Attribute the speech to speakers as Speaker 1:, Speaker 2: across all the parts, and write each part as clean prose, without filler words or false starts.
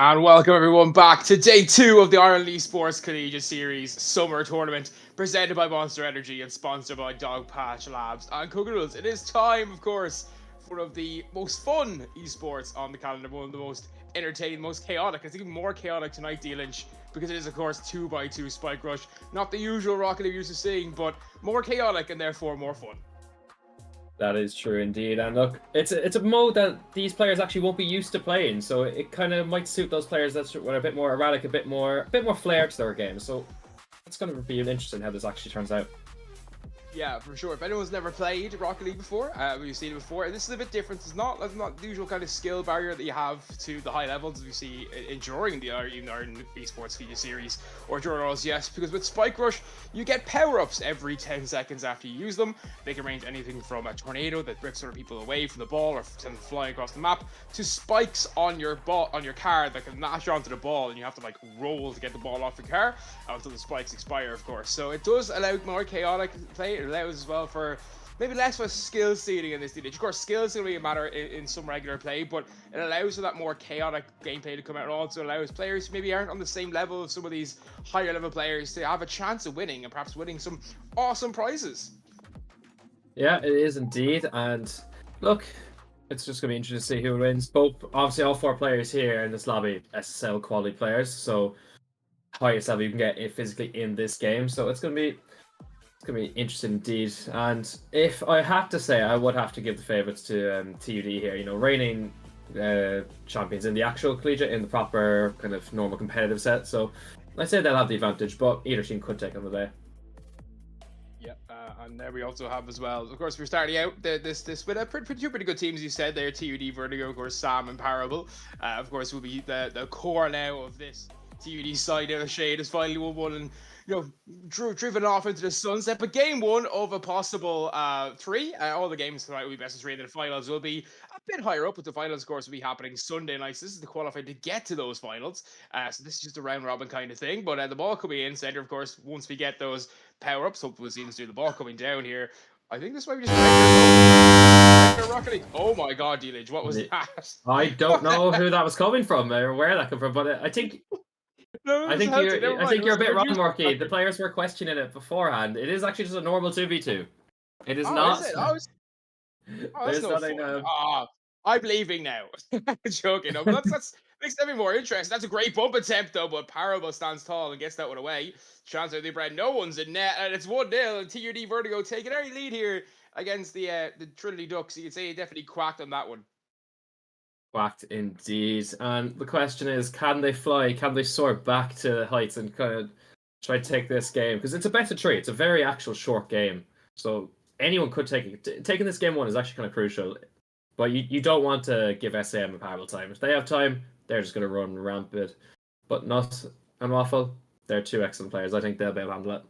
Speaker 1: And welcome everyone back to day 2 of the Ireland Esports Collegiate Series Summer Tournament, presented by Monster Energy and sponsored by Dogpatch Labs and KOKA. It is time, of course, for one of the most fun esports on the calendar, one of the most entertaining, most chaotic. It's even more chaotic tonight, D-Lynch, because it is, of course, 2x2 Spike Rush. Not the usual Rocket League used to seeing, but more chaotic and therefore more fun.
Speaker 2: That is true indeed, and look, it's a mode that these players actually won't be used to playing, so it kind of might suit those players that are a bit more erratic, a bit more flair to their game. So it's going to be interesting how this actually turns out.
Speaker 1: Yeah, for sure. If anyone's never played Rocket League before, we've seen it before. This is a bit different. It's not the usual kind of skill barrier that you have to the high levels we see during the Ireland Esports Collegiate Series or during OCS. Because with Spike Rush, you get power-ups every 10 seconds after you use them. They can range anything from a tornado that rips other people away from the ball or sends them flying across the map to spikes on your car that can lash onto the ball, and you have to like roll to get the ball off the car until the spikes expire, of course. So it does allow more chaotic play. It allows as well for maybe less of a skill seeding in this stage. Of course, skill is going to be a matter in some regular play, but it allows for that more chaotic gameplay to come out, and also allows players who maybe aren't on the same level of some of these higher level players to have a chance of winning and perhaps winning some awesome prizes.
Speaker 2: Yeah, it is indeed, and look, it's just going to be interesting to see who wins. Both, obviously, all 4 players here in this lobby, SSL quality players, so highest level you can get physically in this game. So it's going to be interesting indeed. And if I had to say, I would have to give the favourites to TUD here. You know, reigning champions in the actual collegiate, in the proper kind of normal competitive set. So I'd say they'll have the advantage, but either team could take on the day.
Speaker 1: Yeah, and there we also have as well. Of course, we're starting out this with a pretty good teams. You said there, TUD, Vertigo, of course, Sam and Parable. Of course, will be the core now of this TUD side. Out of Shade has finally won and driven off into the sunset. But game 1 of a possible 3. All the games tonight will be best of 3, and the finals will be a bit higher up. With the finals, of course, will be happening Sunday nights. This is the qualifier to get to those finals. So this is just a round robin kind of thing. But the ball could be in center, of course, once we get those power ups. Hopefully, we'll see us do the ball coming down here. I think this might be just Rocket League. Oh my god, D-Lynch, what was that?
Speaker 2: I don't know who that was coming from or where that came from, but I think I think you're a bit wrong, Marky. The players were questioning it beforehand. It is actually just a normal 2v2. It is not.
Speaker 1: Is it? That's no fun. I'm leaving now. Joking. No, but that's makes everything more interesting. That's a great bump attempt though, but Parable stands tall and gets that one away. Chance of the bread. No one's in net, and it's 1-0. And TUD Vertigo taking early lead here against the Trinity Ducks. You could say he definitely quacked on that one.
Speaker 2: Quacked indeed. And the question is, can they fly? Can they soar back to the heights and kind of try to take this game? Because it's a best of 3. It's a very actual short game. So anyone could take it. Taking this game 1 is actually kind of crucial. But you don't want to give SAM a Parable time. If they have time, they're just going to run rampant. But Nut and Waffle, they're 2 excellent players. I think they'll be able to handle it.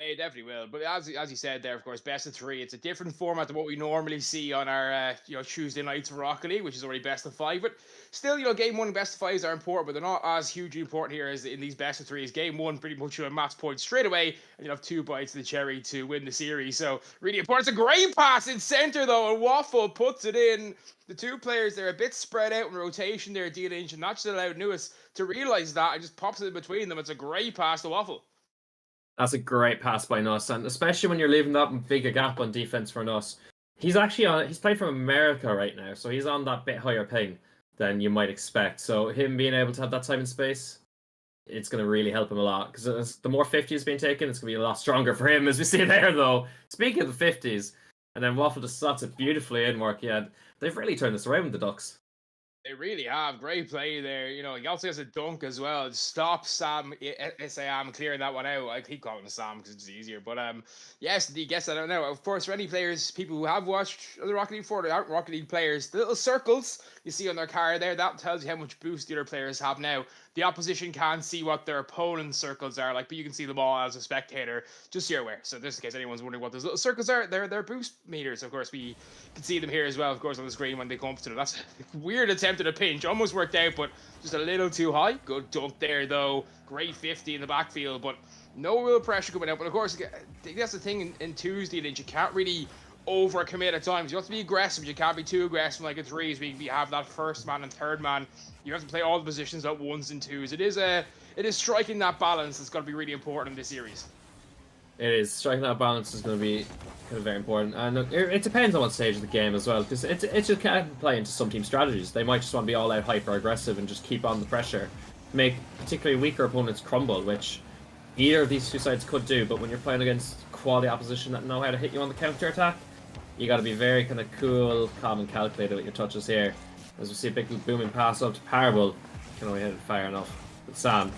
Speaker 1: They definitely will, but as you said there, of course, best of 3. It's a different format than what we normally see on our Tuesday nights for Rocket League, which is already best of 5. But still, game 1 and best of 5s are important, but they're not as hugely important here as in these best of 3s. Game 1 pretty much a match point straight away, and you'll have 2 bites of the cherry to win the series. So really important. It's a great pass in center though, and Waffle puts it in. The 2 players, they're a bit spread out in rotation there, D-Lynch, and that just allowed Newis to realise that and just pops it in between them. It's a great pass to Waffle.
Speaker 2: That's a great pass by Nuss, and especially when you're leaving that big a gap on defense for Nuss. He's playing from America right now, so he's on that bit higher ping than you might expect. So him being able to have that time and space, it's going to really help him a lot. Because the more 50s being taken, it's going to be a lot stronger for him, as we see there, though. Speaking of the 50s, and then Waffle just slots it beautifully in, Mark. Yeah, they've really turned this around with the Ducks.
Speaker 1: They really have. Great play there. He also has a dunk as well. Stop Sam clearing that one out. I keep calling him Sam because it's easier. But yes, he gets that out now. Of course, for any players, people who have watched the Rocket League before, they aren't Rocket League players, the little circles you see on their car there, that tells you how much boost the other players have now. The opposition can't see what their opponent's circles are like, but you can see them all as a spectator, just so you're aware. So just in case anyone's wondering what those little circles are, they're boost meters. Of course, we can see them here as well, of course, on the screen when they come up to them. That's a weird attempt at a pinch. Almost worked out, but just a little too high. Good dunk there, though. Great 50 in the backfield, but no real pressure coming out. But of course, that's the thing in Tuesday, that you can't really overcommit at times. You have to be aggressive. You can't be too aggressive like in threes. We have that first man and third man. You have to play all the positions at ones and twos. It is striking that balance that's going to be really important in this series.
Speaker 2: It is. Striking that balance is going to be kind of very important. And look, it depends on what stage of the game as well, because it just can play into some team strategies. They might just want to be all out hyper aggressive and just keep on the pressure, make particularly weaker opponents crumble, which either of these two sides could do. But when you're playing against quality opposition that know how to hit you on the counter attack, you got to be very kind of cool, calm, and calculated with your touches here. As we see a big booming pass up to Parable, can only hit it far enough. But Sam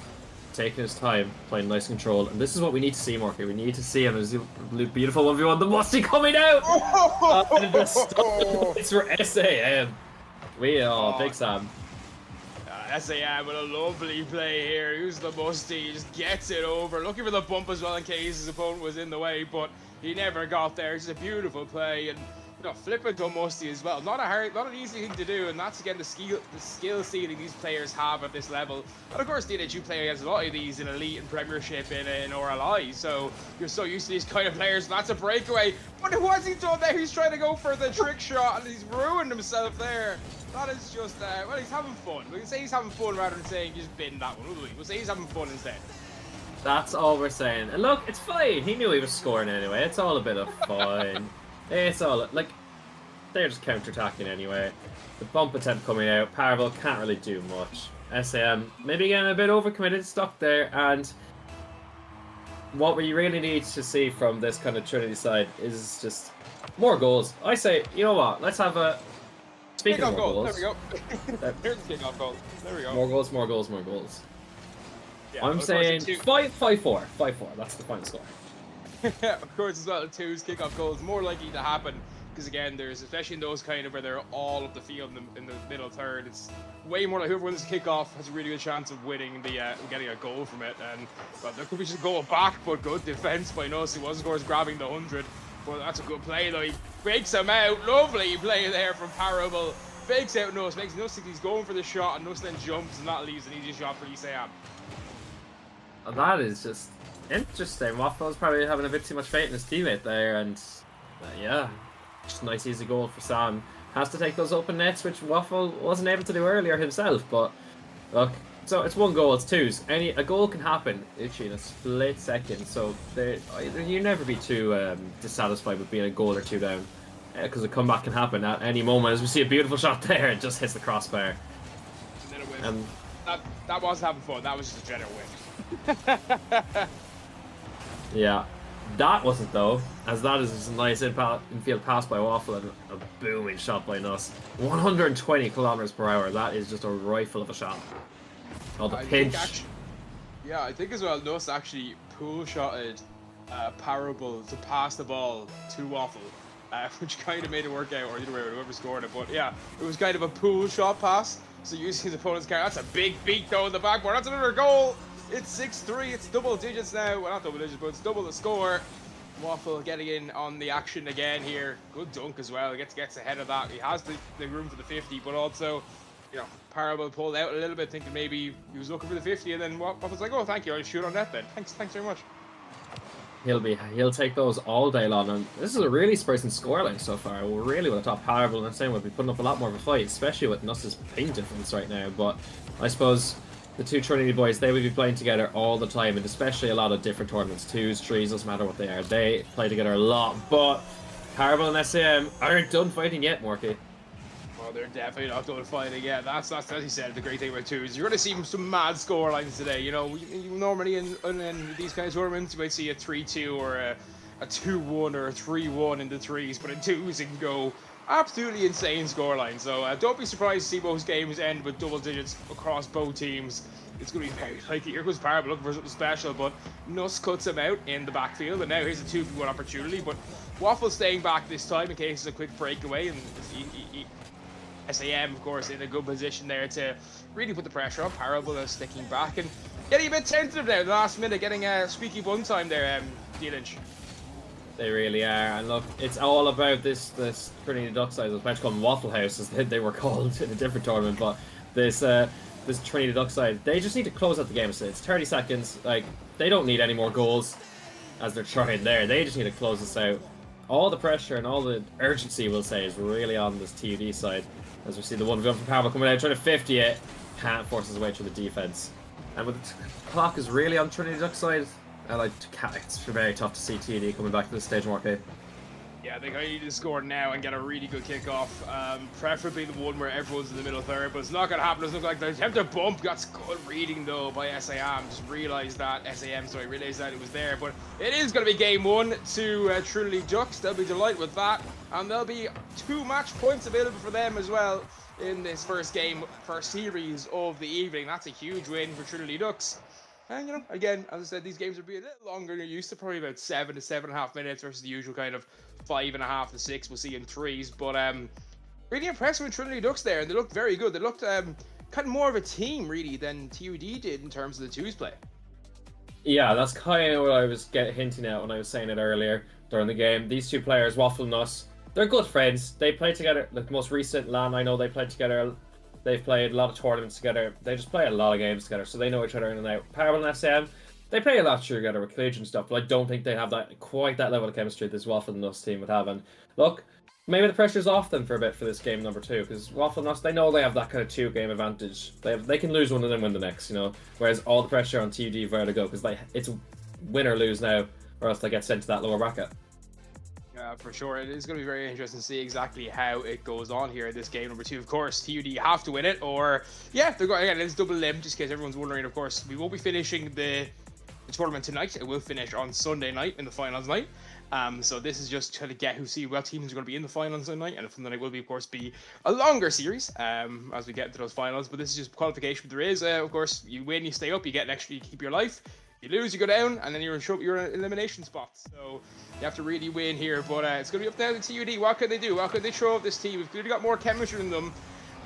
Speaker 2: taking his time, playing nice control, and this is what we need to see, Morky. We need to see him. There's a beautiful 1v1. The Musty coming out! It's for SAM. Big Sam.
Speaker 1: SAM with a lovely play here. Who's the Musty? He just gets it over. Looking for the bump as well in case his opponent was in the way, but he never got there. It's a beautiful play, and flipping to Musty as well. Not an easy thing to do, and that's again the skill ceiling these players have at this level. And of course, DNH play against a lot of these in Elite and Premiership in RLI, so you're so used to these kind of players. And that's a breakaway. But what's he done there? He's trying to go for the trick shot, and he's ruined himself there. That is just, well, he's having fun. We can say he's having fun rather than saying just bin that one, will we? We'll say he's having fun instead.
Speaker 2: That's all we're saying. And look, it's fine. He knew he was scoring anyway. It's all a bit of fun. It's all, like, they're just counter-attacking anyway. The bump attempt coming out. Parable can't really do much. SAM maybe getting a bit overcommitted, stuck there. And what we really need to see from this kind of Trinity side is just more goals. I say, you know what? Let's have a... Speaking of more goals...
Speaker 1: There we go. Here's the kickoff goal. There we go.
Speaker 2: More goals, more goals, more goals.
Speaker 1: Yeah,
Speaker 2: I'm saying 5-4. 5-4. That's the final score.
Speaker 1: Of course, as well, twos kickoff goals more likely to happen because again, there's especially in those kind of where they're all up the field in the middle third. It's way more like whoever wins the kickoff has a really good chance of winning the getting a goal from it. And well, there could be just a goal back, but good defense by Nuss. He was of course grabbing the 100, but that's a good play though. He breaks him out. Lovely play there from Parable. Fakes out Nuss, makes Nuss think he's going for the shot, and Nuss then jumps, and that leaves an easy shot for Sam.
Speaker 2: And that is just interesting. Waffle's probably having a bit too much faith in his teammate there, and yeah, just a nice easy goal for Sam. Has to take those open nets, which Waffle wasn't able to do earlier himself. But look, so it's one goal, it's twos. A goal can happen literally in a split second. So you never be too dissatisfied with being a goal or two down, because a comeback can happen at any moment. As we see a beautiful shot there, it just hits the crossbar.
Speaker 1: And then a win. That wasn't having fun. That was just a general win.
Speaker 2: Yeah, that wasn't though, as that is a nice infield pass by Waffle and a booming shot by Nuss. 120 kilometers per hour. That is just a rifle of a shot. Oh, the pinch.
Speaker 1: I think as well, Nuss actually pool shotted Parable to pass the ball to Waffle, which kind of made it work out, or either way, whoever scored it. But yeah, it was kind of a pool shot pass. So using his opponent's car, that's a big beat though in the backboard. That's another goal. It's 6-3, it's double digits now. Well, not double digits, but it's double the score. Waffle getting in on the action again here. Good dunk as well. Gets ahead of that. He has the room for the 50, but also, Parable pulled out a little bit, thinking maybe he was looking for the 50, and then Waffle's like, oh, thank you, I'll shoot on net then. Thanks very much.
Speaker 2: He'll take those all day long, and this is a really surprising scoreline so far. We're really with the top Parable, and saying we'll be putting up a lot more of a fight, especially with Nuss's ping difference right now. But I suppose the two Trinity boys, they would be playing together all the time, and especially a lot of different tournaments, twos, threes, doesn't matter what they are. They play together a lot, but Parable and SAM aren't done fighting yet, Morky.
Speaker 1: Well, they're definitely not done fighting yet. That's as he said, the great thing about twos. You're going to see some mad score lines today. Normally in these kind of tournaments, you might see a 3-2 or a 2-1 or a 3-1 in the threes, but in twos, it can go absolutely insane scoreline. So don't be surprised to see both games end with double digits across both teams. It's going to be very likely. Here goes Parable looking for something special, but Nuss cuts him out in the backfield, and now here's a 2-for-1 opportunity. But Waffle staying back this time in case it's a quick breakaway, and SAM, of course, in a good position there to really put the pressure on. Parable is sticking back and getting a bit tentative there. The last minute, getting a squeaky one time there, D-Lynch.
Speaker 2: They really are, and look, it's all about this Trinity Duck side. I was about to call them Waffle House, as they were called in a different tournament, but this Trinity Duck side, they just need to close out the game. So it's 30 seconds. Like, they don't need any more goals as they're trying there. They just need to close this out. all the pressure and all the urgency, we'll say, is really on this TUD side. As we see the 1v1 from Pavel coming out, trying to 50 it, can't force his way through the defense. And with the clock is really on Trinity Duck side, it's very tough to see TUD coming back to this stage more.
Speaker 1: Yeah, I think I need to score now and get a really good kickoff. Preferably the one where everyone's in the middle third, but it's not going to happen. It doesn't look like the attempt to bump. That's good reading though by SAM. Just realised that realised that it was there. But it is going to be game 1 to Trinity Ducks. They'll be delighted with that, and there'll be 2 match points available for them as well in this first series of the evening. That's a huge win for Trinity Ducks. And, you know, again, as I said, these games will be a little longer than you're used to, probably about 7 to 7.5 minutes versus the usual kind of 5.5 to 6 we'll see in threes. But really impressed with Trinity Ducks there, and they looked very good. They looked kind of more of a team, really, than TUD did in terms of the twos play.
Speaker 2: Yeah, that's kind of what I was hinting at when I was saying it earlier during the game. These 2 players, Waffle and Us, they're good friends. They play together. The most recent LAN I know they played together. They've played a lot of tournaments together. They just play a lot of games together, so they know each other in and out. Parallel and SM, they play a lot together with Collegiate and stuff, but I don't think they have quite that level of chemistry this Waffle and Us team would have. And look, maybe the pressure's off them for a bit for this game number 2, because Waffle and Us, they know they have that kind of 2-game advantage. They can lose one and then win the next, you know. Whereas all the pressure on TUD where to go, because it's win or lose now, or else they get sent to that lower bracket.
Speaker 1: For sure, it is going to be very interesting to see exactly how it goes on here in this game number 2. Of course, TUD have to win it, or yeah, they're going again. It's double limb, just in case everyone's wondering. Of course, we won't be finishing the tournament tonight. It will finish on Sunday night in the finals night. So this is just trying to get what teams are going to be in the finals tonight, and from the night will be, of course, be a longer series as we get into those finals. But this is just qualification. But there is, of course, you win, you stay up, you get an extra, you keep your life. You lose, you go down, and then you're in elimination spots. So you have to really win here. But it's going to be up now to TUD. What could they do? What could they throw at this team? We've clearly got more chemistry than them.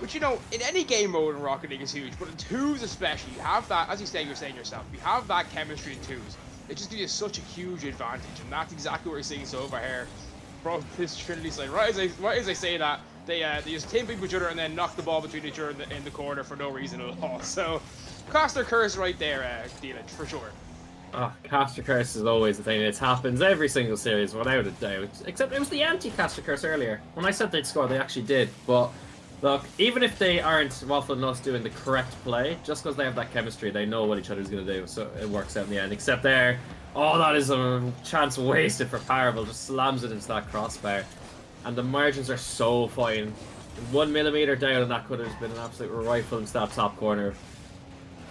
Speaker 1: Which, you know, in any game mode in Rocket League is huge. But in twos especially, you have that, as you're saying yourself, you have that chemistry in twos. It just gives you such a huge advantage. And that's exactly what we're seeing so far here from this Trinity side. Right as I say that, they just team beat each other and then knock the ball between each other in the corner for no reason at all. So, Coster Curse right there, Dealich, for sure.
Speaker 2: Oh, Caster Curse is always the thing. It happens every single series, without a doubt. Except it was the anti-Caster Curse earlier. When I said they'd score, they actually did. But look, even if they aren't Waffle and Us doing the correct play, just because they have that chemistry, they know what each other's going to do, so it works out in the end. Except there, oh, that is a chance wasted for Parable. Just slams it into that crossbar. And the margins are so fine. 1 millimeter down, and that could have been an absolute rifle into that top corner.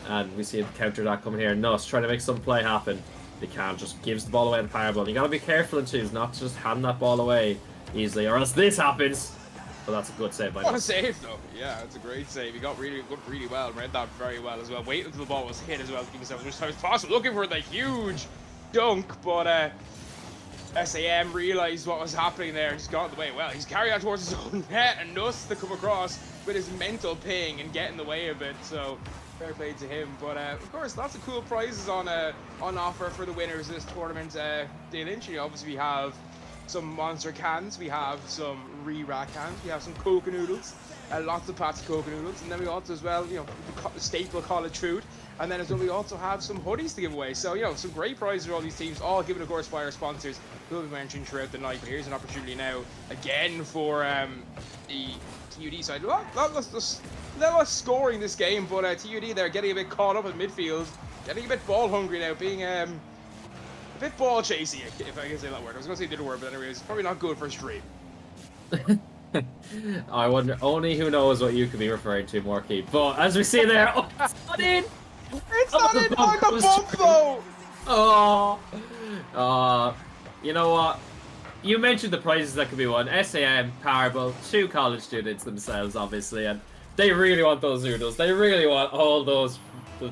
Speaker 2: And we see the counter that coming here. Nuss trying to make some play happen. They can't, just gives the ball away to Parable. You gotta be careful in twos, not to just hand that ball away easily, or else this happens. But that's a good save by Nuss.
Speaker 1: What a save though. Yeah, it's a great save. He got really well, read that very well as well. Waited until the ball was hit as well to give himself as much time as possible. Looking for the huge dunk, but SAM realised what was happening there and just got in the way. Well, he's carrying that towards his own net, and Nuss to come across with his mental ping and get in the way of it. So fair play to him. But of course, lots of cool prizes on offer for the winners of this tournament. Dealich, obviously we have some monster cans, we have some re-rack cans, we have some KOKA noodles, lots of packs of KOKA noodles, and then we also as well, you know, the staple college food. And then as well, we also have some hoodies to give away. So, you know, some great prizes for all these teams, all given, of course, by our sponsors, who will be mentioned throughout the night. But here's an opportunity now, again, for the TUD side. Let's scoring this game, but TUD, they're getting a bit caught up in midfield, getting a bit ball hungry now, being a bit ball chasey, if I can say that word. I was going to say the other word, but anyways, probably not good for a stream.
Speaker 2: I wonder, only who knows what you could be referring to, Morky. But as we see there, oh, it's not in!
Speaker 1: It's not in on the bump, though!
Speaker 2: Oh, you know what? You mentioned the prizes that could be won. SAM, Parable, 2 college students themselves, obviously, and they really want those noodles. They really want all those,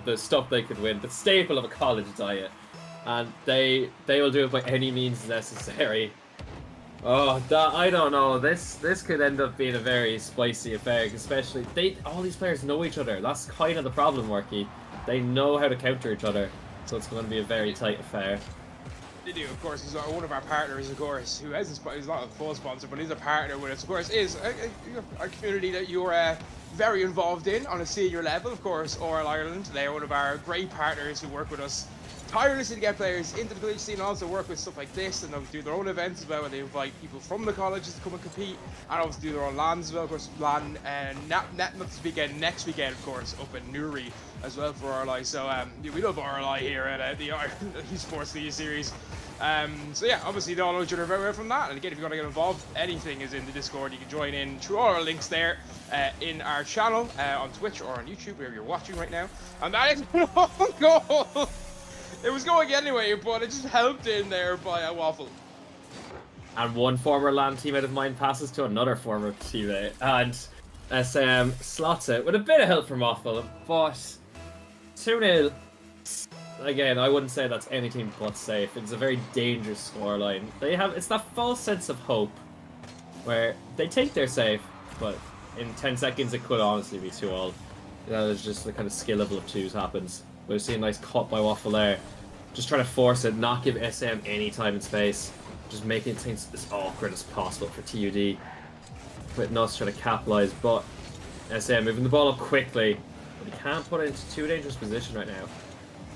Speaker 2: the stuff they could win, the staple of a college diet. And they will do it by any means necessary. Oh, I don't know. This could end up being a very spicy affair, especially all these players know each other. That's kind of the problem, Morky. They know how to counter each other, so it's going to be a very tight affair.
Speaker 1: They do, of course. He's one of our partners, of course, who he's not a full sponsor, but he's a partner with us. Of course, is a community that you're very involved in on a senior level, of course. IEL Ireland. They are one of our great partners who work with us tirelessly to get players into the collegiate scene and also work with stuff like this, and they'll do their own events as well, where they invite people from the colleges to come and compete, and obviously do their own LANs as well. Of course, LAN not this weekend, next weekend, of course, up in Newry as well for RLI. So we love RLI here at the Ireland Esports League series. So yeah, obviously they all know each other very well from that. And again, if you want to get involved, anything is in the Discord. You can join in through all our links there in our channel on Twitch or on YouTube, wherever you're watching right now. And that is an own goal. It was going anyway, but it just helped in there by a waffle.
Speaker 2: And one former LAN teammate of mine passes to another former teammate, and SM slots it with a bit of help from Waffle, but 2-0. Again, I wouldn't say that's anything but safe. It's a very dangerous scoreline. It's that false sense of hope where they think they're safe, but in 10 seconds it could honestly be 2-all. That is just the kind of skill level of twos happens. We've seen a nice cut by Waffle there. Just trying to force it, not give SM any time and space. Just making things as awkward as possible for TUD. With Nuts trying to capitalise, but SM moving the ball up quickly. But he can't put it into too dangerous position right now.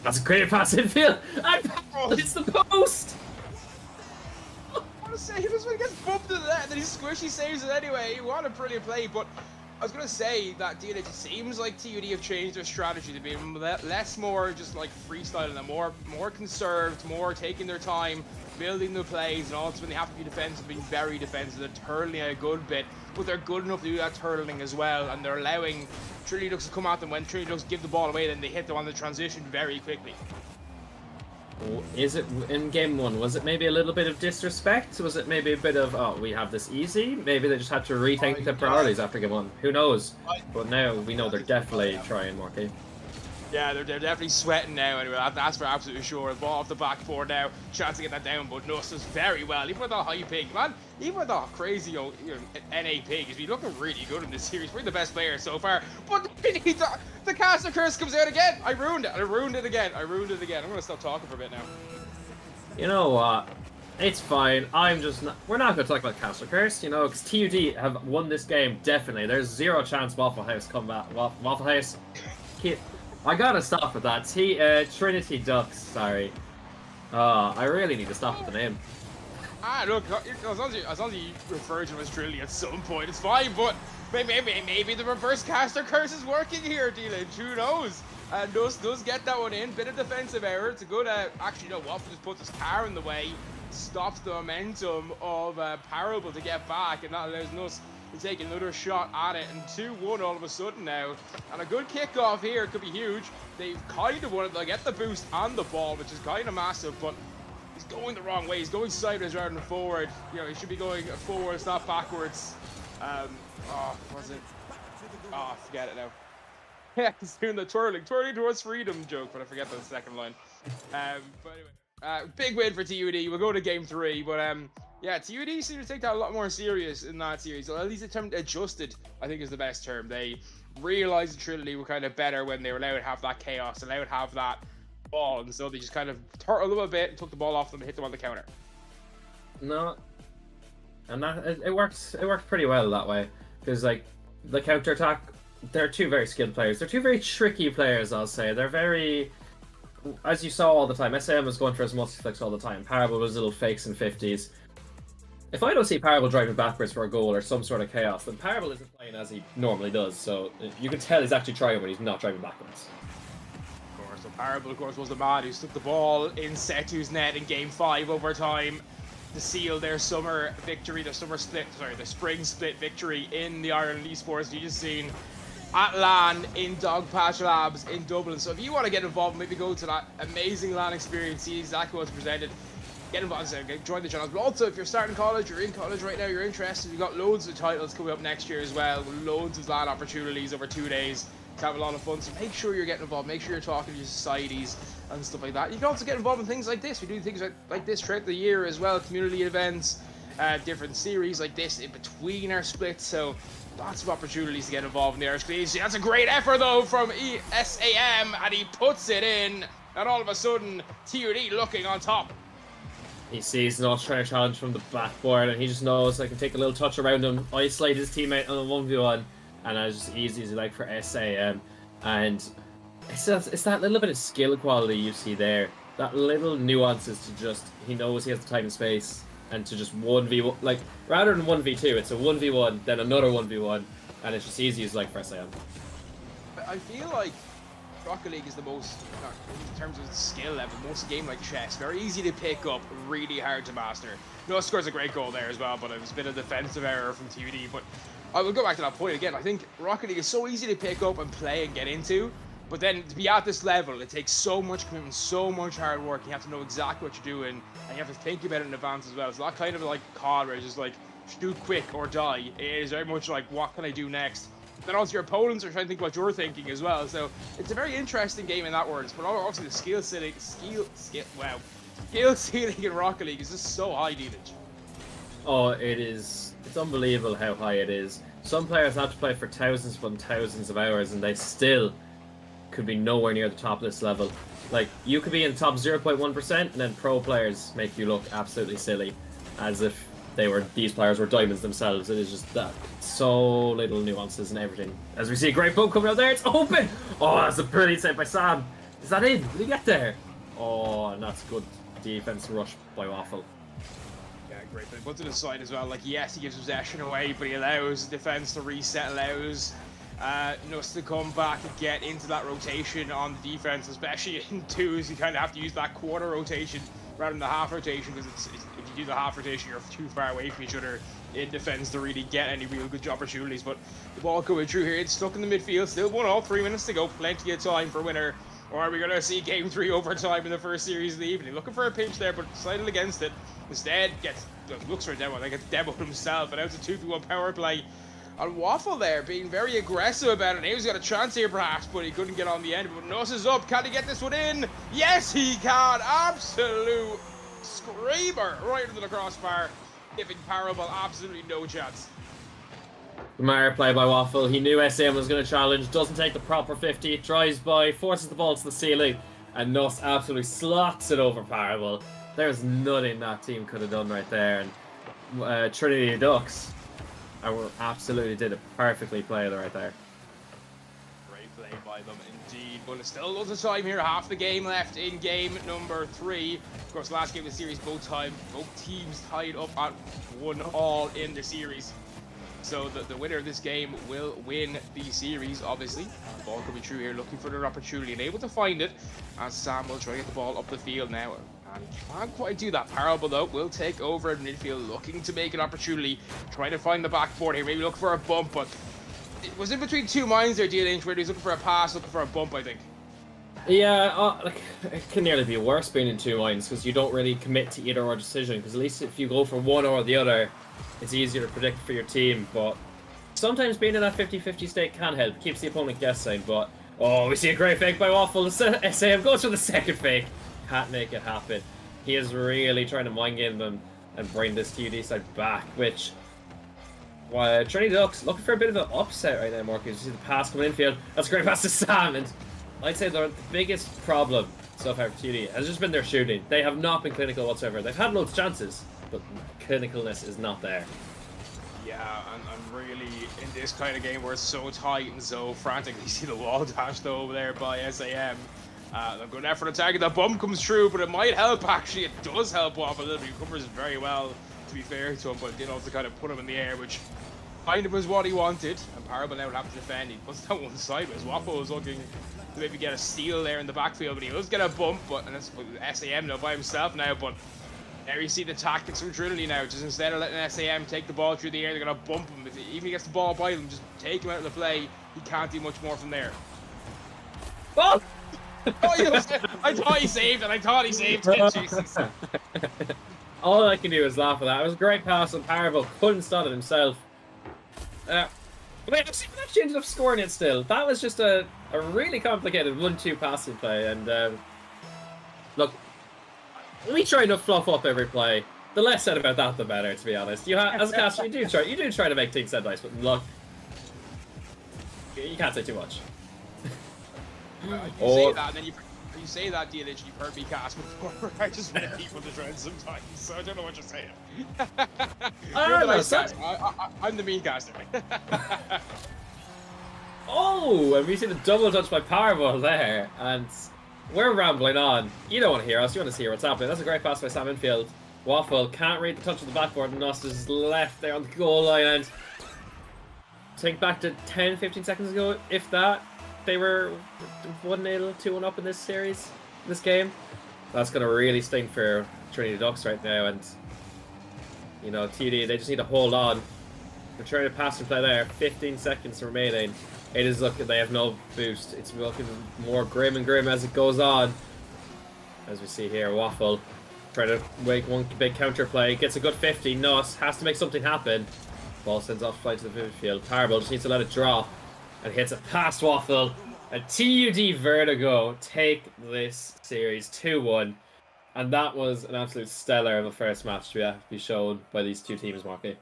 Speaker 2: That's a great pass infield! And it's the post!
Speaker 1: I want to say, he just when he gets bumped to the net, and then he squishy saves it anyway. What a brilliant play, but I was going to say that it seems like TUD have changed their strategy to be less more just like freestyling and more conserved, more taking their time, building the plays, and also when they have to be defensive, being very defensive. They're turtling a good bit, but they're good enough to do that turtling as well, and they're allowing Trinity Ducks to come at them. When Trinity Ducks give the ball away, then they hit them on the transition very quickly.
Speaker 2: Is it in game one? Was it maybe a little bit of disrespect? Was it maybe a bit of, oh, we have this easy? Maybe they just had to rethink their priorities after game one. Who knows? But now we know they're definitely trying more.
Speaker 1: Yeah, they're definitely sweating now anyway, that's for absolutely sure. The ball off the back four now, chance to get that down, but Nuss does very well. Even with that high pig, man, even with that crazy NA pig, he's been looking really good in this series. We're the best player so far, but the caster curse comes out again. I ruined it again. I'm going to stop talking for a bit now.
Speaker 2: You know what? It's fine. We're not going to talk about caster curse, you know, because TUD have won this game, definitely. There's zero chance Waffle House come back. Waffle House... I gotta stop with that. Trinity Ducks, sorry. I really need to stop with the name.
Speaker 1: Look, as long as you refer to him as Trinity at some point, it's fine, but maybe the reverse caster curse is working here, Dylan. Who knows? And does get that one in. Bit of defensive error. It's a good, actually, no, Waffle just puts his car in the way, stops the momentum of Parable to get back, and that allows Nuss to take another shot at it, and 2-1 all of a sudden now, and a good kickoff here could be huge. They've kind of wanted to get the boost on the ball, which is kind of massive, but he's going the wrong way. He's going sideways rather than forward. You know, he should be going forwards, not backwards. Was it? Oh, forget it now. Yeah, he's doing the twirling towards freedom joke, but I forget the second line. But anyway, big win for TUD. We'll go to game 3, but yeah, TUD seem to take that a lot more serious in that series. Or at least the term adjusted, I think, is the best term. They realized the Trinity were kind of better when they were allowed to have that chaos, allowed to have that ball, and so they just kind of turtled a little bit and took the ball off them and hit them on the counter.
Speaker 2: No, and it worked pretty well that way, because like the counter attack, they're two very skilled players. They're two very tricky players, I'll say. They're very, as you saw all the time, SM was going for his multi-flicks all the time. Parable was little fakes and 50s. If I don't see Parable driving backwards for a goal or some sort of chaos, then Parable isn't playing as he normally does. So you can tell he's actually trying when he's not driving backwards.
Speaker 1: Of course, so Parable, of course, was the man who stuck the ball in Setu's net in Game 5 overtime to seal their summer victory, the spring split victory in the Ireland Esports. You just seen at LAN in Dogpatch Labs in Dublin. So if you want to get involved, maybe go to that amazing LAN experience, see exactly what's presented. Get involved, join the channels. But also, if you're starting college, you're in college right now, you're interested, you've got loads of titles coming up next year as well, loads of LAN opportunities over 2 days to have a lot of fun. So make sure you're getting involved, make sure you're talking to your societies and stuff like that. You can also get involved in things like this. We do things like this throughout the year as well, community events, different series like this in between our splits. So lots of opportunities to get involved in the Irish Collegiate. That's a great effort though from SAM, and he puts it in, and all of a sudden TUD looking on top.
Speaker 2: He sees Nuss trying to challenge from the backboard, and he just knows I can take a little touch around him, isolate his teammate on a 1v1, and as just easy as you like for SAM. And it's that little bit of skill quality you see there. that little nuances to just, he knows he has the time and space, and to just 1v1, like, rather than 1v2, it's a 1v1, then another 1v1, and it's just easy as like for SAM.
Speaker 1: I feel like Rocket League is the most, in terms of skill level, most game like chess. Very easy to pick up, really hard to master. No, scores a great goal there as well, but it was a bit of defensive error from TUD. But I will go back to that point again. I think Rocket League is so easy to pick up and play and get into, but then to be at this level, it takes so much commitment, so much hard work. You have to know exactly what you're doing, and you have to think about it in advance as well. It's not kind of like COD where it's just like, shoot quick or die. It is very much like, what can I do next? Then also your opponents are trying to think what you're thinking as well. So it's a very interesting game in that words. But obviously the skill ceiling in Rocket League is just so high, Deedage.
Speaker 2: Oh, it is. It's unbelievable how high it is. Some players have to play for thousands upon thousands of hours, and they still could be nowhere near the top of this level. Like, you could be in the top 0.1%, and then pro players make you look absolutely silly, as if these players were diamonds themselves. It is just that so little nuances and everything. As we see a great bump coming out there, it's open! Oh, that's a brilliant save by Sam. Is that in? Did he get there? Oh, and that's good defense rush by Waffle.
Speaker 1: Yeah, great. But puts it aside as well. Like, yes, he gives possession away, but he allows defense to reset, allows Nuss to come back and get into that rotation on the defense, especially in twos. You kind of have to use that quarter rotation rather than the half rotation, because if you do the half rotation, you're too far away from each other in defense to really get any real good opportunities. But the ball going through here, it's stuck in the midfield, still 1-all, 3 minutes to go, plenty of time for winner. Or are we going to see game 3 overtime in the first series of the evening? Looking for a pinch there, but decided against it. Instead, looks for a demo, gets demoed himself, and out to 2v1 power play. And Waffle there, being very aggressive about it. He's got a chance here perhaps, but he couldn't get on the end. But Nuss is up. Can he get this one in? Yes, he can. Absolute screamer right into the crossbar, giving Parable absolutely no chance.
Speaker 2: Gamara play by Waffle. He knew SM was going to challenge. Doesn't take the proper 50. Drives by, forces the ball to the ceiling, and Nuss absolutely slots it over Parable. There's nothing that team could have done right there. And Trinity Ducks absolutely did it perfectly played right there.
Speaker 1: Great play by them indeed, but it's still loads of time here. Half the game left in game number 3. Of course, last game of the series, both teams tied up at 1-all in the series. So the winner of this game will win the series, obviously. The ball coming through here, looking for their opportunity and able to find it. As Sam will try to get the ball up the field now. And can't quite do that. Parable, though, will take over at midfield, looking to make an opportunity. Trying to find the backboard here, maybe look for a bump, but it was in between 2 mines there, DLH, where he was looking for a pass, looking for a bump, I think.
Speaker 2: Yeah, like, it can nearly be worse being in 2 mines, because you don't really commit to either or decision, because at least if you go for one or the other, it's easier to predict for your team. But sometimes being in that 50-50 state can help, keeps the opponent guessing. But oh, we see a great fake by Waffle. SM goes for the second fake, can't make it happen. He is really trying to mind game them and bring this TUD side back, which Trinity Ducks looking for a bit of an upset right now, Marcus. You see the pass coming infield. That's a great pass to Sam, and I'd say the biggest problem so far for TUD has just been their shooting. They have not been clinical whatsoever. They've had loads of chances, but clinicalness is not there.
Speaker 1: Yeah, and really in this kind of game where it's so tight and so frantic, you see the wall dash though over there by SAM. They're going out for an attack, and the bump comes through, but it might help actually. It does help Waffle a little bit. He covers very well, to be fair to him, but did also kind of put him in the air, which kind of was what he wanted. And Parable now would have to defend. He puts that one sideways. Waffle was looking to maybe get a steal there in the backfield, but he does get a bump, and it's SAM now by himself now, but there you see the tactics from Trinity now. Just instead of letting SAM take the ball through the air, they're going to bump him. Even if he gets the ball by them, just take him out of the play. He can't do much more from there.
Speaker 2: Oh!
Speaker 1: I thought he saved it. I thought he saved it. Jesus.
Speaker 2: All I can do is laugh at that. It was a great pass on Parable. Couldn't stop it himself. Wait, actually ended up scoring it still. That was just a really complicated 1-2 passing play. And look, we try to fluff up every play. The less said about that, the better. To be honest, as a caster, you do try to make things sound nice, but look, you can't say too much.
Speaker 1: Say that, and then you say that, DLH, you've heard me cast before. I just want people to trend sometimes, so I don't know what you're saying. You're the nice caster. I'm the mean caster.
Speaker 2: Oh, and we see the double touch by Powerball there, and we're rambling on. You don't want to hear us. You want to see what's happening. That's a great pass by Sam Infield. Waffle can't read the touch of the backboard, and Nos is left there on the goal line. And think back to 10, 15 seconds ago, if that, they were 1-0, 2-1 up in this series, this game. That's going to really sting for Trinity Ducks right now. And, you know, TD, they just need to hold on. They're trying to pass and play there. 15 seconds remaining. It is looking, they have no boost. It's looking more grim and grim as it goes on. As we see here, Waffle trying to make one big counter play. Gets a good 50. Nuss has to make something happen. Ball sends off flight to the midfield. Parable just needs to let it drop. And hits it past Waffle. And TUD Vertigo take this series 2-1. And that was an absolute stellar of a first match to be shown by these two teams, Marky.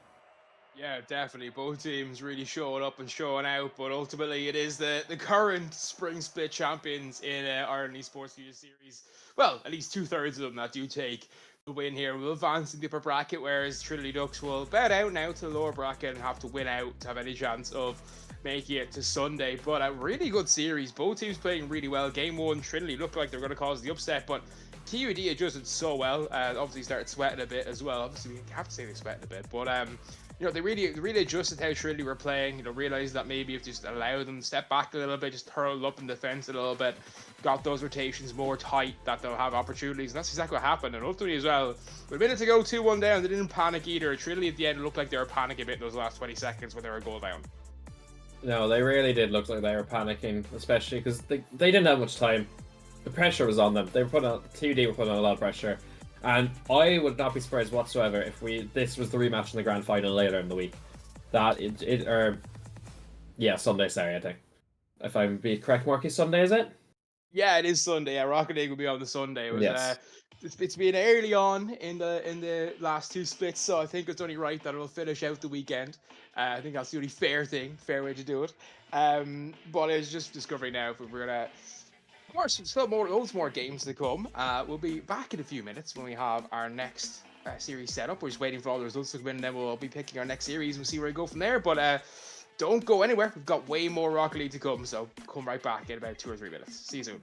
Speaker 1: Yeah, definitely. Both teams really showing up and showing out, but ultimately it is the current spring split champions in Ireland Esports Collegiate Series. Well, at least 2/3 of them that do take the win here will advance in the upper bracket, whereas Trinity Ducks will bed out now to the lower bracket and have to win out to have any chance of making it to Sunday. But a really good series. Both teams playing really well. Game 1, Trinity looked like they're going to cause the upset, but TUD adjusted so well. Obviously started sweating a bit as well. Obviously, we have to say they sweated a bit, but you know, they really adjusted how Trinity were playing. You know, realized that maybe if just allow them to step back a little bit, just hurl up in defense a little bit, got those rotations more tight, that they'll have opportunities. And that's exactly what happened. And ultimately as well, with a minute to go, 2-1 down, they didn't panic either. Trinity at the end looked like they were panicking a bit in those last 20 seconds when they were a goal down.
Speaker 2: No, they really did look like they were panicking, especially because they didn't have much time. The pressure was on them. They were putting on, TUD were putting on a lot of pressure. And I would not be surprised whatsoever if this was the rematch in the grand final later in the week. Sunday, sorry, I think. If I'm being correct, Marky, Sunday, is it?
Speaker 1: Yeah, it is Sunday. Yeah, Rocket League will be on the Sunday. It was,
Speaker 2: yes.
Speaker 1: It's been early on in the last two splits, so I think it's only right that it'll finish out the weekend. I think that's the only fair way to do it. But it's just discovering now if we're gonna. Of course, still loads more games to come. We'll be back in a few minutes when we have our next series set up. We're just waiting for all the results to come in, and then we'll be picking our next series. We'll see where we go from there. But don't go anywhere. We've got way more Rocket League to come, so come right back in about 2 or 3 minutes. See you soon.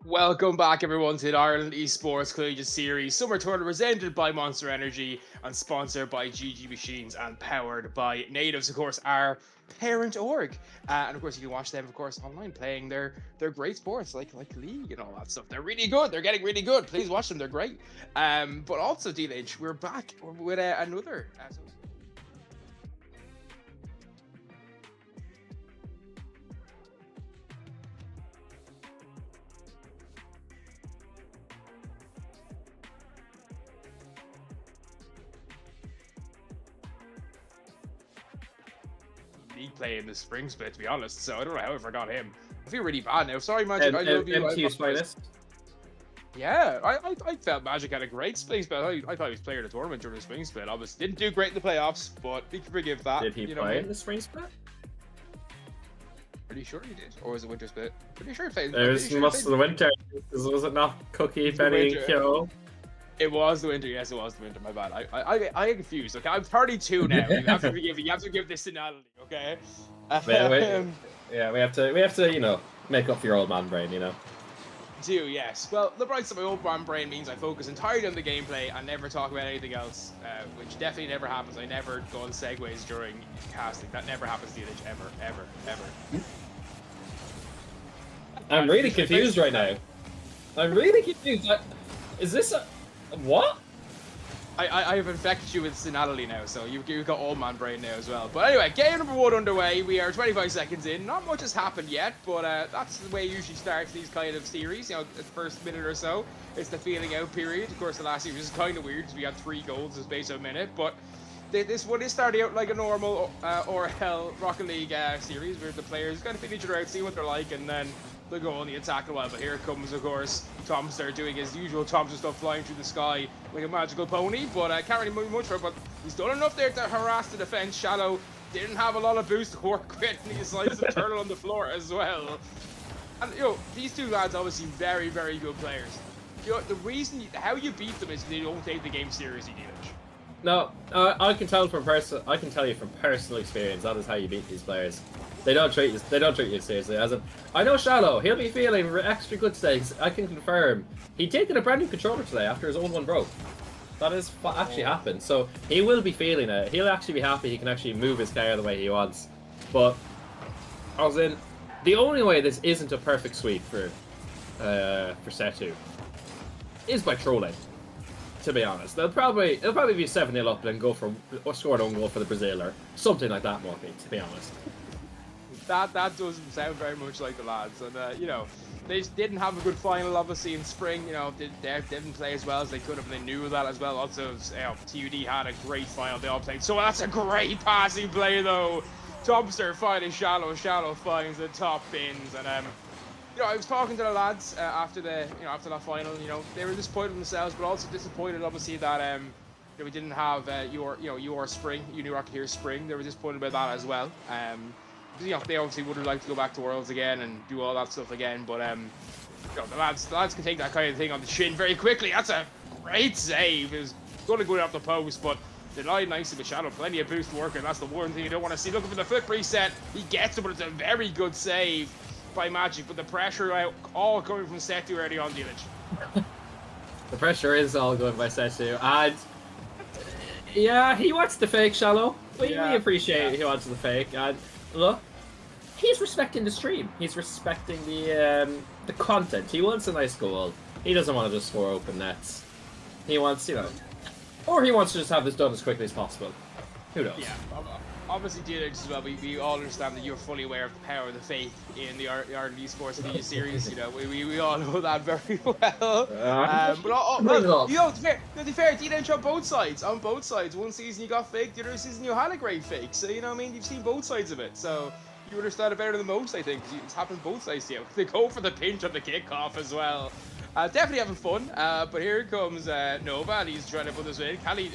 Speaker 1: Welcome back, everyone, to the Ireland Esports Collegiate Series Summer Tournament presented by Monster Energy and sponsored by GG Machines and powered by Natives, of course, our parent org. And of course, you can watch them, of course, online playing their great sports like League and all that stuff. They're really good. They're getting really good. Please watch them. They're great. But also, D-Lynch, we're back with another. League play in the spring split, to be honest, so I don't know how I forgot him. I feel really bad now. Sorry, Magic. I love you.
Speaker 2: MT's finest.
Speaker 1: Yeah, I felt Magic had a great spring split. I thought he was player of the tournament during the spring split. Obviously, didn't do great in the playoffs, but we can forgive that.
Speaker 2: Did he play in the spring split?
Speaker 1: Pretty sure he did. Or was it winter split? Pretty sure he played.
Speaker 2: It was most of the winter. Was it not Cookie, Benny, and Kyo?
Speaker 1: It was the winter. Yes, it was the winter. My bad. I get confused. Okay, I'm 32 now. You have to forgive me. You have to give this analogy. Okay.
Speaker 2: Yeah, we have to, you know, make up for your old man brain, you know.
Speaker 1: Do yes. Well, the bright side of my old man brain means I focus entirely on the gameplay and never talk about anything else, which definitely never happens. I never go on segues during casting. That never happens to you, ever.
Speaker 2: I'm really confused right now. I'm really confused. Is this a what?
Speaker 1: I have infected you with senility now, so you've got old man brain now as well. But anyway, game number 1 underway. We are 25 seconds in. Not much has happened yet, but that's the way it usually starts these kind of series. You know, the first minute or so, it's the feeling out period. Of course, the last series is kind of weird because we had 3 goals in the space of a minute, but this one is starting out like a normal ORL Rocket League series where the players kind of feel each other out, see what they're like, and then they'll go on the attack a while. But here comes, of course, Thompson doing his usual Thompson stuff, flying through the sky like a magical pony, but can't really move much for it. But he's done enough there to harass the defense. Shallow didn't have a lot of boost to work with, and he decides to turtle on the floor as well. And you know, these two lads obviously very, very good players. You know, the reason how you beat them is they don't take the game seriously, Dealage.
Speaker 2: No, I can tell you from personal experience. That is how you beat these players. They don't treat you seriously. I know Shallow. He'll be feeling extra good today. I can confirm. He did get a brand new controller today after his old one broke. That is what actually happened. So he will be feeling it. He'll actually be happy. He can actually move his car the way he wants. But as in, the only way this isn't a perfect sweep for set 2 is by trolling. To be honest, it'll probably be 7-0 up and then score an own goal for the Brazil or something like that, Morphy. To be honest.
Speaker 1: That doesn't sound very much like the lads, and you know, they just didn't have a good final. Obviously in spring, you know, they didn't play as well as they could have. They knew that as well. Also, you know, TUD had a great final. They all played. So that's a great passing play though. Dumpster finding Shallow finds the top bins, and you know, I was talking to the lads after that final. You know, they were disappointed in themselves, but also disappointed obviously that we didn't have your spring, Uni Rocketeer spring. They were disappointed about that as well. You know, they obviously would have liked to go back to Worlds again and do all that stuff again, but you know, the lads can take that kind of thing on the chin very quickly. That's a great save. It was going to go off the post, but denied nicely with Shadow. Plenty of boost work, and that's the one thing you don't want to see. Looking for the flip reset. He gets it, but it's a very good save by Magic, but the pressure all coming from set 2 early on, Dealage.
Speaker 2: The pressure is all going by set 2, and yeah, he wants the fake, Shallow. We appreciate he wants the fake, and look, he's respecting the stream. He's respecting the content. He wants a nice goal. He doesn't want to just score open nets. He wants, you know, or he wants to just have this done as quickly as possible. Who knows? Yeah,
Speaker 1: obviously, Dealage as well. We all understand that you're fully aware of the power of the faith in the Ireland Esports Collegiate Series. You know, we all know that very well. But you know, to be fair, Dealage on both sides. On both sides. One season you got fake, the other season you had a great fake. So you know what I mean? You've seen both sides of it. So you understand it better than most, I think. It's happened both sides to you. They go for the pinch on the kickoff as well. Definitely having fun. But here comes Nova, and he's trying to put this in. Can he?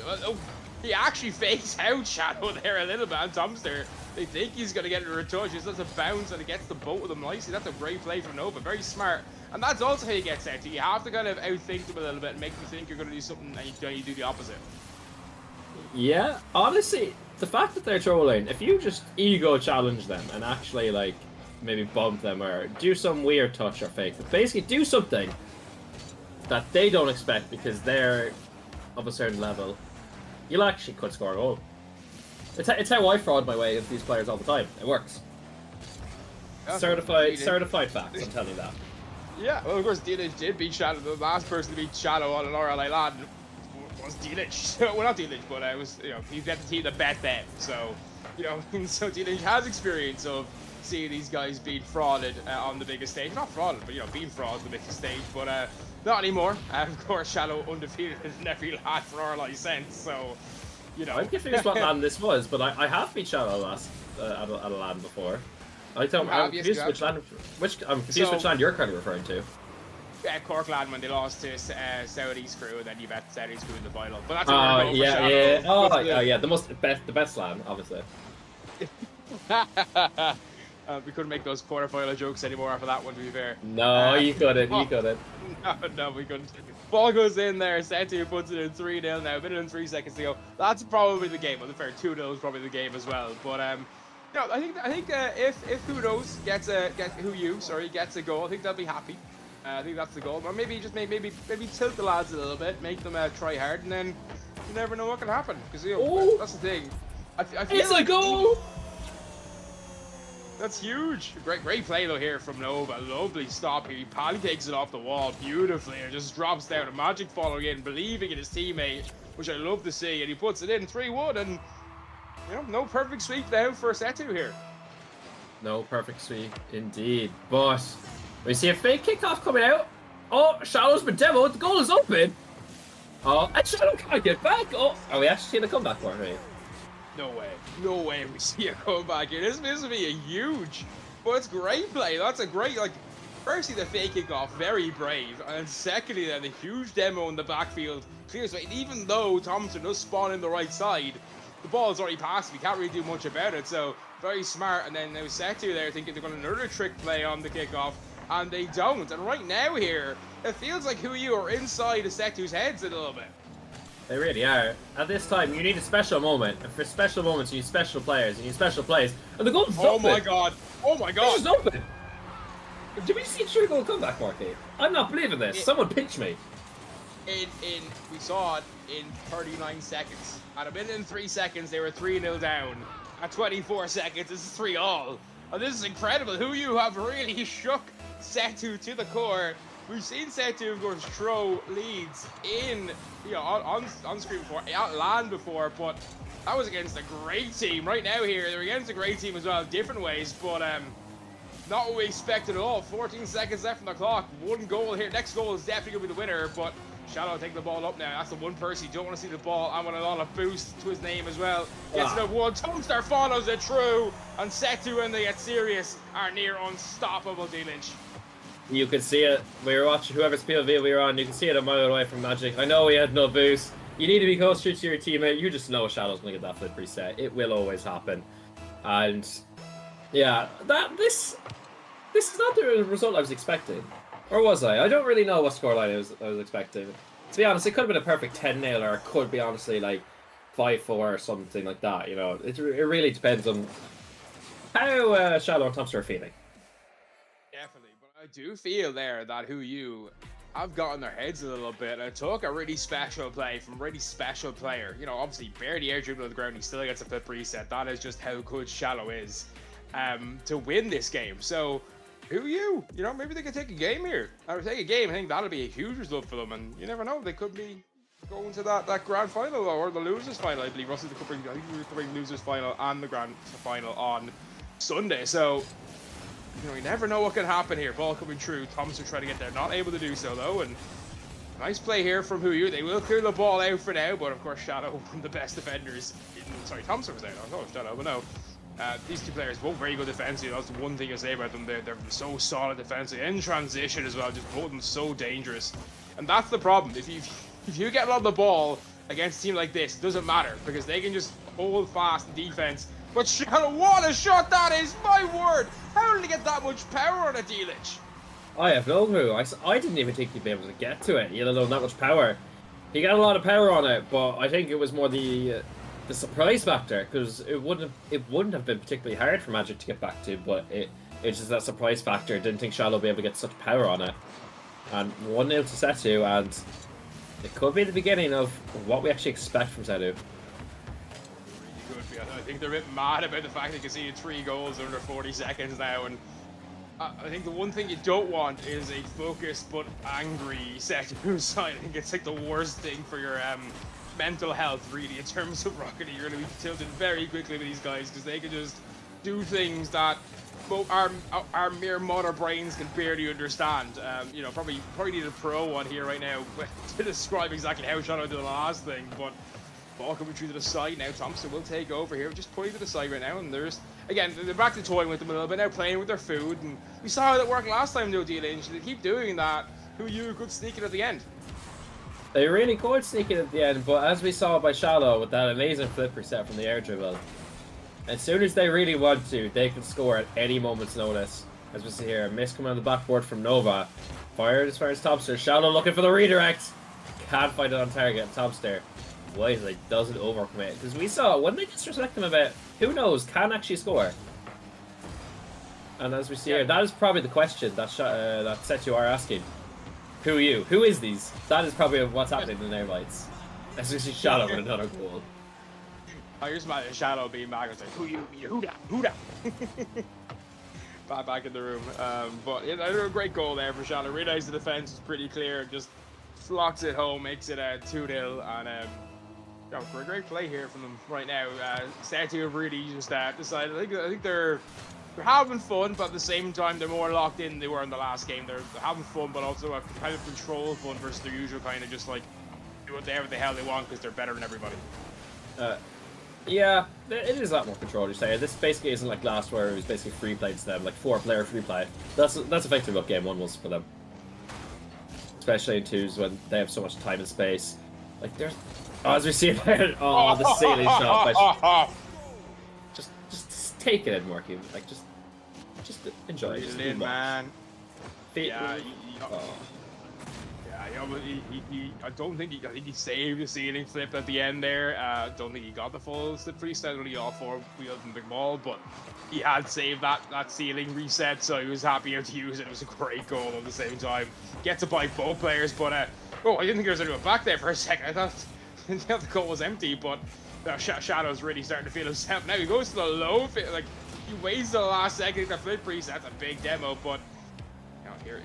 Speaker 1: He actually fakes out Shadow there a little bit on Dumpster. They think he's going to get it in a retouch. He does a bounce and it gets the both of them nicely. That's a great play from Nova. Very smart. And that's also how you get set to. You have to kind of outthink them a little bit and make them think you're going to do something and you do the opposite.
Speaker 2: Yeah, honestly, the fact that they're trolling, if you just ego challenge them and actually, like, maybe bump them or do some weird touch or fake. But basically, do something that they don't expect because they're of a certain level. You'll actually could score a goal. It's how I fraud my way against these players all the time. It works. Certified facts, I'm telling you that.
Speaker 1: Yeah, well, of course, Delic did beat Shadow. The last person to beat Shadow on an RLA LAN was Delic. Well, not Delic, but I was, you know, he's got the team that bet them. So, you know, so Delic has experience of seeing these guys being frauded on the biggest stage. Not frauded, but, you know, being fraud on the biggest stage. But not anymore. Of course, Shadow undefeated in every LAN for RLA since. So, you know.
Speaker 2: I'm confused what LAN this was, but I have beat Shadow last at a LAN before. I'm confused which LAN you're kind of referring to.
Speaker 1: Yeah, Cork LAN when they lost to Saudi's crew, and then you bet Saudi's crew in the final. But that's
Speaker 2: the best LAN, obviously.
Speaker 1: We couldn't make those quarterfinal jokes anymore after that one, to be fair.
Speaker 2: No, you couldn't. You couldn't.
Speaker 1: No, we couldn't. Ball goes in there. Setu puts it in 3-0 now. A minute and 3 seconds to go. That's probably the game. Well, the fair 2-0 is probably the game as well. But no, I think if Who Knows gets a goal, I think they'll be happy. I think that's the goal. Or maybe tilt the lads a little bit, make them try hard, and then you never know what can happen. Because that's the thing. I feel
Speaker 2: it's like a goal.
Speaker 1: That's huge. Great play though here from Nova. Lovely stop here. He pancakes it off the wall beautifully and just drops down. A magic following in, believing in his teammate, which I love to see. And he puts it in 3-1 and. You know, no perfect sweep now for Setu here.
Speaker 2: No perfect sweep, indeed. But we see a fake kickoff coming out. Oh, Shadow's been demoed. The goal is open. Oh, and Shadow can't get back. Oh, are we actually seeing a comeback for him?
Speaker 1: No way. No way we see a comeback here. This will be a huge, but it's great play. That's a great, like, firstly, the fake kickoff, very brave. And secondly, then the huge demo in the backfield clears way. Even though Thompson does spawn in the right side, the ball is already passed. We can't really do much about it. So very smart. And then now Setu there thinking they're going to another trick play on the kickoff, and they don't. And right now here, it feels like Who You are inside of Setu's heads a little bit.
Speaker 2: They really are. At this time, you need a special moment. And for special moments, you need special players. You need special plays. And the goal's open.
Speaker 1: Oh my god! Oh my god!
Speaker 2: It's open. Did we see a true goal comeback, Marky? I'm not believing this. Someone pitch me.
Speaker 1: We saw it in 39 seconds. At a minute and 3 seconds, they were 3-0 down. At 24 seconds, it's 3-all. And this is incredible. Who You have really shook Setu to the core. We've seen Setu, of course, throw leads in, you know, on screen before, at LAN before, but that was against a great team. Right now here, they're against a great team as well, different ways, but not what we expected at all. 14 seconds left on the clock. One goal here. Next goal is definitely going to be the winner, but Shadow taking the ball up now. That's the one person you don't want to see the ball. I want a lot of boost to his name as well. Gets another one. Tomstar follows it through. And Setu, when they get serious, are near unstoppable, D-Lynch.
Speaker 2: You could see it. We were watching whoever's POV we were on. You can see it a mile away from Magic. I know he had no boost. You need to be closer to your teammate. You just know Shadow's going to get that flip reset. It will always happen. And yeah, this is not the result I was expecting. Or was I? I don't really know what scoreline I was expecting. To be honest, it could have been a perfect 10-0, or it could be honestly like 5-4 or something like that. You know, it really depends on how Shadow and Thompson are feeling.
Speaker 1: Definitely, but I do feel there that Who You have gotten their heads a little bit. And it took a really special play from a really special player. You know, obviously barely air dribble on the ground, he still gets a flip reset. That is just how good Shadow is to win this game. So. Who You? You know, maybe they could take a game here. Or take a game, I think that'll be a huge result for them. And you never know, they could be going to that grand final or the losers final. I believe Russell's covering losers final and the grand final on Sunday. So, you know, you never know what can happen here. Ball coming through. Thompson trying to get there. Not able to do so, though. And nice play here from Who You. They will clear the ball out for now. But, of course, Shadow, one of the best defenders. Sorry, Thompson was there. I thought it was Shadow, but no. These two players, both very good defensively. That's the one thing I say about them. They're so solid defensively. In transition as well, just both of them so dangerous. And that's the problem. If you get on the ball against a team like this, it doesn't matter. Because they can just hold fast in defense. But Shadow, what a shot that is! My word! How did he get that much power on a D-Lich?
Speaker 2: I have no clue. I didn't even think he'd be able to get to it, let alone that much power. He got a lot of power on it, but I think it was more the surprise factor, because it wouldn't have been particularly hard for Magic to get back to, but It's just that surprise factor. Didn't think Shallow would be able to get such power on it. And 1-0 to Setu, and it could be the beginning of what we actually expect from Setu.
Speaker 1: I think they're a bit mad about the fact they conceded 3 goals under 40 seconds now, and I think the one thing you don't want is a focused but angry Setu side. I think it's like the worst thing for your mental health, really, in terms of Rocket League. You're going to be tilted very quickly with these guys because they can just do things that our mere motor brains can barely understand. You know, probably need a pro one here right now to describe exactly how Shadow did the last thing, but ball coming through to the side now. Thompson will take over here, just putting to the side right now, and there's, again, they're back to toying with them a little bit now, playing with their food, and we saw how that worked last time, though, D-Lynch. They keep doing that. Who you could sneak it at the end.
Speaker 2: They really could sneak it at the end, but as we saw by Shallow with that amazing flip reset from the air dribble, as soon as they really want to, they can score at any moment's notice. As we see here, a miss coming on the backboard from Nova. Fired as far as Thompson. Shallow looking for the redirect. Can't find it on target. Thompson wisely doesn't overcommit. Because we saw, when they disrespect him a bit, who knows, can actually score. And as we see here, that is probably the question that Setu are asking. Who are you? Who is these? That is probably what's happening in their lights. As we see Shadow with another goal.
Speaker 1: I just imagine Shadow being back and saying, who you? Who that? Who that? back in the room. But yeah, a great goal there for Shadow. Realised the defence was pretty clear. Just locks it home, makes it 2-0. And great play here from them right now. Setu have really just decided. I think they're having fun, but at the same time they're more locked in than they were in the last game. They're having fun, but also a kind of control fun versus their usual kind of just like do whatever the hell they want because they're better than everybody.
Speaker 2: Yeah, it is a lot more control, you say. This basically isn't like last where it was basically free play to them, like 4-player free play. That's effectively what game 1 was for them. Especially in 2s when they have so much time and space. Like there's, as we see there, the ceiling shot. Just take it in, Marky. Like just enjoy it.
Speaker 1: Just man.
Speaker 2: Yeah.
Speaker 1: I don't think I think he saved the ceiling flip at the end there. I don't think he got the full slip free set, only all 4 wheels and big ball, but he had saved that ceiling reset, so he was happy to use it. It was a great goal at the same time. Get to bite both players, but I didn't think there was anyone back there for a second. I thought the goal was empty, but Shadow's really starting to feel himself now. He goes to the low, like he waits the last second to flip reset. That's a big demo, but here,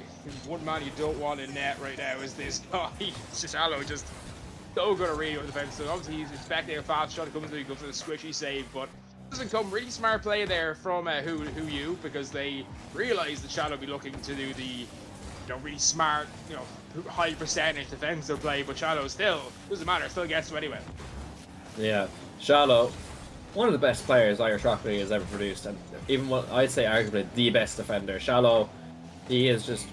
Speaker 1: one man you don't want in net right now is this guy. Shallow just so good at reading with the defense. So obviously he's expecting a fast shot to come through, go for the squishy save, but doesn't come. Really smart play there from who you, because they realize that Shallow will be looking to do the really smart, high percentage defensive play, but Shallow still doesn't matter, still gets to anyway. Yeah,
Speaker 2: Shallow, one of the best players Irish Rocket League has ever produced, and even what I'd say arguably the best defender. Shallow, he is just,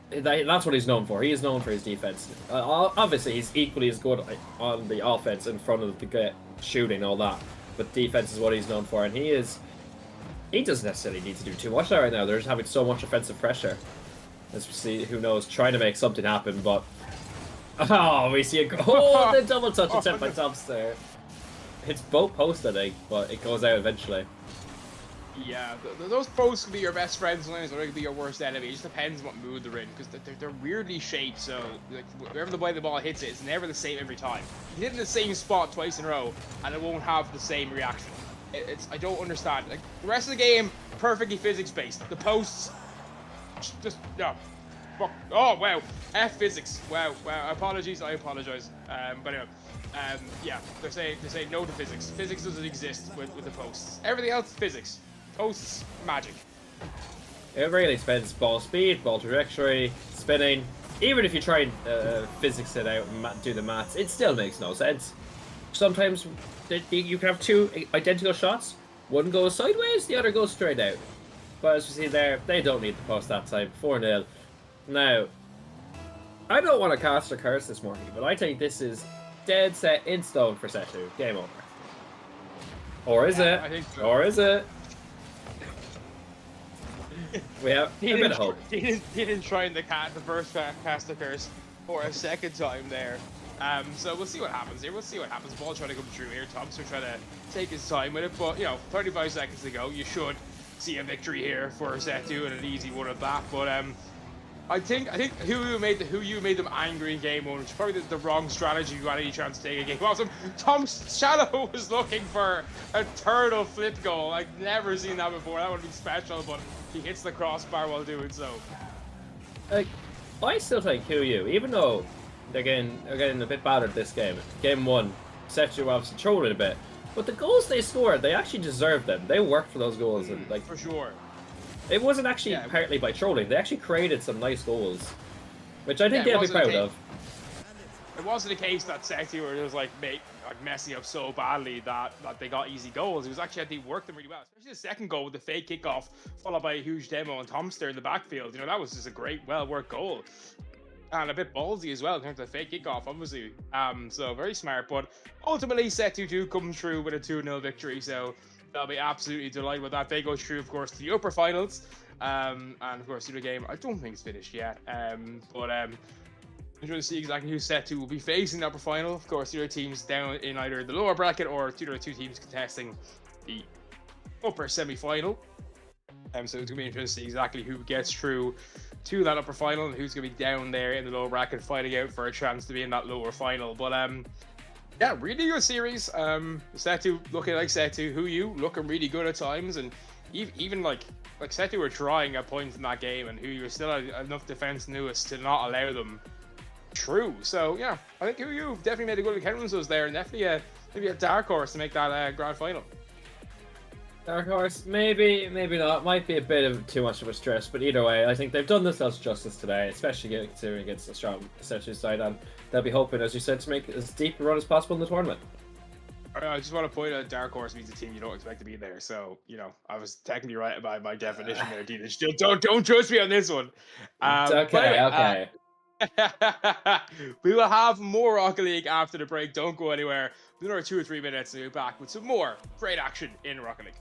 Speaker 2: that's what he's known for. He is known for his defense. Obviously, he's equally as good on the offense in front of the shooting, all that. But defense is what he's known for, and he doesn't necessarily need to do too much right now. They're just having so much offensive pressure. As we see, who knows, trying to make something happen, but we see a goal. The double touch attempt by Thompson there. It's both posts, I think, but it goes out eventually.
Speaker 1: Yeah, those posts can be your best friends, or they can be your worst enemy. It just depends what mood they're in, because they're weirdly shaped. So like, wherever the way the ball hits it's never the same every time. You hit it in the same spot twice in a row, and it won't have the same reaction. I don't understand. Like the rest of the game, perfectly physics based. The posts, just fuck. Oh wow, F physics. Wow. Apologies, I apologize. But anyway. Yeah, they're saying no to physics. Physics doesn't exist with the posts. Everything else is physics. Posts, magic.
Speaker 2: It really depends. Ball speed, ball trajectory, spinning. Even if you try and physics it out and do the maths, it still makes no sense. Sometimes you can have 2 identical shots. One goes sideways, the other goes straight out. But as you see there, they don't need the post that time. 4-0. Now, I don't want to cast a curse this morning, but I think this is dead set in stone for set 2. Game over. Or is it?
Speaker 1: I think so.
Speaker 2: Or is it? We have a bit of hope.
Speaker 1: He didn't try the first cast the curse for a second time there. So we'll see what happens here. We'll see what happens. Ball trying to come through here. Thompson trying to take his time with it, but 35 seconds to go. You should see a victory here for set 2 and an easy one at that. But I think who you made them angry in game 1, which is probably the wrong strategy if you had any chance to take a game off them. Tom Shadow was looking for a turtle flip goal. I've never seen that before. That would be special, but he hits the crossbar while doing so.
Speaker 2: Like, I still think QU, even though they're getting a bit battered this game. Game 1, set 2 obviously trolling a bit, but the goals they scored, they actually deserved them. They worked for those goals, and like
Speaker 1: for sure.
Speaker 2: It wasn't actually partly by trolling. They actually created some nice goals, which I think they'll be proud of.
Speaker 1: It wasn't a case that set 2 were just like messing up so badly that they got easy goals. It was actually they worked them really well. Especially the second goal with the fake kickoff, followed by a huge demo and Tomster in the backfield. You know, that was just a great, well-worked goal. And a bit ballsy as well in terms of the fake kickoff, obviously. So very smart. But ultimately, set 2 do come through with a 2-0 victory. So they'll be absolutely delighted with that. They go through, of course, to the upper finals. And of course, the game, I don't think it's finished yet. I'm trying to see exactly who set 2 will be facing the upper final. Of course, the other teams down in either the lower bracket or the other 2 teams contesting the upper semi-final. So it's going to be interesting to see exactly who gets through to that upper final and who's going to be down there in the lower bracket fighting out for a chance to be in that lower final. But yeah, really good series. Set 2 looking like set 2. Who you looking really good at times, and even like set 2 were trying at points in that game, and who you still had enough defense Lewis to not allow them through. So yeah, I think who you definitely made a good account there, and definitely maybe a dark horse to make that grand final.
Speaker 2: Dark horse, maybe not. Might be a bit of too much of a stress, but either way, I think they've done themselves justice today, especially considering against a strong set 2 side, and they'll be hoping, as you said, to make as deep a run as possible in the tournament.
Speaker 1: I just want to point out dark horse means a team you don't expect to be there. So I was technically right about my definition there, Dina. Still, don't judge me on this one.
Speaker 2: Okay.
Speaker 1: We will have more Rocket League after the break. Don't go anywhere. Another 2 or 3 minutes and we'll be back with some more great action in Rocket League.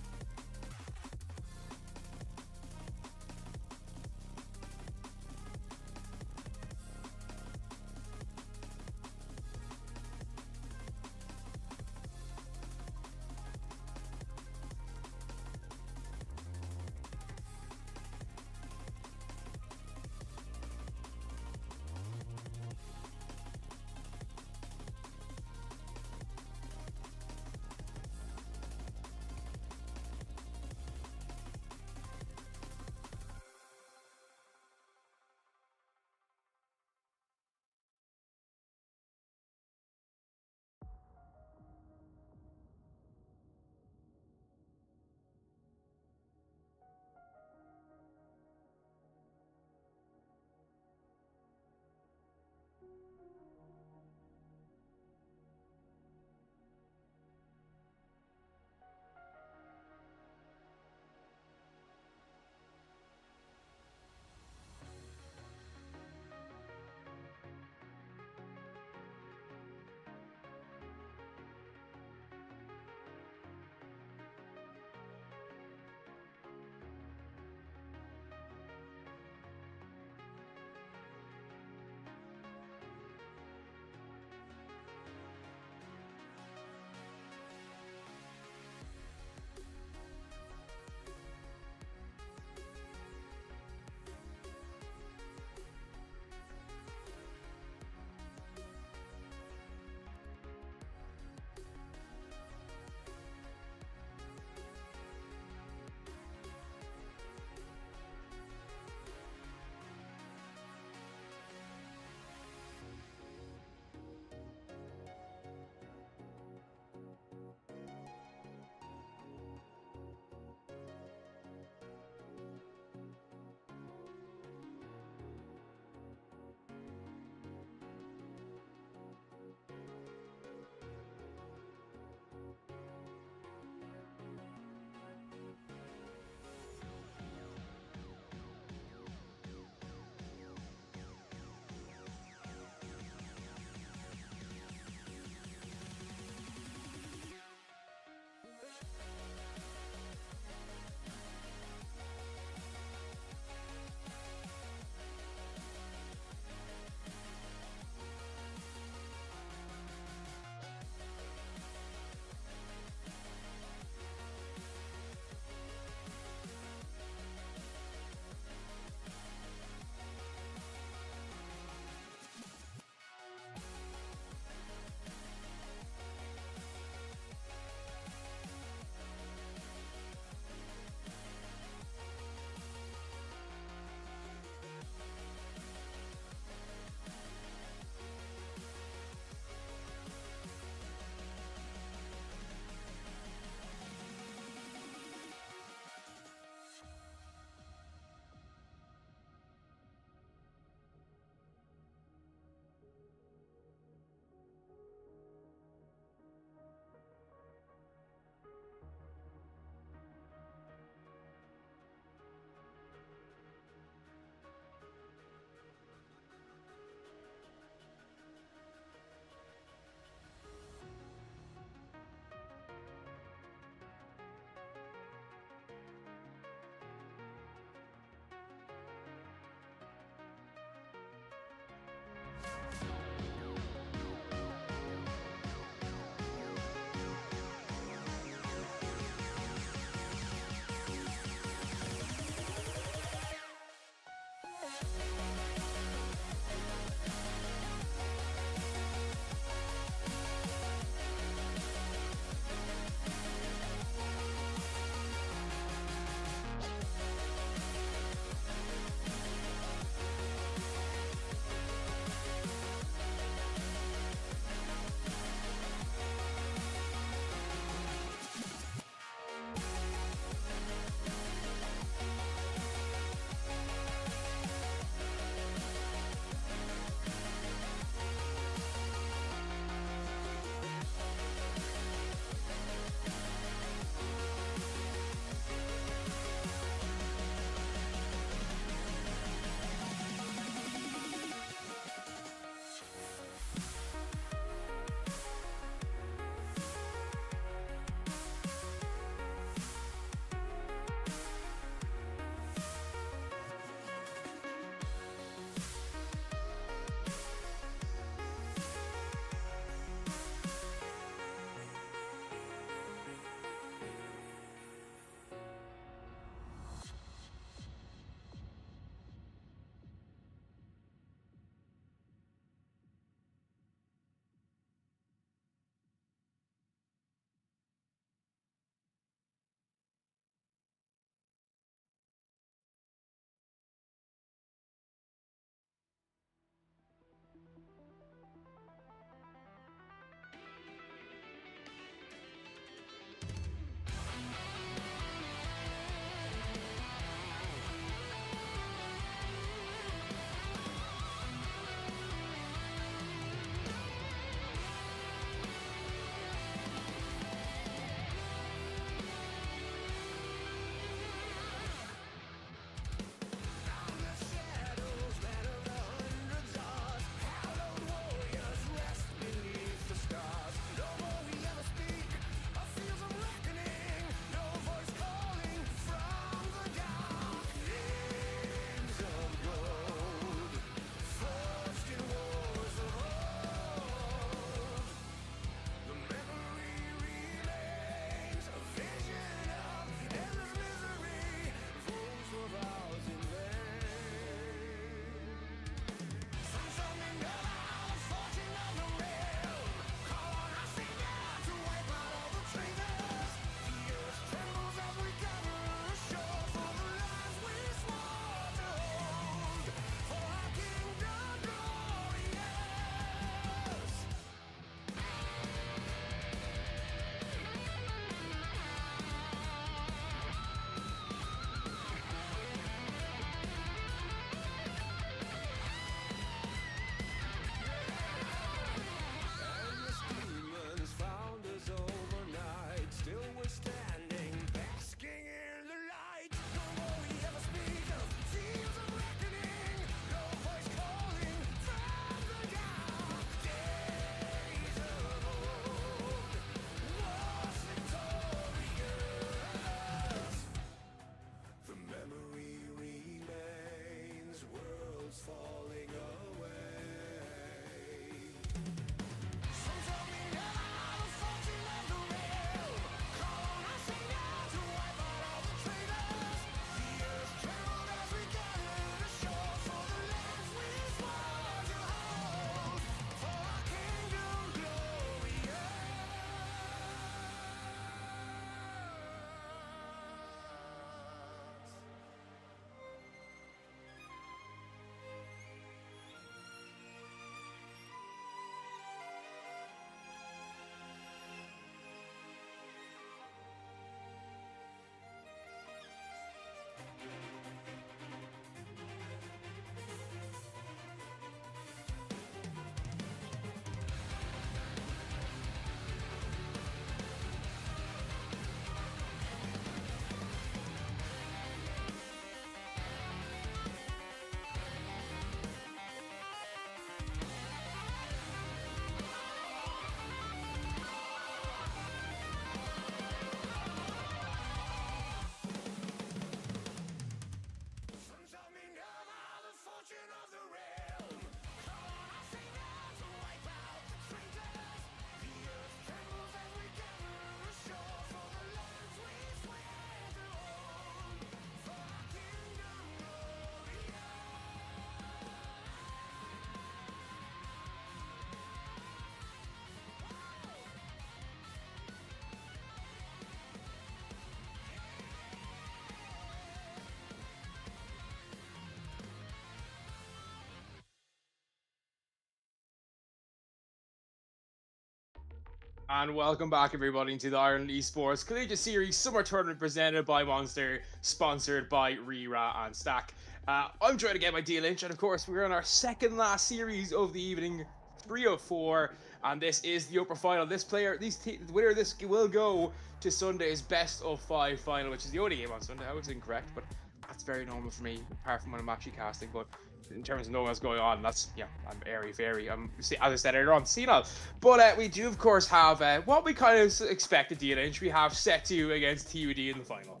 Speaker 1: And welcome back, everybody, to the Ireland Esports Collegiate Series Summer Tournament presented by Monster, sponsored by Rera and Stack. I'm joined again by D Lynch, and of course, we're on our second last series of the evening, 3 of 4, and this is the upper final. The winner of this will go to Sunday's best of 5 final, which is the only game on Sunday. I was incorrect, but that's very normal for me, apart from when I'm actually casting. But in terms of knowing what's going on, that's, yeah, I'm airy-fairy. As I said earlier on, senile. But we do, of course, have what we kind of expected, DLH. We have Setu against TUD in the final.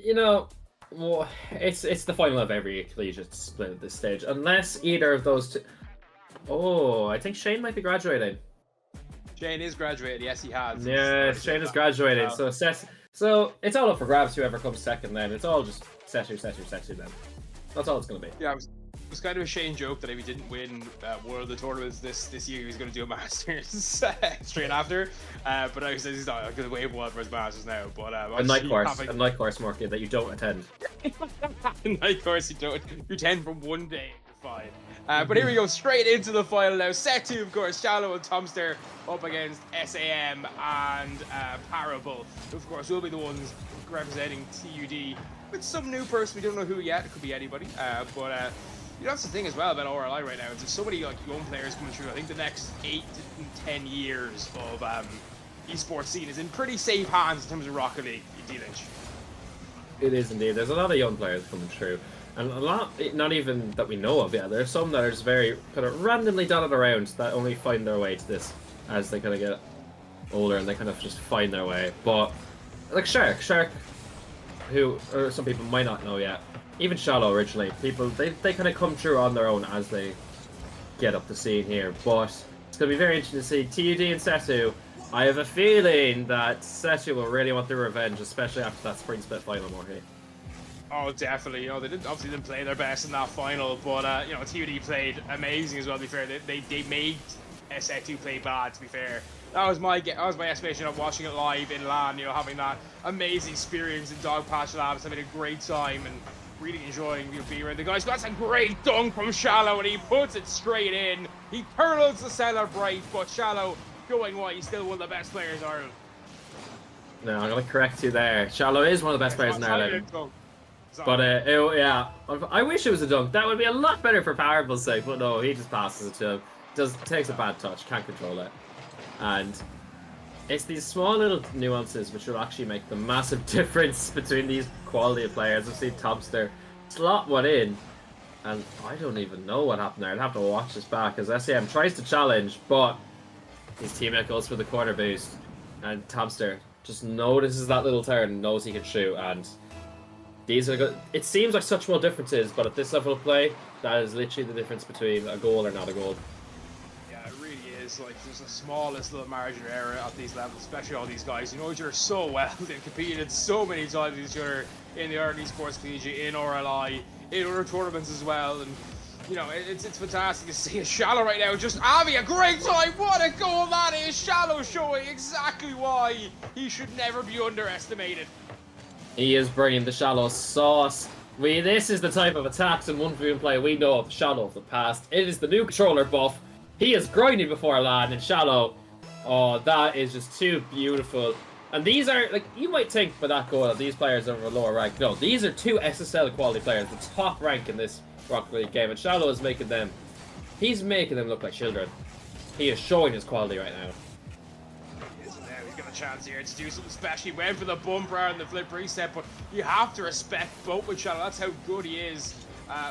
Speaker 2: You know, well, it's the final of every collegiate split at this stage, unless either of those two. Oh, I think Shane might be graduating.
Speaker 1: Shane is graduated. Yes, he has.
Speaker 2: Yeah, Shane is graduating. Wow. So it's all up for grabs. Whoever comes second, then it's all just Setu then. That's all it's going to be.
Speaker 1: Yeah, it was kind of a Shane joke that if he didn't win one of the tournaments this year, he was going to do a Masters straight after. But I said he's not going to wave one for his Masters now. But
Speaker 2: a night course, Morky, that you don't attend.
Speaker 1: Night course you don't. You attend for one day. Fine. But here we go, straight into the final now. Setu, of course, Shallow and Tomster up against SAM and Parable. Of course, will be the ones representing TUD. With some new person, we don't know who yet. It could be anybody. But you know, that's the thing as well about RLI right now. There's so many young players coming through. I think the next 8 to 10 years of esports scene is in pretty safe hands in terms of Rocket League.
Speaker 2: It is indeed. There's a lot of young players coming through. And a lot, not even that we know of yet. There are some that are just very kind of randomly dotted around that only find their way to this as they kind of get older and they kind of just find their way. But like Shark, who or some people might not know yet, even Shallow originally, they kind of come through on their own as they get up the scene here. But it's going to be very interesting to see TUD and Setu. I have a feeling that Setu will really want their revenge, especially after that spring split final, Morky.
Speaker 1: Oh, definitely. You know, they obviously didn't play their best in that final, but you know, TUD played amazing as well. To be fair, they made Setu play bad. To be fair, that was my estimation of watching it live in LAN. You know, having that amazing experience in Dogpatch Labs, having a great time and really enjoying being around the guys. That's a great dunk from Shallow, and he puts it straight in. He curls the celebrate, but Shallow going white. He's still one of the best players in Ireland.
Speaker 2: No, I'm gonna correct you there. Shallow is one of the best players in Ireland. But yeah, I wish it was a dunk. That would be a lot better for Parable's sake. But no, he just passes it to him. Takes a bad touch, can't control it, and it's these small little nuances which will actually make the massive difference between these quality of players. I've seen Tomster slot one in, and I don't even know what happened there. I'd have to watch this back as SAM tries to challenge, but his teammate goes for the corner boost, and Tomster just notices that little turn, knows he can shoot, and these are good. It seems like such small differences, but at this level of play, that is literally the difference between a goal or not a goal.
Speaker 1: Yeah, it really is. Like, there's the smallest little margin of error at these levels, especially all these guys. You know each other so well. They've competed so many times with each other in the Ireland Esports Collegiate, in RLI, in other tournaments as well. And you know, it's fantastic to see a Shallow right now. Just having a great time. What a goal that is! Shallow showing exactly why he should never be underestimated.
Speaker 2: He is bringing the Shallow sauce. This is the type of attacks and 1v1 play we know of the Shallow of the past. It is the new controller buff. He is grinding before LAN, and Shallow, oh, that is just too beautiful. And these are, like, you might think by that goal that these players are of a lower rank. No, these are 2 SSL quality players, the top rank in this Rocket League game, and Shallow is making them, he's making them look like children. He is showing his quality right now.
Speaker 1: He's got a chance here to do something special. He went for the bumper and the flip reset, but you have to respect both with Shallow. That's how good he is.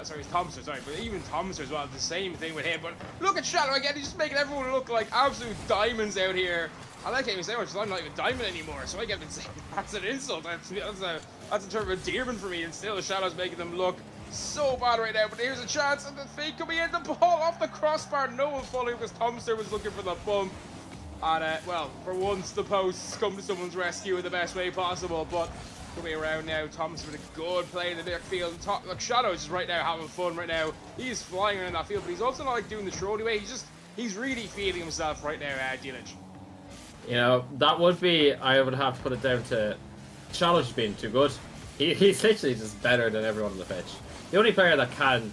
Speaker 1: Sorry, it's Tomster, sorry, but even Tomster as well, the same thing with him. But look at Shallow again, he's just making everyone look like absolute diamonds out here. I like how you say much, I'm not even diamond anymore, so I get to say that's an insult. That's a term of endearment for me, and still Shallow's making them look so bad right now. But here's a chance, and the fake could be in, the ball off the crossbar. No one following because Tomster was looking for the bump. And well, for once the posts come to someone's rescue in the best way possible. But coming around now, Tomster with a good play in the midfield. Look, Shadow is just right now having fun right now. He's flying around that field, but he's also not like doing the trolley way. He's really feeling himself right now, Dillage.
Speaker 2: You know, that would be, I would have to put it down to Shadow just being too good. He's literally just better than everyone on the pitch. The only player that can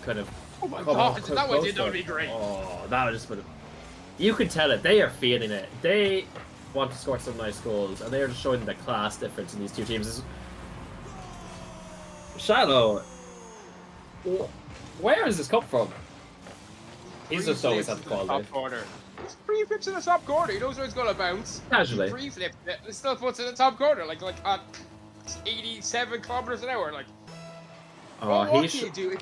Speaker 2: kind of...
Speaker 1: Oh my god, that would be great.
Speaker 2: Oh, that would just put it. You can tell it. They are feeling it. They want to score some nice goals, and they are just showing the class difference in these two teams. Shallow, where has this come from? He's just always had the quality.
Speaker 1: Top corner. He's free flips in the top corner. He knows where it's going to bounce.
Speaker 2: Casually.
Speaker 1: Free flip it. It still puts it in the top corner, like at 87 kilometers an hour. Like, what can you do?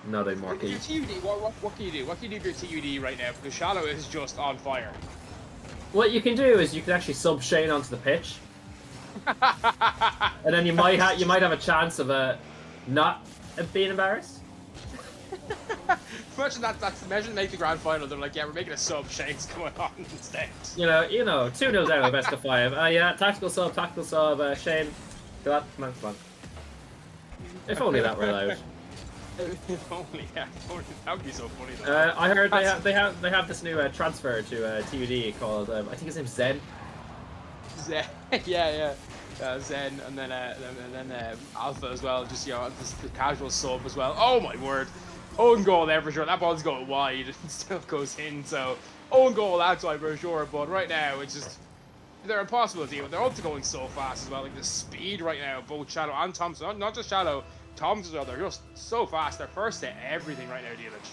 Speaker 2: Not anymore.
Speaker 1: Your TUD, what can you do? What can you do with your TUD right now? Because Shallow is just on fire.
Speaker 2: What you can do is you can actually sub Shane onto the pitch, and then you might have a chance of not being embarrassed.
Speaker 1: Imagine imagine make the grand final. They're like, yeah, we're making a sub. Shane's going on instead.
Speaker 2: You know, 2-0 down, the best of 5. Yeah, tactical sub. Shane, come on. If only that were allowed.
Speaker 1: If only, yeah. That would be so funny. Though.
Speaker 2: I heard they have this new transfer to TUD called I think his name's Zen.
Speaker 1: Zen, yeah. Zen, and then Alpha as well. Just this casual sub as well. Oh my word. Own goal there for sure. That ball's going wide. It still goes in. So own goal outside for sure. But right now it's just they're impossible to deal with. They're also going so fast as well. Like the speed right now, both Shadow and Thompson. Not just Shadow, Thompson as well. They're just so fast. They're first to everything right now, Dealage.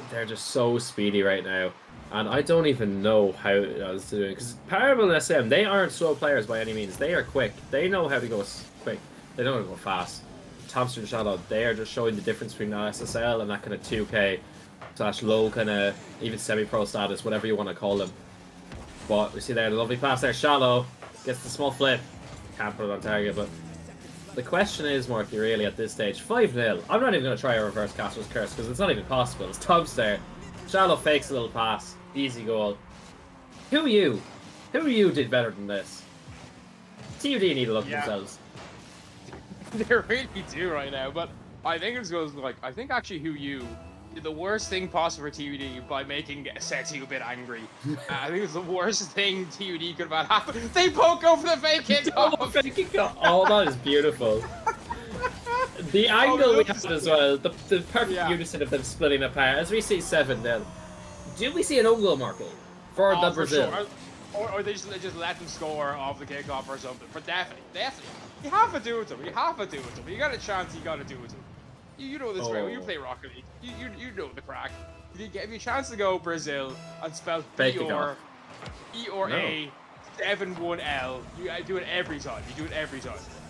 Speaker 2: They're just so speedy right now, and I don't even know how it's doing. Because Parable and SM, they aren't slow players by any means. They are quick. They know how to go quick. They don't know how to go fast. Thompson and Shadow, they are just showing the difference between SSL and that kind of 2K / low kind of even semi-pro status, whatever you want to call them. But we see there the lovely pass there. Shallow gets the small flip. Can't put it on target, but the question is, Marky, really at this stage, 5-0. I'm not even going to try a reverse Castro's curse because it's not even possible. It's Tubbs there. Shallow fakes a little pass. Easy goal. Who you did better than this? TUD need to look at themselves.
Speaker 1: They really do right now, but I think it goes like I think actually Who You did the worst thing possible for TUD by making Setu a bit angry. I think it's the worst thing TUD could have had happen. They poke over the fake kickoff.
Speaker 2: Oh, that is beautiful. The angle we have as well, the perfect unison of them splitting apart. As we see 7-0, do we see an own goal, Marco, for the Brazil?
Speaker 1: Sure. Or they just let them score off the kickoff or something. But definitely. You have to do it to them. You got a chance, you got to do it to them. You know this, right? When you play Rocket League, you know the crack. If you a chance to go Brazil and spell E or A 7-1-L, you do it every time.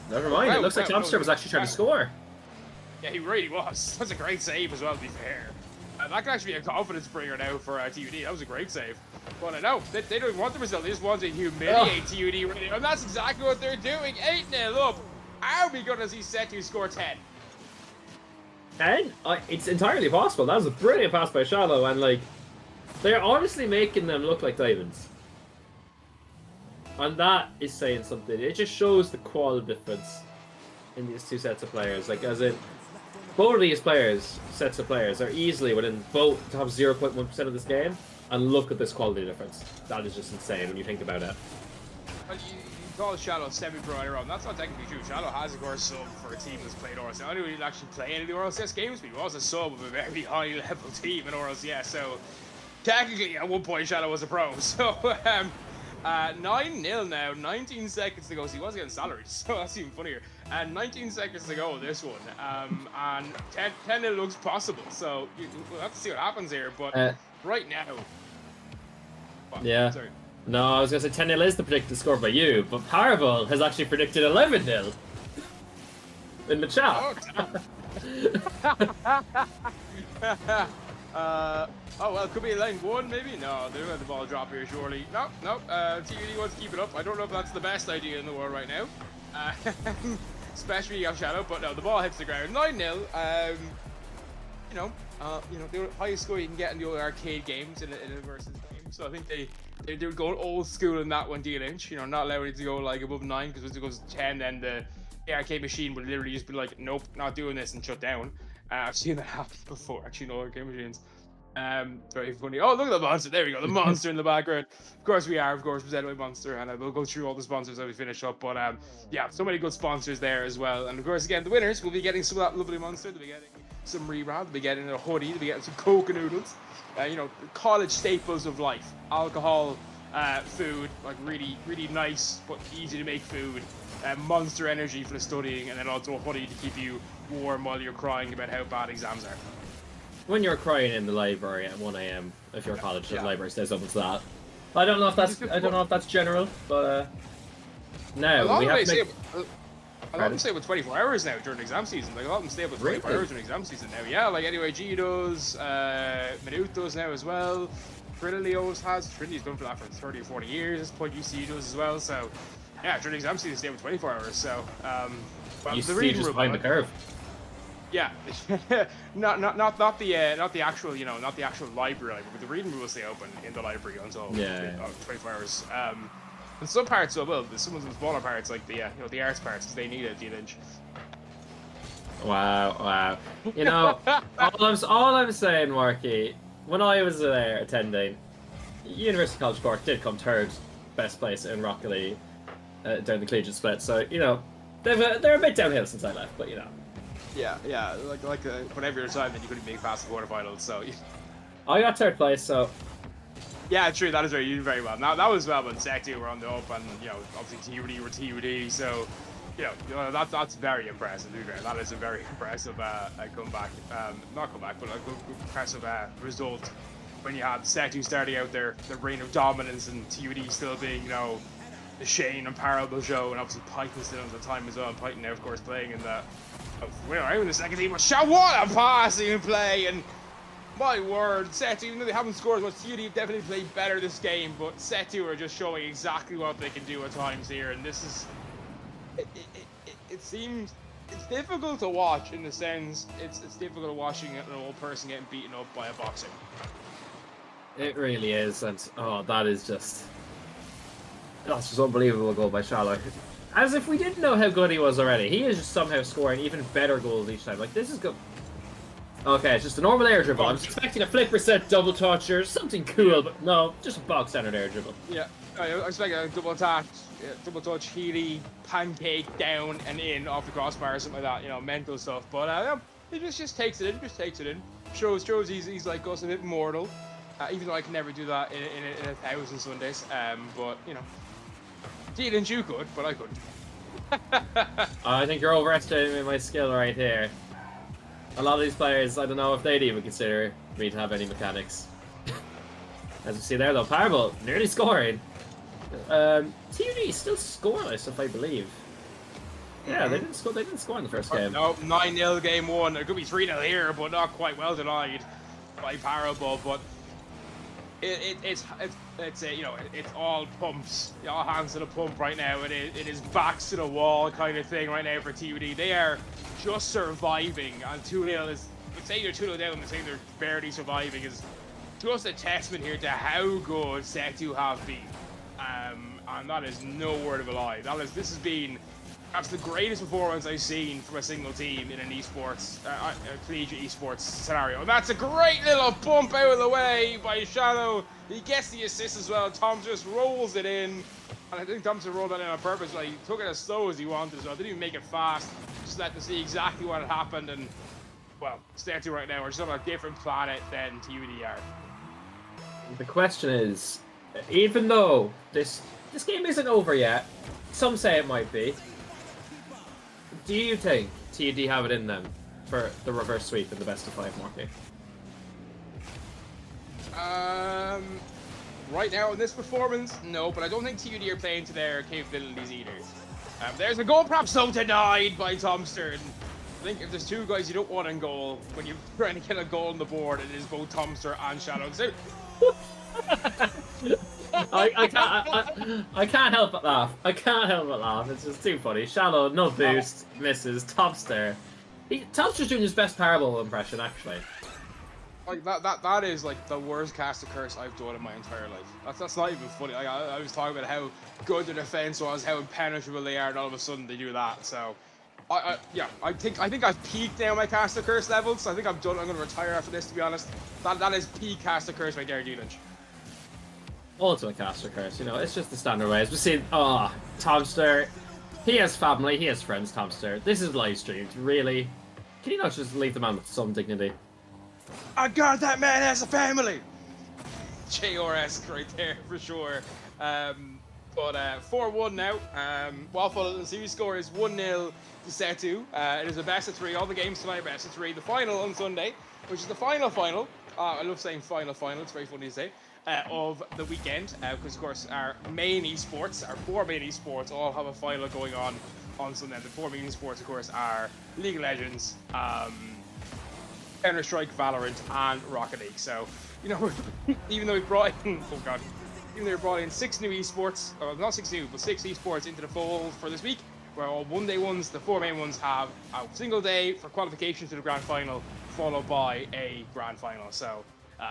Speaker 2: Never mind. It looks like Thompson was actually trying to score.
Speaker 1: Yeah, he really was. That's a great save as well, to be fair. That could actually be a confidence bringer now for TUD. That was a great save. But I know, they don't even want the result. They just want to humiliate TUD right now. And that's exactly what they're doing. 8-0 up. Are we going to see Setu score 10?
Speaker 2: 10? It's entirely possible. That was a brilliant pass by Shallow. And, like, they're honestly making them look like diamonds. And that is saying something. It just shows the quality difference in these two sets of players. Like, as in, both of these sets of players, are easily within both top 0.1% of this game. And look at this quality difference. That is just insane when you think about it.
Speaker 1: Well, you call Shadow semi-pro earlier on. That's not technically true. Shadow has a course sub for a team that's played RLCS. I don't really actually play any of the RLCS games, but he was a sub of a very high-level team in RLCS. So, technically, at one point, Shadow was a pro. So, 9-0 now. 19 seconds to go. So he was getting salaried. So that's even funnier. And 19 seconds to go this one. And 10-0 looks possible. So we'll have to see what happens here. But right now. Well,
Speaker 2: yeah.
Speaker 1: Sorry.
Speaker 2: No, I was going to say 10-0 is the predicted score by you, but Parable has actually predicted 11-0 in the chat.
Speaker 1: Oh, well, it could be line 1, maybe? No, they don't have the ball drop here, surely. No. TUD wants to keep it up. I don't know if that's the best idea in the world right now. Especially off Shadow, but no, the ball hits the ground. 9-0. The highest score you can get in the old arcade games in a versus game. So I think they're going old school in that one, D-Lynch. Not allowing it to go like above 9, because once it goes to 10, then the arcade machine would literally just be like, nope, not doing this, and shut down. I've seen that happen before, actually, in arcade machines. Very funny. Oh, look at the monster. There we go. The monster in the background. Of course we are, presented by Monster, and we'll go through all the sponsors as we finish up. But yeah, so many good sponsors there as well. And of course, again, the winners will be getting some of that lovely Monster. They'll be getting some rebrand. They'll be getting a hoodie. They'll be getting some KOKA noodles. You know, college staples of life: alcohol, food, like really, really nice but easy to make food. Monster energy for the studying, and then also a hoodie to keep you warm while you're crying about how bad exams are.
Speaker 2: When you're crying in the library at 1 a.m. if your college library stays open to that. I don't know if that's general, but now we have to make.
Speaker 1: A lot of them stay with 24 hours now during exam season. Like a lot of them stay with 24 hours during exam season now. Yeah, like anyway, G does, Minute does now as well. Trinity always has. Trinity's done for that for 30 or 40 years. At this point, UCU does as well. So yeah, during exam season, stay with 24 hours. So
Speaker 2: well, the reading just behind the curve.
Speaker 1: Yeah, not the actual, you know, not the actual library, but the reading room will stay open in the library until 24 hours. And some parts will. Some of the smaller parts, like the you know, the arts parts, because they need it. Lynch.
Speaker 2: Wow. You know, all I'm saying, Marky, when I was there attending, University College Cork did come third best place in Rocket League during the collegiate split. So you know, they're a bit downhill since I left, but you know.
Speaker 1: Yeah, like whenever you're time, then you couldn't make past the quarterfinals. So
Speaker 2: I got third place, so.
Speaker 1: Yeah, true. That is right. You did very well. Now that was well when Sectu were on the up, and you know, obviously TUD were TUD. So, you know that's very impressive. That is a very impressive comeback. Not comeback, but a good impressive result when you had Sectu starting out their reign of dominance, and TUD still being, you know, the Shane and Parable show, and obviously Python still at the time as well. And Python now, of course, playing in the. Well, I'm in the second team. But what a passing play! And my word, Setu, even though they haven't scored as much, TUD definitely played better this game. But Setu are just showing exactly what they can do at times here. And this is, it seems it's difficult to watch in the sense it's difficult watching an old person getting beaten up by a boxer.
Speaker 2: It really is, and that's just unbelievable goal by Shallow. As if we didn't know how good he was already. He is just somehow scoring even better goals each time. Like, this is good. Okay, it's just a normal air dribble. I was expecting a flipper set double touch or something cool, but no, just a box standard air dribble.
Speaker 1: Yeah, I expect a double touch, Healy, pancake down and in off the crossbar or something like that. You know, mental stuff. But he just takes it in. Shows he's like us, a bit mortal. Even though I can never do that in 1,000 Sundays. But you know. Didn't you could, but I couldn't.
Speaker 2: I think you're overestimating my skill right here. A lot of these players, I don't know if they'd even consider me to have any mechanics. As you see there, though, Parable nearly scoring. TUD still scoreless, if I believe. Yeah, they didn't score in the first game.
Speaker 1: No, 9-0 game one. It could be 3-0 here, but not quite well denied by Parable. But it's you know, it's all pumps, all hands to the pump right now. It is backs to the wall kind of thing right now for TUD. They are just surviving, and 2-0 is, saying you're 2-0 down and saying they're barely surviving is just a testament here to how good Setu have been. And that is no word of a lie. This has been perhaps the greatest performance I've seen from a single team in an esports, collegiate esports scenario. And that's a great little bump out of the way by Shadow. He gets the assist as well. Tom just rolls it in. And I think Thompson rolled that in on purpose. Like, he took it as slow as he wanted as well. Didn't even make it fast. Just let them see exactly what had happened. And, well, Setu right now, we're just on a different planet than TUD are.
Speaker 2: The question is, even though this game isn't over yet, some say it might be, do you think TUD have it in them for the reverse sweep in the best of 5 market?
Speaker 1: Right now in this performance, no, but I don't think TUD are playing to their capabilities either. There's a goal perhaps so denied by Tomster. I think if there's two guys you don't want in goal when you're trying to get a goal on the board, it is both Tomster and Shadow. So
Speaker 2: I can't help but laugh. It's just too funny. Shallow, no boost, misses. Topster. Topster's doing his best Parable impression, actually.
Speaker 1: Like that is like the worst cast of curse I've done in my entire life. That's not even funny. Like, I was talking about how good their defense was, how impenetrable they are, and all of a sudden they do that. So, I think I've peaked now my cast of curse levels. I think I'm done. I'm going to retire after this, to be honest. That is peak cast of curse right there, Lynch.
Speaker 2: Ultimate caster curse, you know, it's just the standard ways. We've seen, Tomster, he has family, he has friends, Tomster. This is live streamed, really? Can you not just leave the man with some dignity?
Speaker 1: I got that man has a family. JRS right there for sure. But 4-1 now. Waffle, the series score is 1-0 to Setu. It is a best of 3. All the games tonight are best of 3. The final on Sunday, which is the final. I love saying final. It's very funny to say. Of the weekend, because of course our 4 main esports all have a final going on Sunday. The 4 main esports, of course, are League of Legends, Counter-Strike, Valorant, and Rocket League. So, you know, even though we brought in, even though we brought in 6 new esports, or not 6 new, but 6 esports into the fold for this week, where all one-day ones, the 4 main ones have a single day for qualification to the grand final, followed by a grand final. So,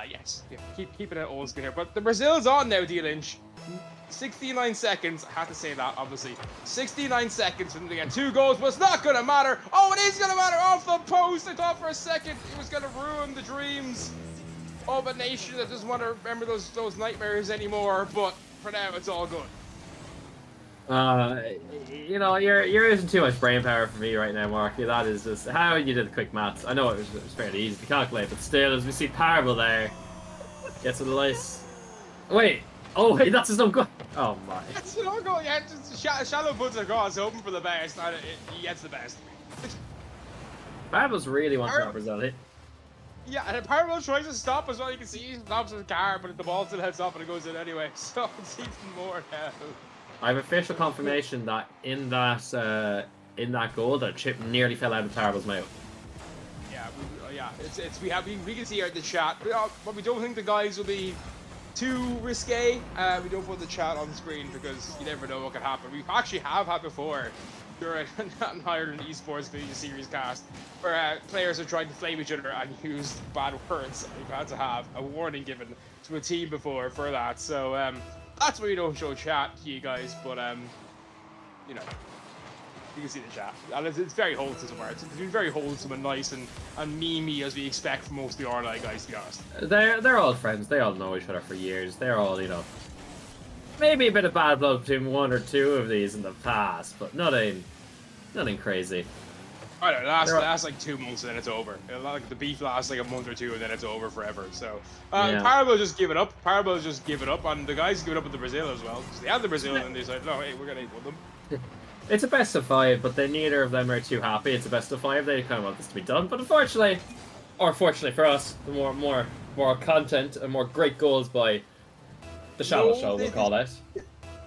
Speaker 1: yes, keeping it old school here. But the Brazil's on now, D-Lynch. 69 seconds, I have to say that, obviously. 69 seconds for them to get 2 goals, but it's not going to matter. Oh, it is going to matter off the post. I thought for a second it was going to ruin the dreams of a nation that doesn't want to remember those nightmares anymore, but for now, it's all good.
Speaker 2: You know, you're using too much brain power for me right now, Mark. That is just how you did the quick maths. I know it was fairly easy to calculate, but still, as we see Parable there, gets a nice. Wait. Oh, wait, that's his own goal. Oh my.
Speaker 1: That's his own goal. Yeah, just shallow puts across, hoping for the best, and he gets the best.
Speaker 2: Parable's really wants to represent it.
Speaker 1: Yeah, and Parable tries to stop as well. You can see he stops his car, but the ball still heads up and it goes in anyway. So it's even more now.
Speaker 2: I have official confirmation that in that goal, that chip nearly fell out of Parable's mouth.
Speaker 1: Yeah, we can see here at the chat, but we don't think the guys will be too risque. We don't put the chat on the screen because you never know what could happen. We actually have had before during an Ireland Esports Collegiate Series cast where players are trying to flame each other and use bad words. We've had to have a warning given to a team before for that. So that's why we don't show chat to you guys, but you know, you can see the chat. And it's very wholesome. It's been very wholesome and nice and memey as we expect from most of the RLI guys, to be honest.
Speaker 2: They're all friends. They all know each other for years. They're all, you know, maybe a bit of bad blood between 1 or 2 of these in the past, but nothing crazy.
Speaker 1: I don't know, it lasts like 2 months and then it's over. Like the beef lasts like a month or 2 and then it's over forever. So Parable just give it up. And the guys give it up with the Brazil as well. So they had the Brazil and they said, no, hey, we're gonna with them.
Speaker 2: It's a best of 5, but neither of them are too happy. It's a best of 5. They kind of want this to be done, but unfortunately, or fortunately for us, the more content and more great goals by the Shallow Show, we'll call it.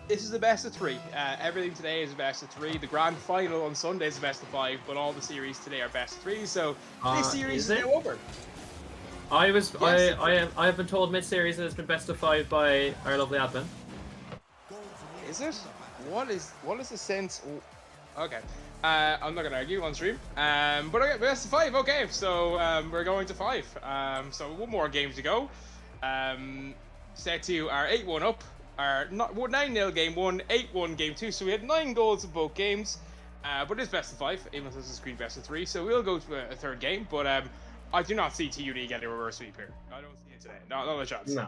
Speaker 1: This is the best of 3. Everything today is a best of 3. The grand final on Sunday is a best of 5, but all the series today are best of 3. So this series is now over.
Speaker 2: I have been told mid-series that it's been best of 5 by our lovely admin.
Speaker 1: Is it? What is the sense? Oh, okay. I'm not gonna argue on stream. But okay, best of 5. Okay, so we're going to 5. So 1 more game to go. Setu are 8-1 up. Our 9-0 game 1, 8-1 game 2. So we had 9 goals in both games. But it's best of 5, even though this is screen best of 3. So we'll go to a 3rd game. But I do not see TUD getting a reverse sweep here. I don't see it today. Not a chance.
Speaker 2: No.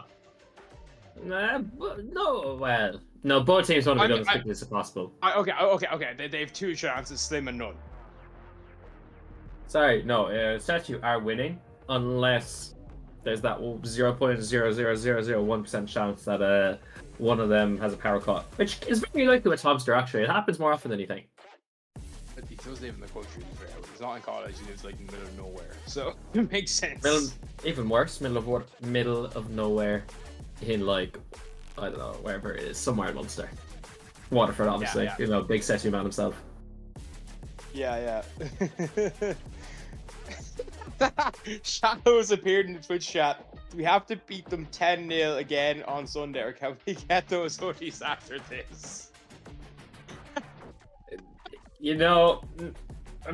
Speaker 2: No, both teams want to be done as quickly as possible.
Speaker 1: Okay. They have 2 chances, slim and none.
Speaker 2: Sorry, no, Setu are winning unless there's that 0.00001% chance that one of them has a power cut, which is very likely with Tomster, actually. It happens more often than you think.
Speaker 1: He does live in the country, he's not in college, he lives like in the middle of nowhere, so it makes sense.
Speaker 2: Even worse, middle of nowhere in, like, I don't know, wherever it is, somewhere in Munster. Waterford, obviously,
Speaker 1: yeah.
Speaker 2: You know, big Setu man himself.
Speaker 1: Yeah. Shadows appeared in the Twitch chat. Do we have to beat them 10-0 again on Sunday, or can we get those hoodies after this?
Speaker 2: You know,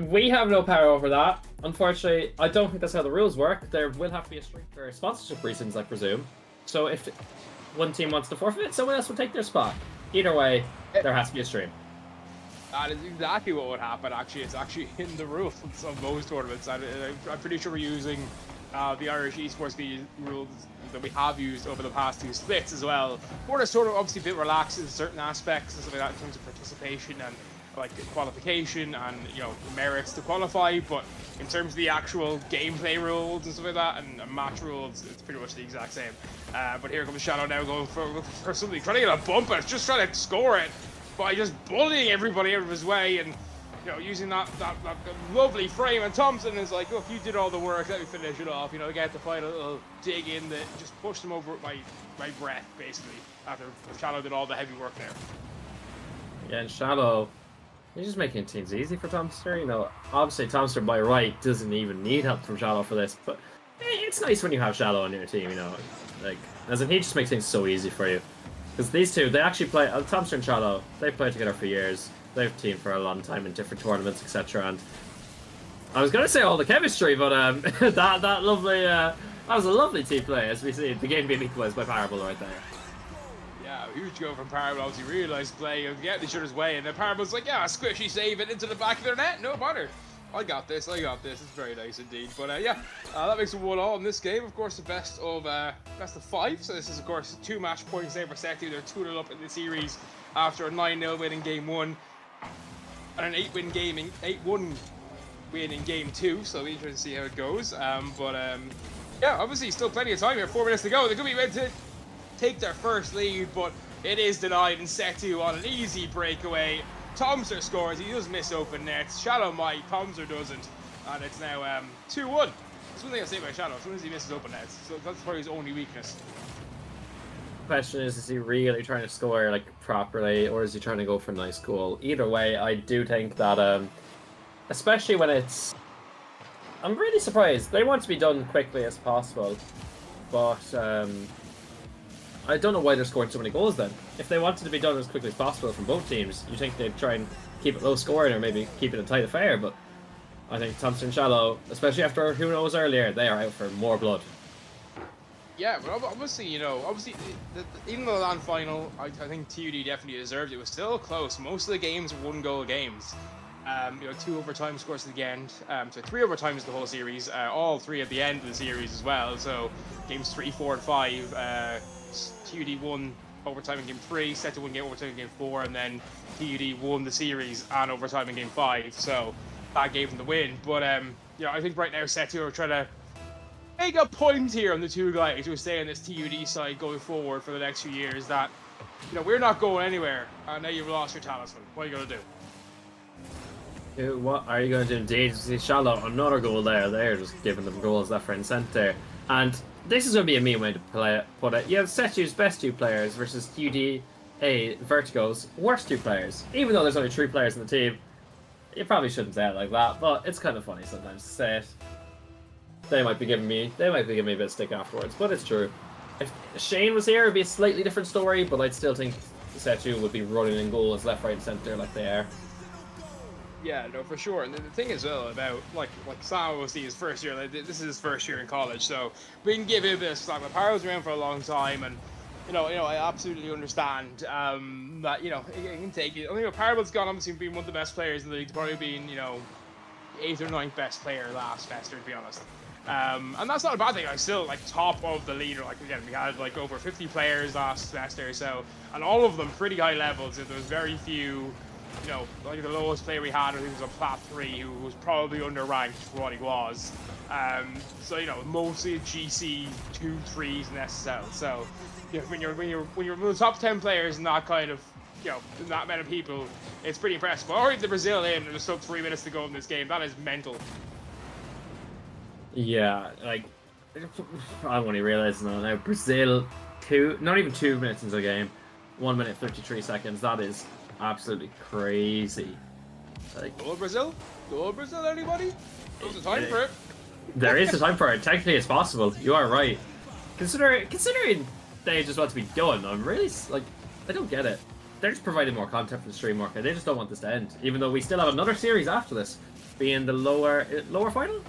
Speaker 2: we have no power over that. Unfortunately, I don't think that's how the rules work. There will have to be a stream for sponsorship reasons, I presume. So if one team wants to forfeit, someone else will take their spot. Either way, there has to be a stream.
Speaker 1: That is exactly what would happen, actually. It's actually in the rules of most tournaments. I'm pretty sure we're using the Irish Esports League rules that we have used over the past 2 splits as well. We're sort of obviously a bit relaxed in certain aspects and stuff like that in terms of participation and like qualification and, you know, merits to qualify, but in terms of the actual gameplay rules and stuff like that, and match rules, it's pretty much the exact same. But here comes Shadow now going for something, trying to get a bump, and it's just trying to score it by just bullying everybody out of his way, and using that lovely frame. And Thompson is like, look, you did all the work, let me finish it off. Get the final little dig in that just pushed him over with my breath, basically, after Shadow did all the heavy work there.
Speaker 2: Yeah, and Shadow, he's just making things easy for Thompson. Obviously Thompson by right doesn't even need help from Shadow for this, but it's nice when you have Shadow on your team, like, as in he just makes things so easy for you. Because these two, they actually play, Thompson and Shadow, they played together for years. They've teamed for a long time in different tournaments, etc. And I was going to say all the chemistry, but that lovely, that was a lovely team play, as we see the game being equalized by Parable right there.
Speaker 1: Yeah, huge goal from Parable. Obviously realised play of getting each other's way, and then Parable's like, yeah, squishy save it into the back of their net, no bother. I got this. It's very nice indeed. But that makes it 1-1 in this game. Of course, the best of 5. So this is, of course, 2 match points there for Setu. They're 2-0 up in the series after a 9-0 win in game 1 and an 8-1 win in game 2. So we're interested to see how it goes. Obviously, still plenty of time here. 4 minutes to go. They could be ready to take their first lead, but it is denied, and Setu on an easy breakaway. Thompson scores, he does miss open nets. Shadow might, Thompson doesn't. And it's now 2-1. That's one thing I say about Shadow, as soon as he misses open nets. So that's probably his only weakness.
Speaker 2: The question is he really trying to score like properly, or is he trying to go for a nice goal? Either way, I do think that, especially when it's... I'm really surprised. They want to be done quickly as possible, but I don't know why they're scoring so many goals then. If they wanted to be done as quickly as possible from both teams, you think they'd try and keep it low scoring or maybe keep it a tight affair, but I think Thompson and Shallow, especially after who knows earlier, they are out for more blood.
Speaker 1: Yeah, but obviously, even though the land final, I think TUD definitely deserved it. It was still close. Most of the games were 1-goal games. 2 overtime scores at the end. So 3 overtimes the whole series. All 3 at the end of the series as well. So games 3, 4, and 5. TUD won overtime in game 3, Setu won overtime in game 4, and then TUD won the series and overtime in game 5. So that gave them the win. But I think right now Setu are trying to make a point here on the 2 guys who stay on this TUD side going forward for the next few years that we're not going anywhere. And now you've lost your talisman. What are you gonna do?
Speaker 2: What are you going to do indeed? See Shallow, another goal there. They're just giving them goals left, right, and centre. And this is going to be a mean way to put it. You have Setu's best 2 players versus UDA Vertigo's worst 2 players. Even though there's only 3 players in the team, you probably shouldn't say it like that, but it's kind of funny sometimes to say it. They might be giving me a bit of stick afterwards, but it's true. If Shane was here, it'd be a slightly different story, but I'd still think Setu would be running in goals left, right, and centre like they are.
Speaker 1: Yeah, no, for sure. And the thing as well about, like Sam will see his first year, this is his first year in college, so we can give him a bit of slack. But Paro's around for a long time, and, I absolutely understand that, he can take it. I think Paro's gone, obviously, being one of the best players in the league, probably being, 8th or 9th best player last semester, to be honest. And that's not a bad thing. I'm still, top of the leader. Again, we had, over 50 players last semester, so, and all of them pretty high levels. There was very few... the lowest player we had, I think, was a Plat 3, who was probably underranked for what he was. Mostly a GC 2, 3s and SSL. So, when you're one of the top 10 players and that kind of, that many people, it's pretty impressive. But already the Brazil in, and there's still 3 minutes to go in this game. That is mental.
Speaker 2: Yeah, I'm only realising now. Brazil, not even 2 minutes into the game, 1 minute 33 seconds. That is absolutely crazy.
Speaker 1: Go Brazil? Go Brazil, anybody? There's a time for it.
Speaker 2: There is a time for it. Technically, it's possible. You are right. Considering they just want to be done, I'm really I don't get it. They're just providing more content for the stream market. They just don't want this to end, even though we still have another series after this, being the lower final.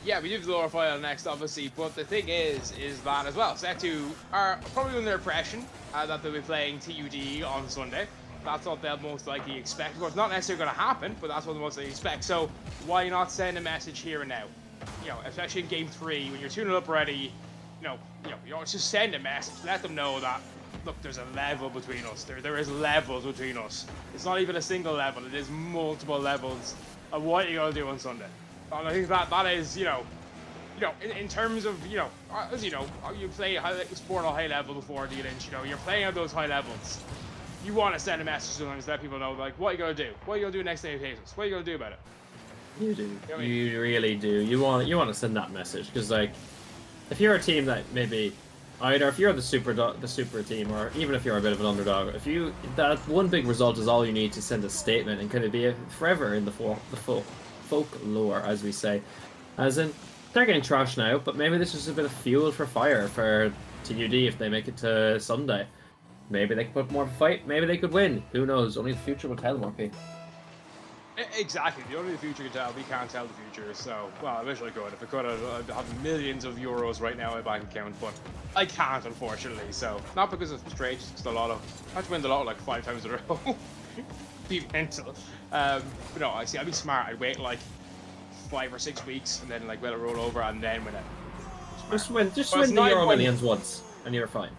Speaker 1: Yeah, we do the lower final next, obviously, but the thing is that as well, Setu are probably under the impression that they'll be playing TUD on Sunday. That's what they'll most likely expect. Of course, not necessarily going to happen, but that's what they most likely expect. So why not send a message here and now? Especially in Game 3, when you're 2-0 up already, just send a message. Let them know that, look, there's a level between us. There is levels between us. It's not even a single level. It is multiple levels of what you're going to do on Sunday. And I think that is, in terms of, as you know, you play sport on a high level before the Lynch, you're playing at those high levels. You want to send a message sometimes to let people know, like, what you gonna do? What you gonna do next day of cases? What you gonna do about it?
Speaker 2: You do.
Speaker 1: You know what I mean?
Speaker 2: You really do. You want to send that message because, like, if you're a team that maybe either if you're the super team, or even if you're a bit of an underdog, that one big result is all you need to send a statement and kind of be forever in the folklore, as we say. As in, they're getting trashed now, but maybe this is a bit of fuel for fire for TUD if they make it to Sunday. Maybe they could put more of a fight. Maybe they could win. Who knows? Only the future will tell, Morky.
Speaker 1: Exactly. The only the future can tell. We can't tell the future. So, well, I wish I could. If I could, I'd have millions of euros right now in my bank account, but I can't, unfortunately. So, not because of trade, just a lot of. I have to win the lotto like 5 times in a row. Be mental. But no, I'd be smart. I'd wait like 5 or 6 weeks and then like let it roll over and then win it.
Speaker 2: Smart. Just win the Euro Millions once, and you're fine.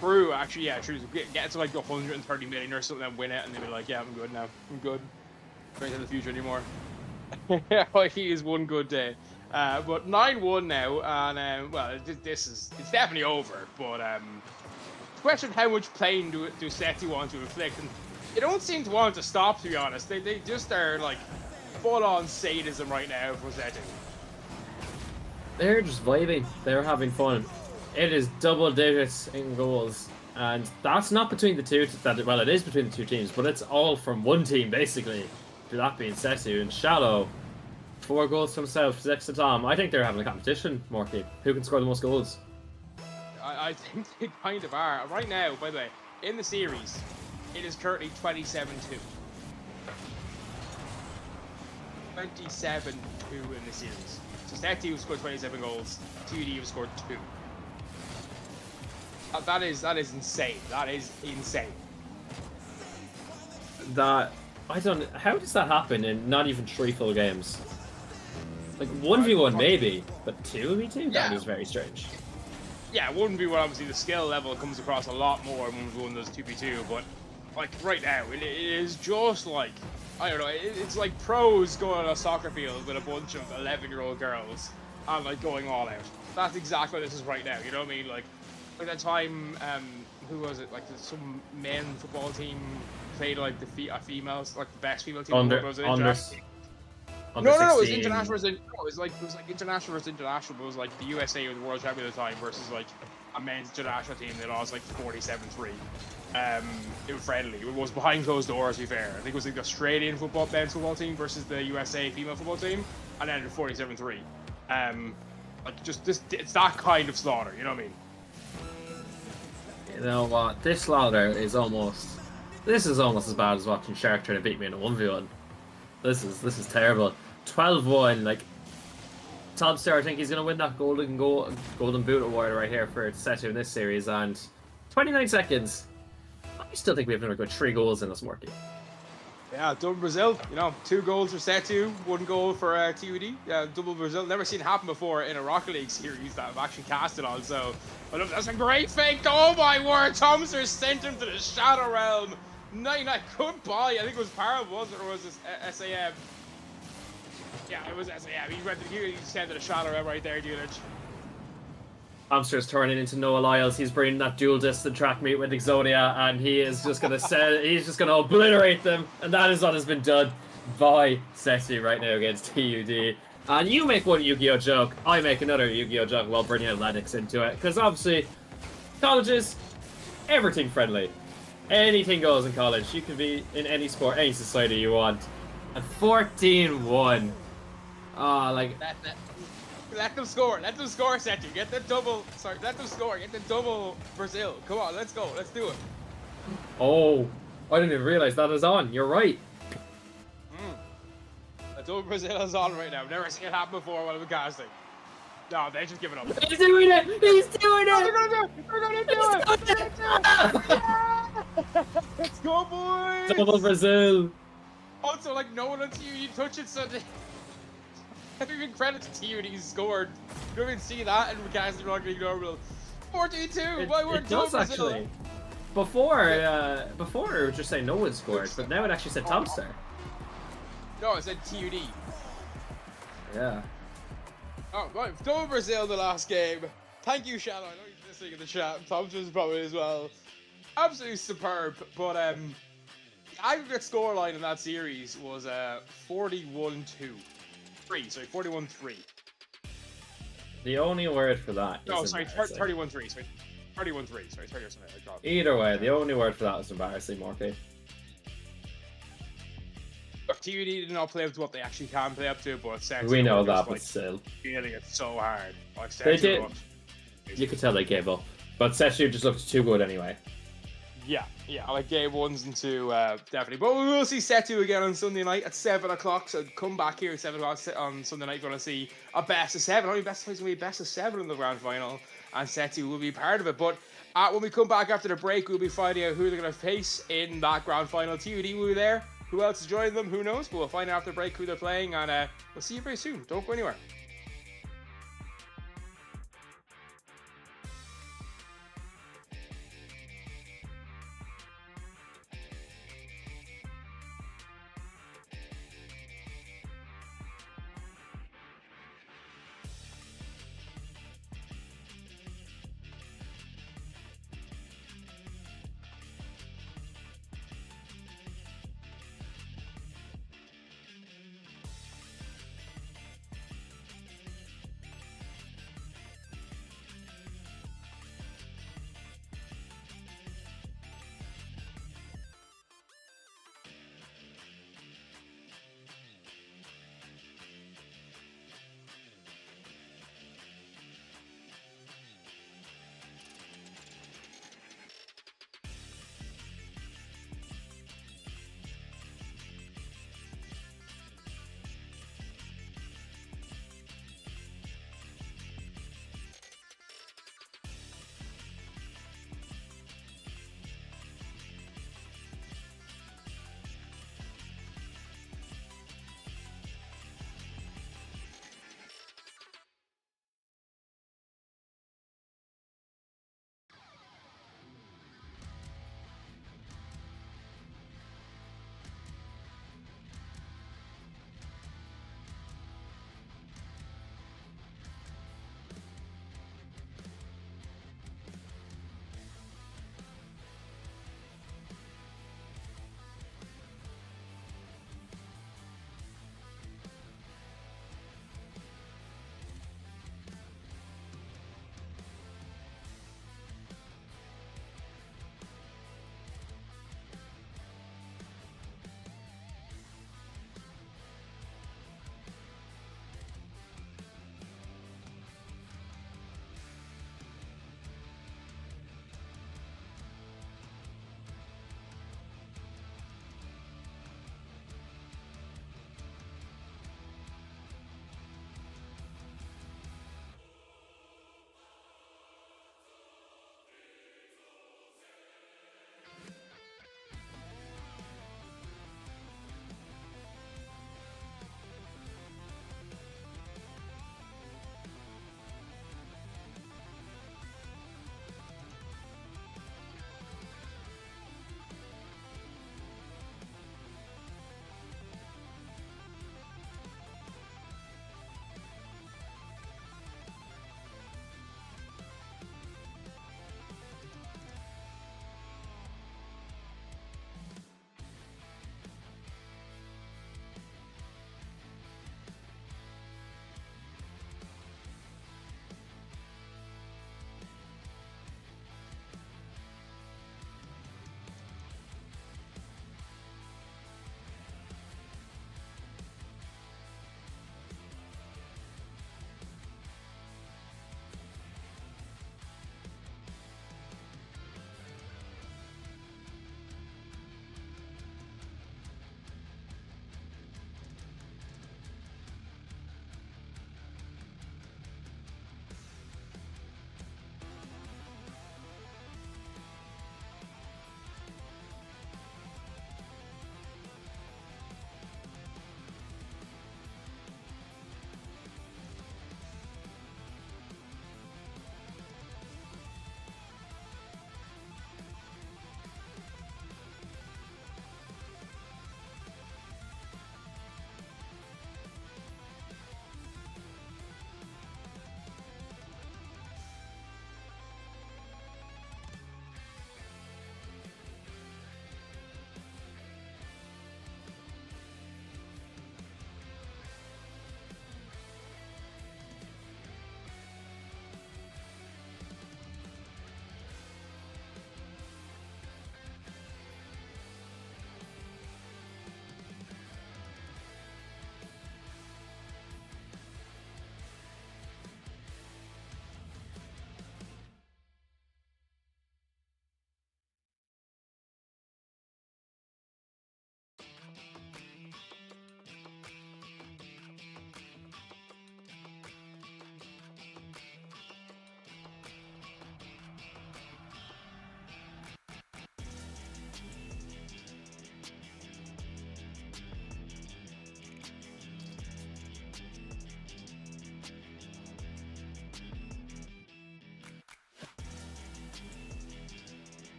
Speaker 1: True, actually, yeah, true. Get to like 130 million or something and win it, and then be like, yeah, I'm good now. I'm good. Don't to the future anymore. He is one good day. But 9-1 now, and well, it's definitely over. But the question: how much pain do Seti want to inflict? And they don't seem to want to stop. To be honest, they just are like full-on sadism right now for Seti.
Speaker 2: They're just vibing. They're having fun. It is double digits in goals, and that's not between the two. Well, it is between the two teams, but it's all from one team basically. To that being Setu and Shallow, 4 goals to himself, 6 to Tom. I think they're having a competition, Morky. Who can score the most goals?
Speaker 1: I think they kind of are. Right now, by the way, in the series, it is currently 27-2. 27-2 in the series. So Setu have scored 27 goals, TUD have scored 2. That is insane. That is insane.
Speaker 2: I don't. How does that happen in not even 3 full games? Like 1v1 maybe, but 2v2? That is very strange.
Speaker 1: Yeah, 1v1 obviously the skill level comes across a lot more when 1v1 does 2v2, but like right now it is just like, I don't know, it's like pros going on a soccer field with a bunch of 11-year-old girls and like going all out. That's exactly what this is right now, you know what I mean? Like that time, who was it? Like some men football team played like the females, like the best female team.
Speaker 2: No, it was
Speaker 1: international versus it was like international versus international, but it was like the USA were the world champion at the time versus like a men's international team. They lost like 47-3. It was friendly. It was behind closed doors, to be fair. I think it was like the Australian men's football team versus the USA female football team, and then 47-3. Like just this, it's that kind of slaughter. You know what I mean?
Speaker 2: You know what? This slaughter is almost. This is almost as bad as watching Shark try to beat me in a 1v1. This is terrible. 12-1, like Tom Starr, I think he's gonna win that golden boot award right here for Setu in this series, and 29 seconds. I still think we have another good 3 goals in this, Morky.
Speaker 1: Yeah, double Brazil. 2 goals for Setu, 1 goal for TUD. Yeah, double Brazil. Never seen it happen before in a Rocket League series that I've actually casted on. So, that's a great fake. Oh my word! Tomster sent him to the Shadow Realm. 99, goodbye. I think it was Parab, wasn't it? Or was this SAM? Yeah, it was SAM. He sent to the Shadow Realm right there, dude.
Speaker 2: Tomster's turning into Noah Lyles. He's bringing that dual distance track meet with Exodia, and he is just gonna he's just gonna obliterate them, and that is what has been done by Setu right now against TUD. And you make one Yu-Gi-Oh joke, I make another Yu-Gi-Oh joke while bringing Athletics into it, because obviously colleges, everything friendly. Anything goes in college. You can be in any sport, any society you want. And 14-1. Like
Speaker 1: let them score. Let them score, Setu. Get the double. Sorry, let them score. Get the double Brazil. Come on, let's go. Let's do it.
Speaker 2: Oh, I didn't even realize that is on. You're right.
Speaker 1: The double Brazil is on right now. I've never seen it happen before while I've been casting. No, they're just giving up.
Speaker 2: He's doing it! He's doing it!
Speaker 1: They're gonna do it! They're gonna do it! Let's go, boys!
Speaker 2: Double Brazil!
Speaker 1: Also, like, no one on TUD touch it, so I even credit to TUD he scored. You don't even see that in casting Rocket League normal. 14-2! Why we're double Brazil?
Speaker 2: Actually. Before it was just saying no one scored, but now it actually said Tomster.
Speaker 1: No, it said TUD.
Speaker 2: Yeah.
Speaker 1: Oh, right. We've done Brazil the last game. Thank you, Shannon. I know you're listening in the chat. Thompson's probably as well. Absolutely superb. But the aggregate scoreline in that series was 41-2. 3, sorry, 41-3.
Speaker 2: The only word for that
Speaker 1: No,
Speaker 2: is
Speaker 1: sorry,
Speaker 2: embarrassing.
Speaker 1: 31-3. Sorry, 31-3. Sorry, 30 or something like that.
Speaker 2: Either way, the only word for that is embarrassing, Morky.
Speaker 1: Look, TVD did not play up to what they actually can play up to, but Sentinel
Speaker 2: We know
Speaker 1: were
Speaker 2: that,
Speaker 1: just,
Speaker 2: but
Speaker 1: like,
Speaker 2: still.
Speaker 1: feeling it so hard. Like,
Speaker 2: They
Speaker 1: Sentinel
Speaker 2: did.
Speaker 1: looked-
Speaker 2: You could tell they gave up. But Setu just looked too good anyway.
Speaker 1: Yeah, like game 1s and 2, definitely. But we will see Setu again on Sunday night at 7 o'clock, so come back here at 7 o'clock on Sunday night. We're going to see a best of 7. Only best of 7 is going to be best of 7 in the grand final, and Setu will be part of it. But when we come back after the break, we'll be finding out who they're going to face in that grand final. TUD will be there. Who else is joining them? Who knows? But we'll find out after the break who they're playing, and we'll see you very soon. Don't go anywhere.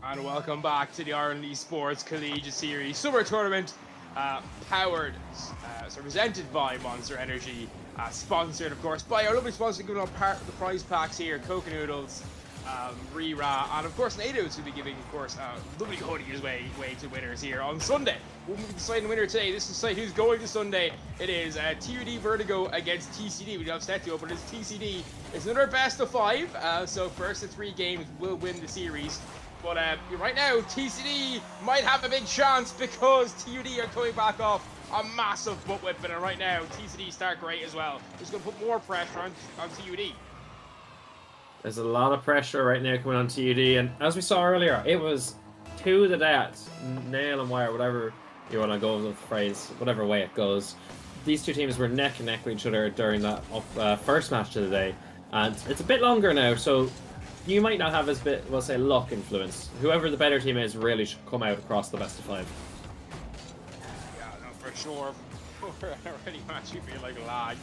Speaker 1: And welcome back to the Ireland Esports Collegiate Series Summer Tournament, presented by Monster Energy, sponsored, of course, by our lovely sponsor giving up the prize packs here, KOKA Noodles, Rira, and of course Nados, who'll be giving, of course, lovely hoodies way to winners here on Sunday. We'll be deciding the winner today. This is decide who's going to Sunday. It is TUD Vertigo against TCD. We don't have set up, but it's TCD. It's another best of 5, so first of 3 games will win the series. But right now, TCD might have a big chance because TUD are coming back off a massive butt whipping, and right now, TCD start great as well. It's going to put more pressure on TUD.
Speaker 2: There's a lot of pressure right now coming on TUD, and as we saw earlier, it was to the death, nail and wire, whatever you want to go with the phrase, whatever way it goes. These two teams were neck and neck with each other during that first match of the day, and it's a bit longer now, so you might not have as bit, we'll say, luck influence. Whoever the better team is really should come out across the best of 5.
Speaker 1: Yeah, no, for sure. For an already match, you feel like a lag.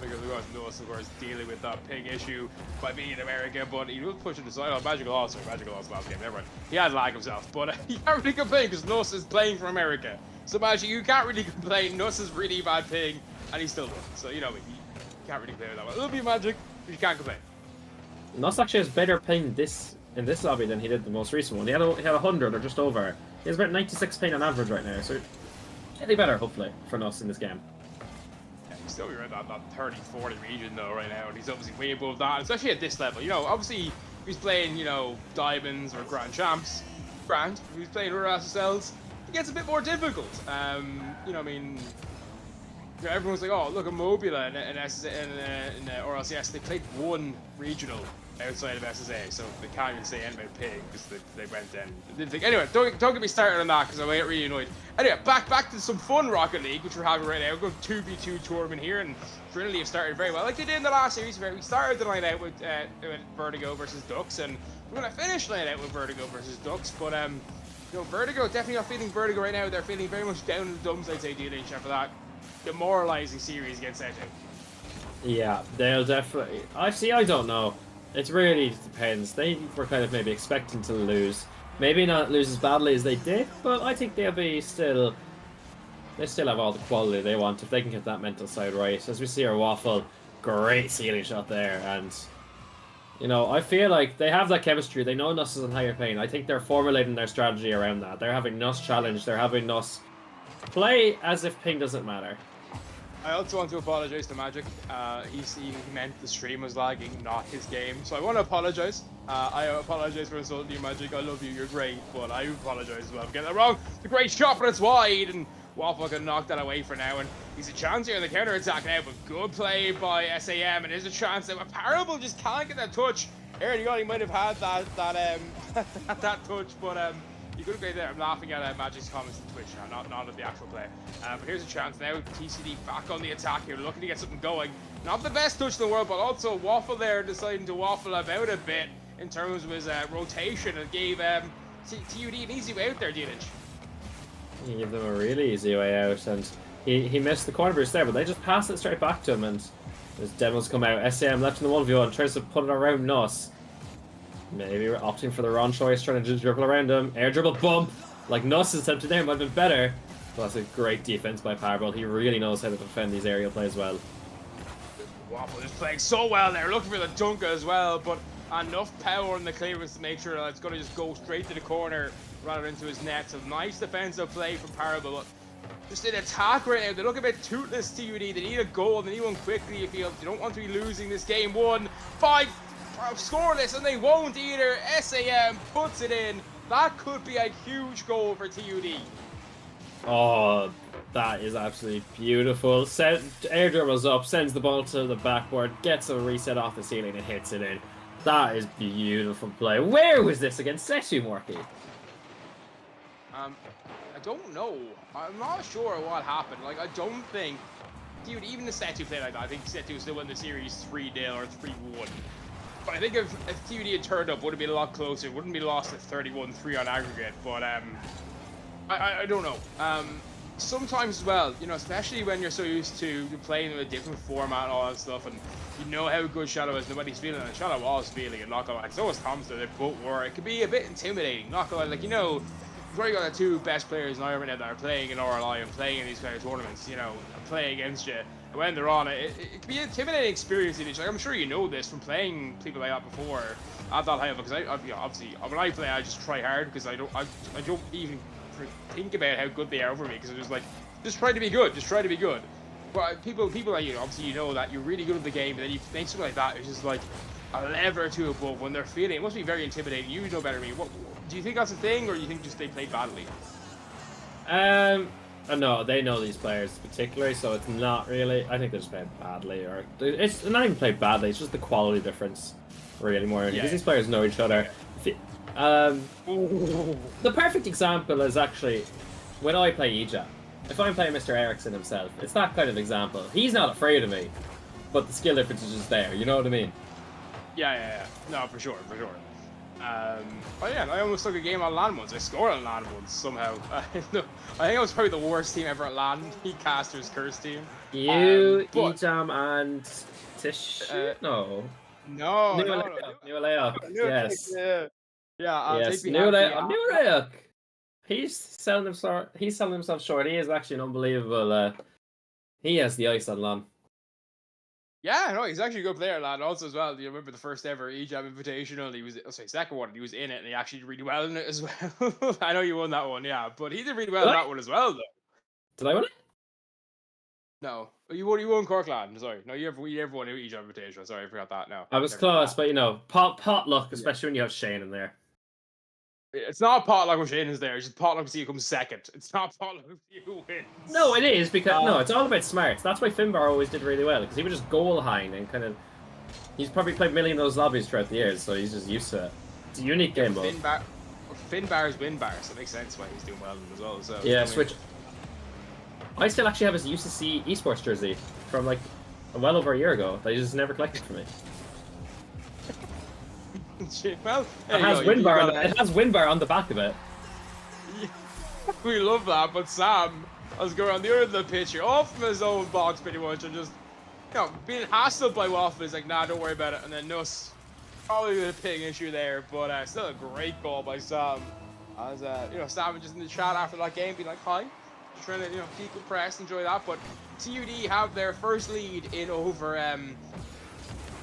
Speaker 1: Because of course, Noah's of course dealing with that ping issue by being in America, but he was pushing the side. Oh, Magical lost last game, never mind. He had lag himself, but he can't really complain because Nuss is playing for America. So Magic, you can't really complain. Nuss is really bad ping, and he still won. So you know, you can't really complain with that one. It'll be Magic, but you can't complain.
Speaker 2: Nuss actually has better ping in this lobby than he did the most recent one. He had 100 or just over. He has about 96 ping on average right now, so getting better hopefully for Nuss in this game.
Speaker 1: Yeah, he's still around that 30-40 region though right now, and he's obviously way above that, especially at this level. You know, obviously if he's playing, you know, Diamonds or Grand Champs, grand. If he's playing other SSLs, it gets a bit more difficult. You know, I mean, you know, everyone's like, oh, look at Mobula in RLCS. They played 1 regional outside of SSA, so they can't even say anything about ping because they went in. Anyway, don't get me started on that because I get really annoyed. Anyway, back to some fun Rocket League, which we're having right now. We're going 2v2 tournament here, and Trinity have started very well, like they did in the last series. Where we started the night out with Vertigo versus Ducks, and we're going to finish the night out with Vertigo versus Ducks. But you know, Vertigo definitely not feeling Vertigo right now. They're feeling very much down in the dumps, I'd say, DLH after that demoralizing series against Eto.
Speaker 2: Yeah, they'll definitely. I don't know. It really depends. They were kind of maybe expecting to lose. Maybe not lose as badly as they did, but I think they'll be still. They still have all the quality they want if they can get that mental side right. As we see our Waffle, great ceiling shot there, and you know, I feel like they have that chemistry. They know Nuss is in higher pain. I think they're formulating their strategy around that. They're having Nuss challenge. They're having Nuss play as if ping doesn't matter.
Speaker 1: I also want to apologize to Magic. He meant the stream was lagging, not his game. So I want to apologize. I apologize for insulting you, Magic. I love you. You're great, but I apologize as well for getting that wrong. It's a great shot, but it's wide, and Waffle can knock that away for now. And he's a chance here in the counter attack now, but good play by SAM. And there's a chance that Parable just can't get that touch. Early on, he might have had that touch, but you could have got there. I'm laughing at Magic's comments on Twitch now, not at the actual play. But here's a chance now. TCD back on the attack here, looking to get something going. Not the best touch in the world, but also Waffle there deciding to waffle about a bit in terms of his rotation, and gave TUD an easy way out there, DLH.
Speaker 2: He gave them a really easy way out, and he missed the corner burst there, but they just passed it straight back to him, and his demos come out. SAM left in the 1v1, tries to put it around Nuss. Maybe we're opting for the wrong choice, trying to just dribble around him. Air dribble bump, like Nuss is attempted there, might have been better. But that's a great defense by Parable. He really knows how to defend these aerial plays well.
Speaker 1: Waffle is playing so well there, looking for the dunk as well, but enough power in the clearance to make sure that it's going to just go straight to the corner rather into his net. So nice defensive play from Parable. But just an attack right now. They look a bit toothless, TUD. They need a goal. They need one quickly. You feel they don't want to be losing this game. 1-5. Scoreless, and they won't either. SAM puts it in. That could be a huge goal for TUD.
Speaker 2: Oh, that is absolutely beautiful. Air dribbles up, sends the ball to the backboard, gets a reset off the ceiling and hits it in. That is beautiful play. Where was this against Setu, Morky?
Speaker 1: I don't know. I'm not sure what happened. Like, I don't think TUD, even the Setu played like that. I think Setu still won the series 3-0 or 3-1. But I think if TUD had turned up, it would have been a lot closer. It wouldn't be lost at 31-3 on aggregate. But I don't know. sometimes as well, you know, especially when you're so used to playing in a different format and all that stuff, and you know how good Shadow is, nobody's feeling it. Shadow was feeling it, not gonna lie. So was Thompson, they both were. It could be a bit intimidating, not gonna lie. Like, you know, you've already got the two best players in Ireland that are playing in RLI and playing in these kind of tournaments, you know, playing against you. And when they're on it, it can be an intimidating experience. Like, I'm sure you know this from playing people like that before at that high level. Because obviously, when I play, I just try hard because I don't even think about how good they are over me, because I'm just like, just try to be good, just try to be good. But people like you, obviously you know that you're really good at the game, but then you make something like that, it's just like a level or two above when they're feeling. It must be very intimidating. You know better than me. What do you think that's a thing, or do you think just they played badly?
Speaker 2: No, they know these players particularly, so it's not really. I think they're just playing badly, or it's not even played badly. It's just the quality difference, really, more because these players know each other. The perfect example is actually when I play Ejab. If I'm playing Mr. Ericsson himself, it's that kind of example. He's not afraid of me, but the skill difference is just there. You know what I mean?
Speaker 1: Yeah. No, for sure. Oh yeah, I almost took a game on LAN once. I scored on LAN once somehow. I think I was probably the worst team ever at LAN. Caster's curse team.
Speaker 2: You, Ejam, and Tish? No.
Speaker 1: No.
Speaker 2: Nualeok. Yes.
Speaker 1: Yeah. I'll
Speaker 2: yes.
Speaker 1: take
Speaker 2: Nualeok. He's selling himself short. He is actually an unbelievable. He has the ice on LAN.
Speaker 1: Yeah, no, he's actually a good player, lad. Also, as well, do you remember the first ever Ejab Invitational? He was, second one. He was in it, and he actually did really well in it as well. I know you won that one, yeah, but he did really well in that one as well, though.
Speaker 2: Did I win it?
Speaker 1: No, you won Cork, lad. Sorry, no, you ever won Ejab Invitational. Sorry, I forgot that. No,
Speaker 2: I was close, but you know, potluck, especially when you have Shane in there.
Speaker 1: It's not potluck when Shane is there. It's just potluck to see who comes second. It's not potluck to see who wins.
Speaker 2: No, it is because no, it's all about smarts. That's why Finbar always did really well, because he would just goal behind and kind of. He's probably played a million of those lobbies throughout the years, so he's just used to it. It's a unique game mode.
Speaker 1: Finbar's Winbar, so it makes sense why he's doing well as well. So
Speaker 2: yeah, switch. I still actually have his UCC Esports jersey from like well over a year ago that he just never collected for me.
Speaker 1: Well,
Speaker 2: it has Winbar on the back of it.
Speaker 1: We love that, but Sam has gone around the other end of the pitch here, off from his own box pretty much, and just, you know, being hassled by Waffle. He's like, nah, don't worry about it. And then Nuss, probably a ping issue there, but still a great goal by Sam. As you know, Sam was just in the chat after that game, being like, hi, just trying to, you know, keep impressed, enjoy that. But TUD have their first lead in over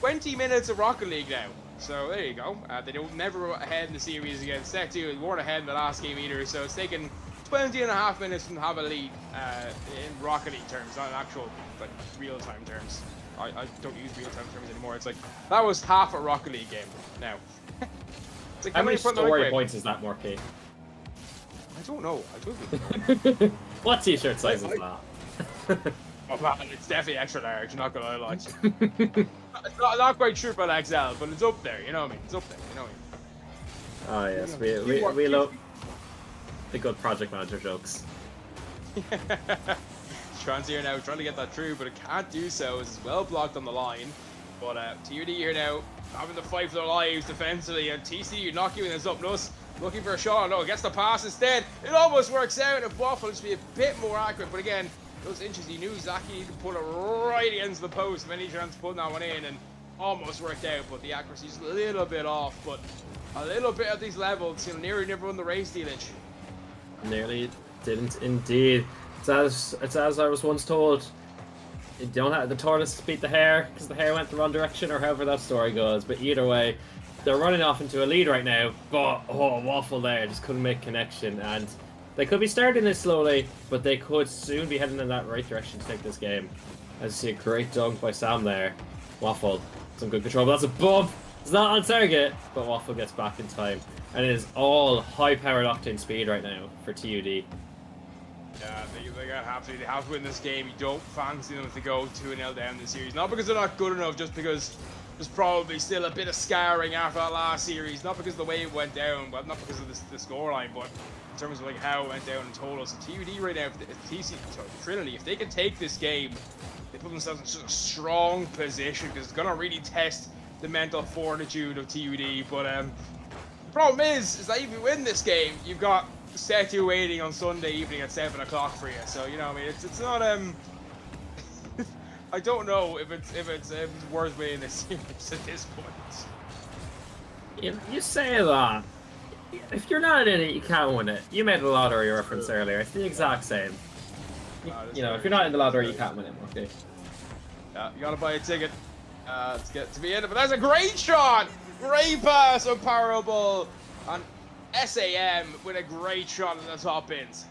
Speaker 1: 20 minutes of Rocket League now. So there you go. They don't never ahead in the series against Set 2. They weren't ahead in the last game either. So it's taken 20.5 minutes to have a lead in Rocket League terms, not in actual like real-time terms. I don't use real-time terms anymore. It's like that was half a Rocket League game now. It's like,
Speaker 2: how many story points is that, Morky?
Speaker 1: I don't know. I don't know.
Speaker 2: What t-shirt size is that?
Speaker 1: Oh man, it's definitely extra large, not gonna lie. It's not quite triple XL, but it's up there, you know what I mean? It's up there, you know what I mean?
Speaker 2: Oh yes, we love the good project manager jokes.
Speaker 1: Tron's here now, trying to get that through, but it can't do so. It's well blocked on the line. But TUD here now, having to fight for their lives defensively, and TC, you're not giving this up. Nuss looking for a shot, no, gets the pass instead. It almost works out, if Waffle just be a bit more accurate, but again, those inches, he knew Zaki needed to pull it right against the post. Many chance putting that one in, and almost worked out, but the accuracy's a little bit off. But a little bit at these levels, you know, nearly never won the race, Delich.
Speaker 2: Nearly didn't indeed. It's as I was once told. You don't have the tortoise beat the hare because the hare went the wrong direction, or however that story goes. But either way, they're running off into a lead right now. But Waffle there just couldn't make connection, and they could be starting this slowly, but they could soon be heading in that right direction to take this game. As you see a great dunk by Sam there. Waffle, some good control, but that's a bump. It's not on target, but Waffle gets back in time. And it is all high-powered octane speed right now for TUD.
Speaker 1: Yeah, they have to win this game. You don't fancy them to go 2-0 down in the series. Not because they're not good enough, just because there's probably still a bit of scarring after that last series. Not because of the way it went down, but not because of the scoreline, but in terms of like how it went down in total. So TUD right now, if Trinity, if they can take this game, they put themselves in such a strong position, because it's gonna really test the mental fortitude of TUD. But the problem is that if you win this game, you've got set you waiting on Sunday evening at 7 o'clock for you. So you know, I mean, it's not I don't know if it's worth winning this series at this point.
Speaker 2: You say that. If you're not in it, you can't win it. You made a lottery reference earlier. It's the exact same. You know, if you're not in the lottery, you can't win it, okay?
Speaker 1: Yeah, you gotta buy a ticket to get to be in it. But that's a great shot! Great pass on Parable on SAM with a great shot in the top bins.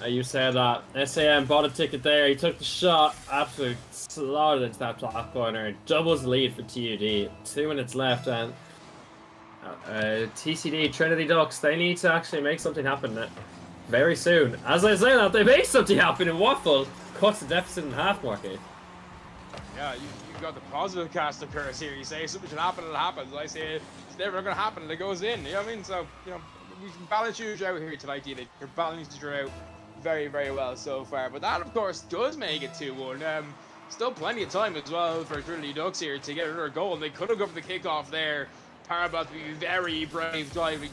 Speaker 2: You said that. SAM bought a ticket there. He took the shot. Absolutely slaughtered into that top corner. Doubles the lead for TUD. 2 minutes left, and TCD, Trinity Ducks, they need to actually make something happen very soon. As I say that, they make something happen in Waffle. Cuts the deficit in half, Marky.
Speaker 1: Yeah, you got the positive cast of curse here. You say something should happen, it happens. I say it's never going to happen, and it goes in. You know what I mean? So, you know, we can balance you out here tonight, Dina. You're balanced you out very, very well so far. But that, of course, does make it 2-1. Still plenty of time as well for Trinity Ducks here to get another goal. They could have gone for the kickoff there. Parabot to be very brave diving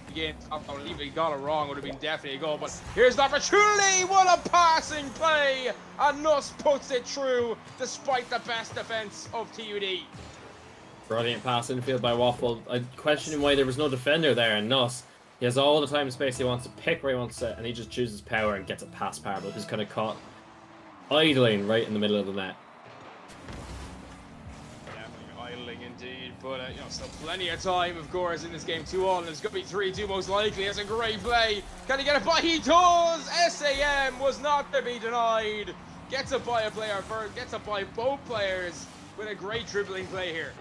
Speaker 1: again. I believe he got it wrong, would have been definitely a goal. But here's the opportunity. What a passing play! And Nuss puts it through despite the best defense of TUD.
Speaker 2: Brilliant pass infield by Waffle. I'm questioning why there was no defender there, and Nuss, he has all the time and space he wants to pick where he wants to, and he just chooses power and gets it past Parable, who's kind of caught idling right in the middle of the net.
Speaker 1: Indeed, but you know, still plenty of time, of course, in this game. 2-1. It's going to be 3-2 most likely. It's a great play. Can he get it by? He does. SAM was not to be denied. Gets it by a player first. Gets it by both players with a great dribbling play here.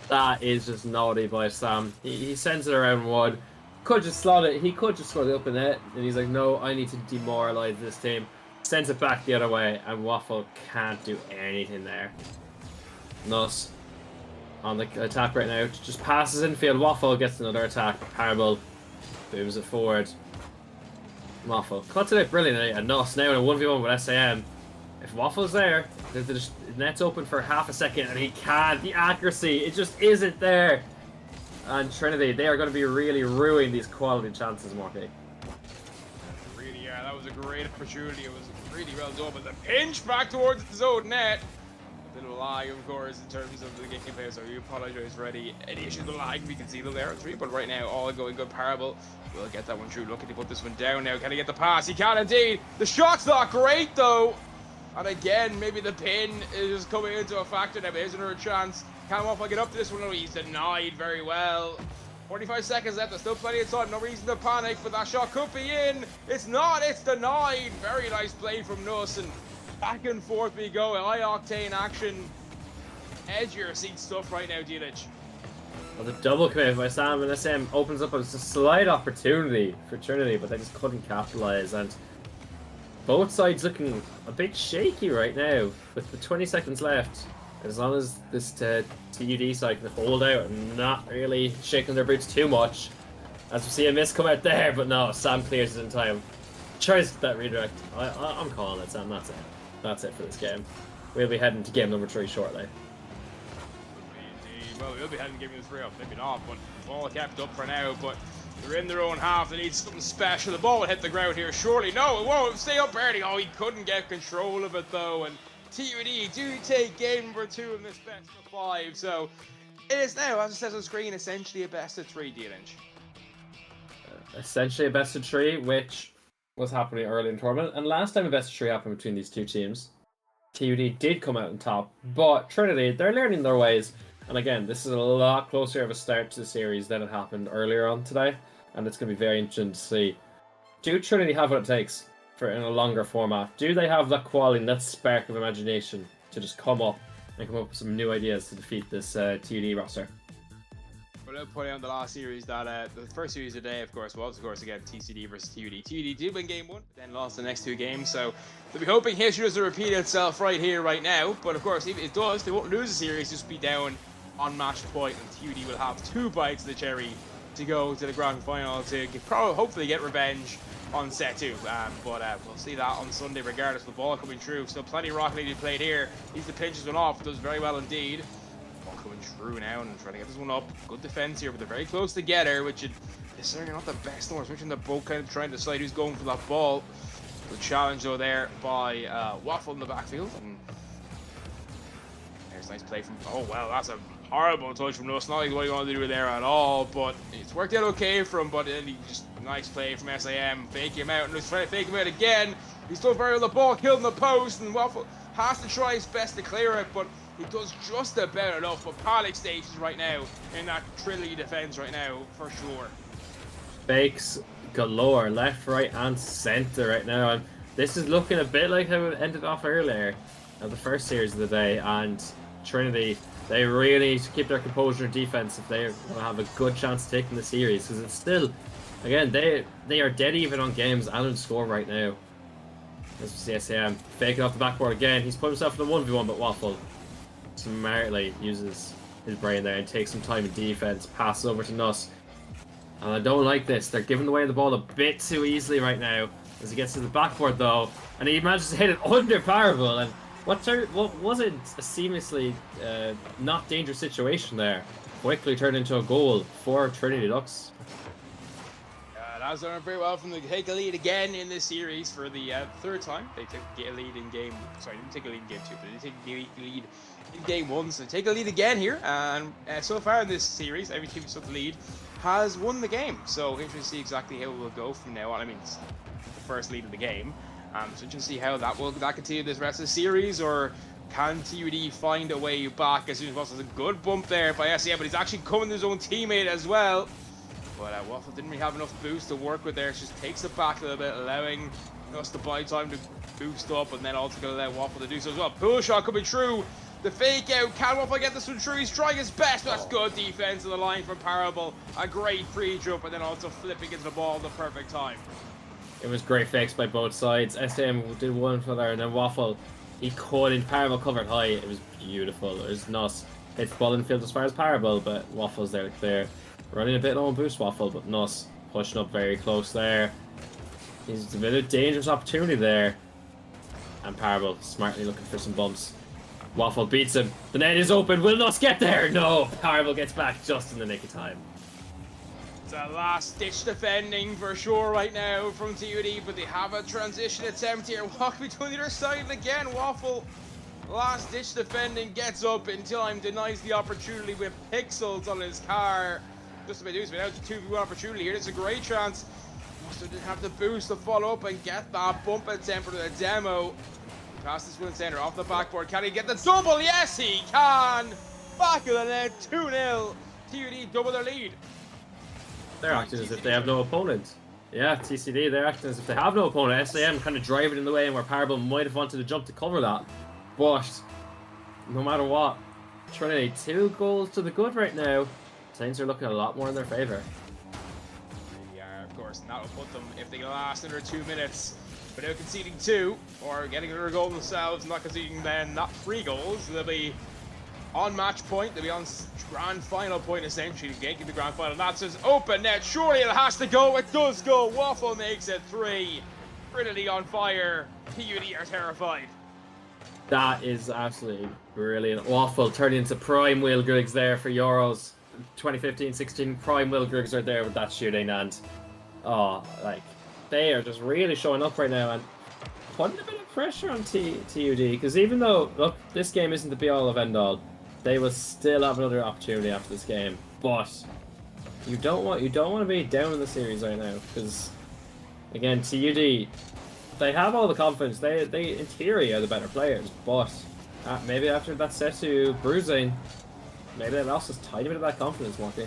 Speaker 2: That is just naughty by Sam. He sends it around one. Could just slot it. He could just slot it up in it, and he's like, no, I need to demoralize this team. Sends it back the other way, and Waffle can't do anything there. Nuss on the attack right now, just passes infield. Waffle gets another attack. Parable moves it forward. Waffle cuts it out brilliantly, and Nuss now in a 1v1 with SAM. If Waffle's there, the net's open for half a second, and he can't. The accuracy, it just isn't there. And Trinity, they are going to be really ruining these quality chances, Marky.
Speaker 1: Really, yeah, that was a great opportunity. It was really well done, but the pinch back towards his own net. A bit of a lag, of course, in terms of the gameplay, so we apologize for any issues with lag. We can see them there on 3, but right now, all going good. Parable will get that one through. Looking to put this one down now. Can he get the pass? He can indeed. The shot's not great, though. And again, maybe the pin is coming into a factor now, but here's another chance. Can Waffle get up to this one? No, he's denied very well. 45 seconds left, there's still plenty of time, no reason to panic, but that shot could be in. It's not, it's denied. Very nice play from Nuss, and back and forth we go. High octane action. Edge your seat stuff right now, Delic.
Speaker 2: Well, the double commit by Sam and SM opens up as a slight opportunity for Trinity, but they just couldn't capitalize, and both sides looking a bit shaky right now with the 20 seconds left. As long as this TUD side can hold out and not really shaking their boots too much. As we see a miss come out there, but no, Sam clears it in time. Tries that redirect. I'm calling it, Sam. That's it. That's it for this game. We'll be heading to game number 3 shortly.
Speaker 1: Well, we'll be heading to game number 3 up, maybe not, but all kept up for now. But they're in their own half. They need something special. The ball will hit the ground here, surely. No, it won't. Stay up early. Oh, he couldn't get control of it, though. And TUD do take game number 2 in this best of 5. So it is now, as it says on the screen, essentially a best of 3, D-Lynch.
Speaker 2: Essentially a best of 3, which was happening early in the tournament. And last time a best of 3 happened between these two teams, TUD did come out on top. But Trinity, they're learning their ways. And again, this is a lot closer of a start to the series than it happened earlier on today. And it's going to be very interesting to see. Do Trinity have what it takes for in a longer format? Do they have that quality and that spark of imagination to just come up and come up with some new ideas to defeat this TUD roster?
Speaker 1: Well, pointing out the last series that the first series of the day, of course, was again TCD versus TUD. TUD did win game 1, then lost the next 2 games. So they'll be hoping history doesn't repeat itself right here, right now. But of course, if it does, they won't lose the series, just be down on match point, and TUD will have 2 bites of the cherry to go to the grand final to hopefully get revenge on set 2. But we'll see that on Sunday regardless of the ball coming through. So plenty of Rocket League played here. These the pinches went off, does very well indeed. Ball coming through now and trying to get this one up. Good defense here, but they're very close together, which is certainly not the best number, especially they're both kind of trying to decide who's going for that ball. Good challenge though there by Waffle in the backfield. And there's a nice play from, oh well, that's a horrible touch from Nuss. Not like what you want to do there at all, but it's worked out okay for him. But he just nice play from SIM, fake him out, and he's trying to fake him out again. He's still very well the ball, killed in the post, and Waffle has to try his best to clear it, but he does just about enough. But panic stages right now in that Trinity defense right now for sure.
Speaker 2: Fakes galore, left, right, and center right now, and this is looking a bit like how it ended off earlier, the first series of the day. And Trinity, they really need to keep their composure and defense if they want to have a good chance of taking the series, because it's still, again, they are dead even on games and on score right now. As we see SAM faking off the backboard again. He's put himself in a 1v1, but Waffle smartly uses his brain there and takes some time in defense, passes over to Nuss. And I don't like this. They're giving away the ball a bit too easily right now. As he gets to the backboard though, and he manages to hit it under Parable. And what wasn't a seamlessly not dangerous situation there quickly turned into a goal for Trinity Lux.
Speaker 1: That's done very well from the take a lead again in this series for the third time. They took a lead in game. Sorry, they didn't take a lead in game 2, but they take a lead in game 1. So they take a lead again here, and so far in this series, every team who took the lead has won the game. So interesting to see exactly how it will go from now on. I mean, it's the first lead of the game. So interesting to see how that will continue this rest of the series, or can TUD find a way back as soon as possible. There's a good bump there by SEM, but he's actually coming to his own teammate as well. But Waffle didn't really have enough boost to work with there. Just takes it back a little bit, allowing us to buy time to boost up, and then also going to allow Waffle to do so as well. Pull shot coming through. The fake out. Can Waffle get this one through? He's trying his best, but that's good defense on the line from Parable. A great free jump, and then also flipping into the ball at the perfect time.
Speaker 2: It was great fakes by both sides. SM did one for there, and then Waffle, he caught in Parable covered high. It was beautiful. It was Nuss hits the ball in the field as far as Parable, but Waffle's there to clear. Running a bit low on boost Waffle, but Nuss pushing up very close there. He's a bit of a dangerous opportunity there. And Parable smartly looking for some bumps. Waffle beats him. The net is open. Will Nuss get there? No. Parable gets back just in the nick of time.
Speaker 1: It's a last-ditch defending for sure right now from TUD, but they have a transition attempt here. Walk between the other side again. Waffle, last-ditch defending, gets up in time, denies the opportunity with pixels on his car. Just about to do this, a 2v1 opportunity here. It's a great chance. Also didn't have the boost to follow up and get that bump attempt for the demo. Pass this one center off the backboard. Can he get the double? Yes, he can. Back of the net, 2-0. TUD double their lead.
Speaker 2: They're acting as if they have no opponent. Yeah, TCD, they're acting as if they have no opponent. SAM kind of driving in the way, and where Parable might have wanted to jump to cover that. But no matter what, Trinity 2 goals to the good right now. Things are looking a lot more in their favour.
Speaker 1: They are, of course, and that will put them, if they can last under 2 minutes without conceding 2, or getting another goal themselves, not conceding then not 3 goals, they'll be on match point, they'll be on grand final point essentially, getting the grand final. That's his open net, surely it has to go, it does go, Waffle makes it 3. Trinity on fire, TUD are terrified.
Speaker 2: That is absolutely brilliant. Waffle turning into prime Will Griggs there for Euros. 2015-16 prime Will Griggs right there with that shooting, and like they are just really showing up right now and putting a bit of pressure on TUD, because even though look, this game isn't the be all of end all, they will still have another opportunity after this game. But you don't want to be down in the series right now, because again TUD, they have all the confidence. They in theory are the better players, but maybe after that set to bruising, maybe they lost a tiny bit of that confidence, Marky.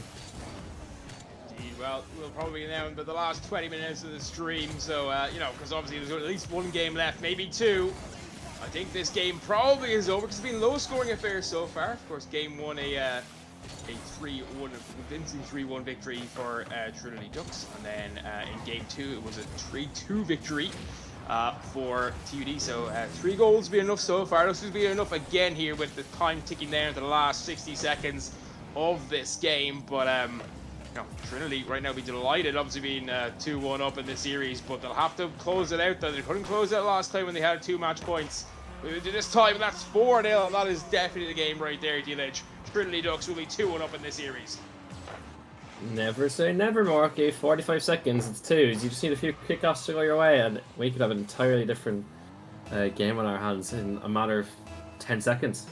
Speaker 1: Indeed, well, we'll probably be now into the last 20 minutes of the stream, so, you know, because obviously there's at least 1 game left, maybe 2. I think this game probably is over, because it's been low-scoring affair so far. Of course, game 1, a 3-1, convincing 3-1 victory for Trinity Ducks, and then in game 2, it was a 3-2 victory for TUD, so 3 goals be enough so far. This will be enough again here with the time ticking down to the last 60 seconds of this game, but you know, Trinity right now be delighted, obviously being 2-1 up in this series, but they'll have to close it out though. They couldn't close it last time when they had 2 match points, This time, that's 4-0. That is definitely the game right there, DLH. Trinity Ducks will be 2-1 up in this series.
Speaker 2: Never say never, Marky. 45 seconds, it's twos. You just need a few kickoffs to go your way, and we could have an entirely different game on our hands in a matter of 10 seconds.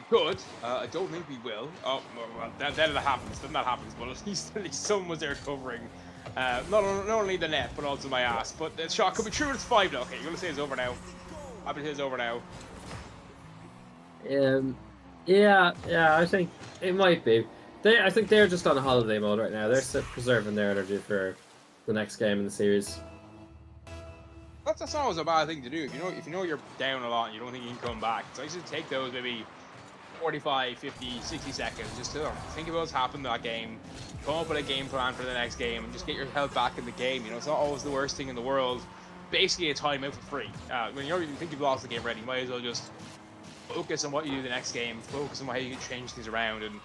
Speaker 1: Good. I don't think we will. Oh, well, then that happens. Then that happens. But at least someone was there covering not only the net, but also my ass. But the shot could be true. It's 5 now. Okay, you're going to say it's over now. I bet it's over now.
Speaker 2: Yeah, I think it might be. I think they're just on a holiday mode right now. They're still preserving their energy for the next game in the series.
Speaker 1: That's not always a bad thing to do. If you know you're down a lot and you don't think you can come back, it's nice to take those maybe 45, 50, 60 seconds just to think about what's happened in that game, come up with a game plan for the next game, and just get yourself back in the game. It's not always the worst thing in the world. Basically, a timeout for free. When you think you've lost the game already, you might as well just focus on what you do the next game, focus on how you can change things around, and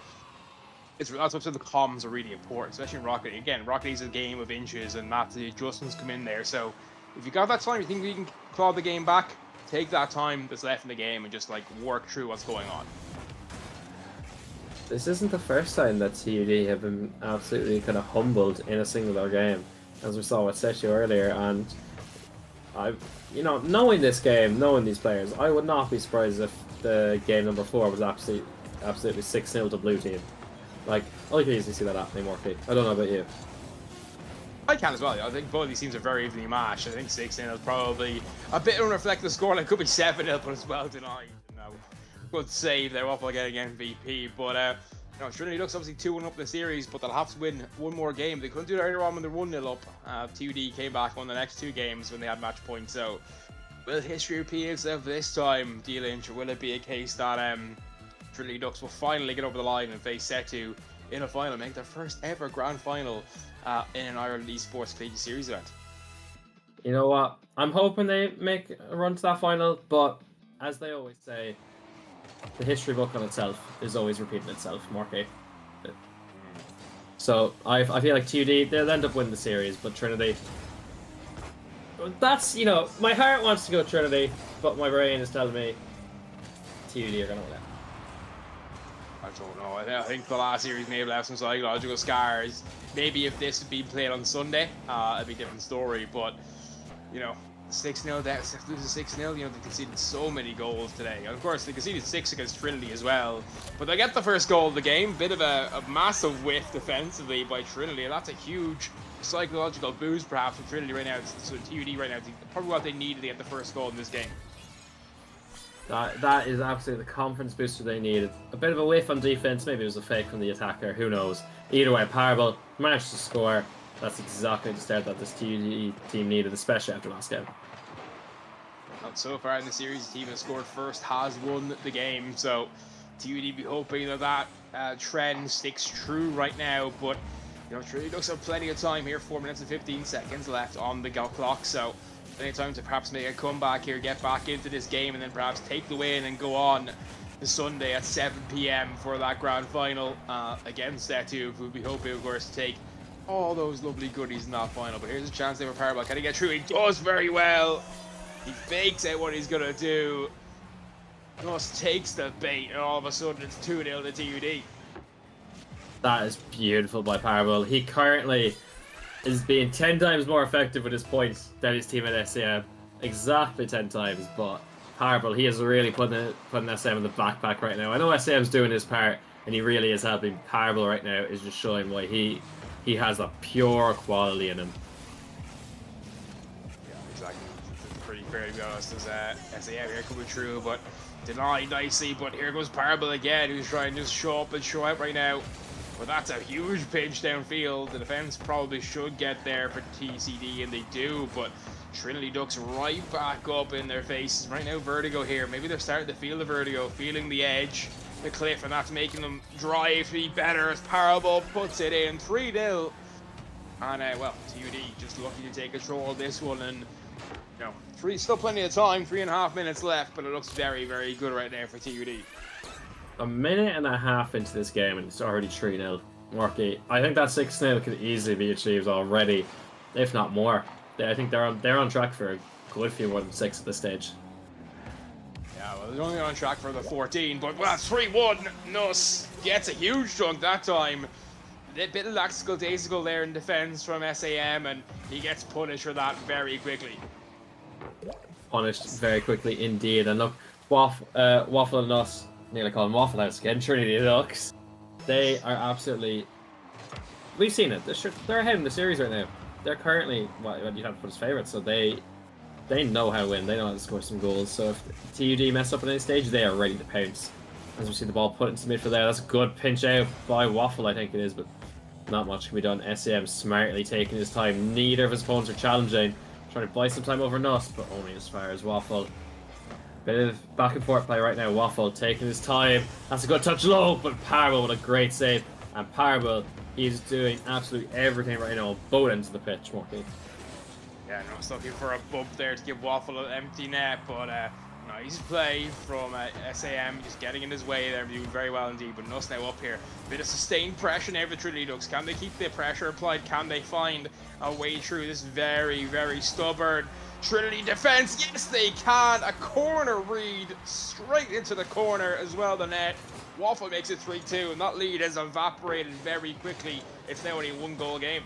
Speaker 1: that's why the comms are really important, especially in Rocket League. Again, Rocket League is a game of inches, and that's the adjustments come in there. So if you got that time, you think you can claw the game back, take that time that's left in the game and just work through what's going on.
Speaker 2: This isn't the first time that TUD have been absolutely kind of humbled in a singular game, as we saw with Setio earlier. And knowing this game, knowing these players, I would not be surprised if the game number 4 was absolutely 6-0 to blue team. I could easily see that happening, Morphy. I don't know about you.
Speaker 1: I can as well. I think both these teams are very evenly matched. I think 6-0 is probably a bit unreflective score. It could be 7-0, but it's well denied. Good save there, Waffle getting MVP. But Trinity Ducks obviously 2-1 up in the series, but they'll have to win one more game. They couldn't do that earlier on when they're 1-0 up. TUD came back, won the next 2 games when they had match points. So will history repeat itself this time, D-Lynch, or will it be a case that Trinity Ducks will finally get over the line and face Setu in a final, make their first ever grand final in an Ireland Esports Collegiate Series event?
Speaker 2: You know what? I'm hoping they make a run to that final, but as they always say, the history book on itself is always repeating itself, Marky. So I feel like TUD, they'll end up winning the series, but Trinity, that's, my heart wants to go Trinity, but my brain is telling me TUD are going to win.
Speaker 1: I don't know. I think the last series may have left some psychological scars. Maybe if this had been played on Sunday, it'd be a different story. But 6-0, that's losing 6-0. They conceded so many goals today. And of course, they conceded 6 against Trinity as well. But they get the first goal of the game. Bit of a massive whiff defensively by Trinity, and that's a huge psychological boost perhaps for Trinity right now. So TUD right now, probably what they needed to get the first goal in this game.
Speaker 2: That is absolutely the confidence booster they needed. A bit of a whiff on defense, maybe it was a fake from the attacker, who knows. Either way, Parable managed to score. That's exactly the start that this TUD team needed, especially after last game.
Speaker 1: And so far in the series, the team has scored first, has won the game. So TUD be hoping that trend sticks true right now. But Trinity Ducks have plenty of time here. 4 minutes and 15 seconds left on the clock. So plenty of time to perhaps make a comeback here, get back into this game, and then perhaps take the win and go on the Sunday at 7 p.m. for that grand final against Setu, who we hoping, of course, to take all those lovely goodies in that final. But here's a chance there for Parable. Can he get through? He does very well. He fakes out what he's going to do. Just takes the bait, and all of a sudden it's 2-0 to TUD.
Speaker 2: That is beautiful by Parable. He currently is being 10 times more effective with his points than his team at SAM. Exactly 10 times, but Parable, he is really putting SM in the backpack right now. I know SM's doing his part, and he really is helping. Parable right now is just showing why he has a pure quality in him.
Speaker 1: Yeah, exactly. It's pretty fair, to be honest, as SAM here coming through, but denied nicely. But here goes Parable again, who's trying to just show up and show out right now. But that's a huge pinch downfield. The defense probably should get there for TCD, and they do. But Trinity Ducks right back up in their faces. Right now, Vertigo here. Maybe they're starting to feel the Vertigo, feeling the edge, the cliff, and that's making them drive to be better as Parable puts it in 3-0. And, TUD just lucky to take control of this one. And, still plenty of time, 3.5 minutes left, but it looks very, very good right now for TUD.
Speaker 2: A minute and a half into this game and it's already 3-0. Marky, I think that 6-0 could easily be achieved already, if not more. I think they're on track for a good few more than 6 at this stage.
Speaker 1: Yeah, well, they're only on track for the 14, but well, 3-1. Nuss gets a huge chunk that time. A bit of lackadaisical there in defense from SAM, and he gets punished for that very quickly.
Speaker 2: Punished very quickly indeed. And look, Waffle and Nuss, nearly call them Waffle House again, Trinity Ducks. They are absolutely... We've seen it. They're ahead in the series right now. They're currently, well, you'd have to put as favourites, so they know how to win. They know how to score some goals. So if TUD mess up at any stage, they are ready to pounce. As we see the ball put into midfield there, that's a good pinch out by Waffle, I think it is, but not much can be done. SAM smartly taking his time. Neither of his opponents are challenging. Trying to buy some time over Nuss, but only as far as Waffle. Bit of back and forth play right now. Waffle taking his time. That's a good touch low, but Parable with a great save. And Parable, he's doing absolutely everything right now on both ends of the pitch, Morky.
Speaker 1: Yeah, Nuss looking for a bump there to give Waffle an empty net, but nice play from SAM, just getting in his way there, doing very well indeed. But Nuss now up here. Bit of sustained pressure now for the Trinity Ducks. Can they keep the pressure applied? Can they find a way through this very, very stubborn Trinity defense? Yes, they can. A corner read straight into the corner as well, the net. Waffle makes it 3-2, and that lead has evaporated very quickly. It's now only a 1-goal game.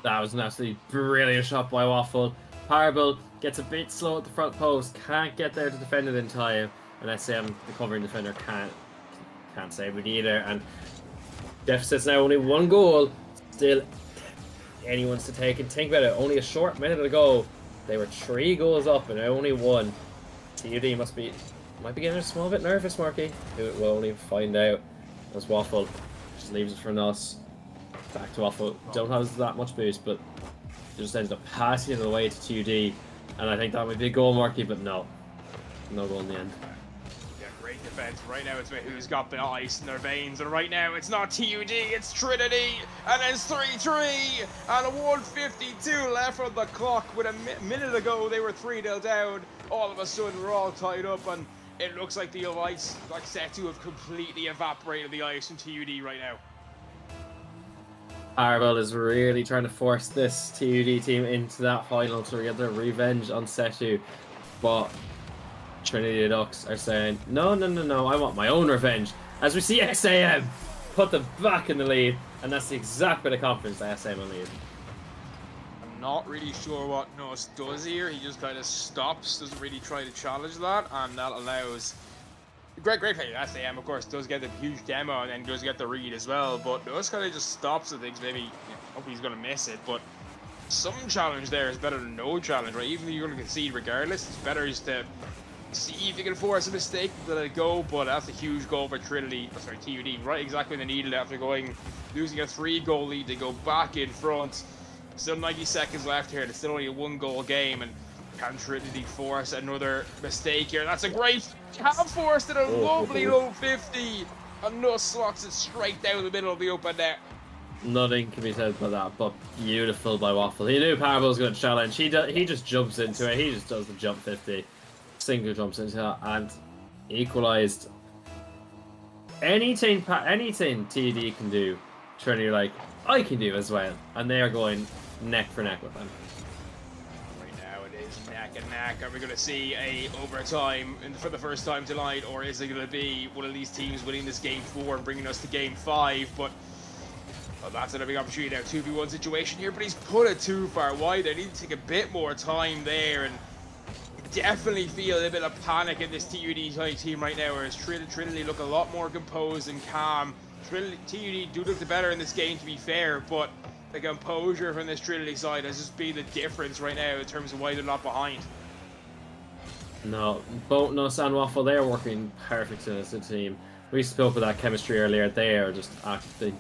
Speaker 2: That was an absolutely brilliant shot by Waffle. Parable gets a bit slow at the front post, can't get there to defend it in time, and SM, the covering defender, can't save it either. And deficit's now only 1 goal. Still, anyone's to take. And think about it, only a short minute ago, they were 3 goals up and only 1. TUD might be getting a small bit nervous, Marky. We'll only find out as Waffle just leaves it for Nuss. Back to Waffle. Don't have that much boost, but just ended up passing it away to TUD, and I think that would be a goal, Marky, but no goal in the end.
Speaker 1: Yeah, great defense. Right now it's who's got the ice in their veins, and right now it's not TUD, it's Trinity, and it's 3-3, and a 1:52 left on the clock. With a minute ago they were 3-0 down. All of a sudden we're all tied up, and it looks like the ice, like set to have completely evaporated the ice from TUD right now.
Speaker 2: Parable is really trying to force this TUD team into that final to get their revenge on Setu, but Trinity Ducks are saying, no, I want my own revenge. As we see SAM put them back in the lead, and that's the exact bit of confidence that SAM will need.
Speaker 1: I'm not really sure what Nuss does here. He just kind of stops, doesn't really try to challenge that, and that allows... Great play. SAM, of course, does get the huge demo and then does get the read as well, but Nuss kind of just stops and thinks maybe, hope he's going to miss it, but some challenge there is better than no challenge, right? Even if you're going to concede regardless, it's better just to see if you can force a mistake to let it go, but that's a huge goal for TUD, right exactly when they needed it after losing a 3-goal lead. They go back in front. Still 90 seconds left here. It's still only a 1-goal game, and can Trinity force another mistake here? That's a great... Have forced it, a lovely low 50, and Nuss slots it straight down the middle of the open net.
Speaker 2: Nothing can be said about that, but beautiful by Waffle. He knew Parable was going to challenge. He just jumps into it. He just does the jump 50. Single jumps into it and equalised. Anything TD can do, Trinity are like, I can do as well. And they are going neck for neck with him.
Speaker 1: Neck and neck. Are we going to see a overtime for the first time tonight, or is it going to be one of these teams winning this game 4 and bringing us to game 5? But well, that's a big opportunity now. 2v1 situation here, but he's put it too far wide. They need to take a bit more time there, and definitely feel a bit of panic in this TUD team right now, whereas Trinity look a lot more composed and calm. TUD do look the better in this game, to be fair, but the composure from this Trinity side has just been the difference right now in terms of why they're not behind.
Speaker 2: No, both Nuss and Waffle, they're working perfect as a team. We spoke about that chemistry earlier. They are just acting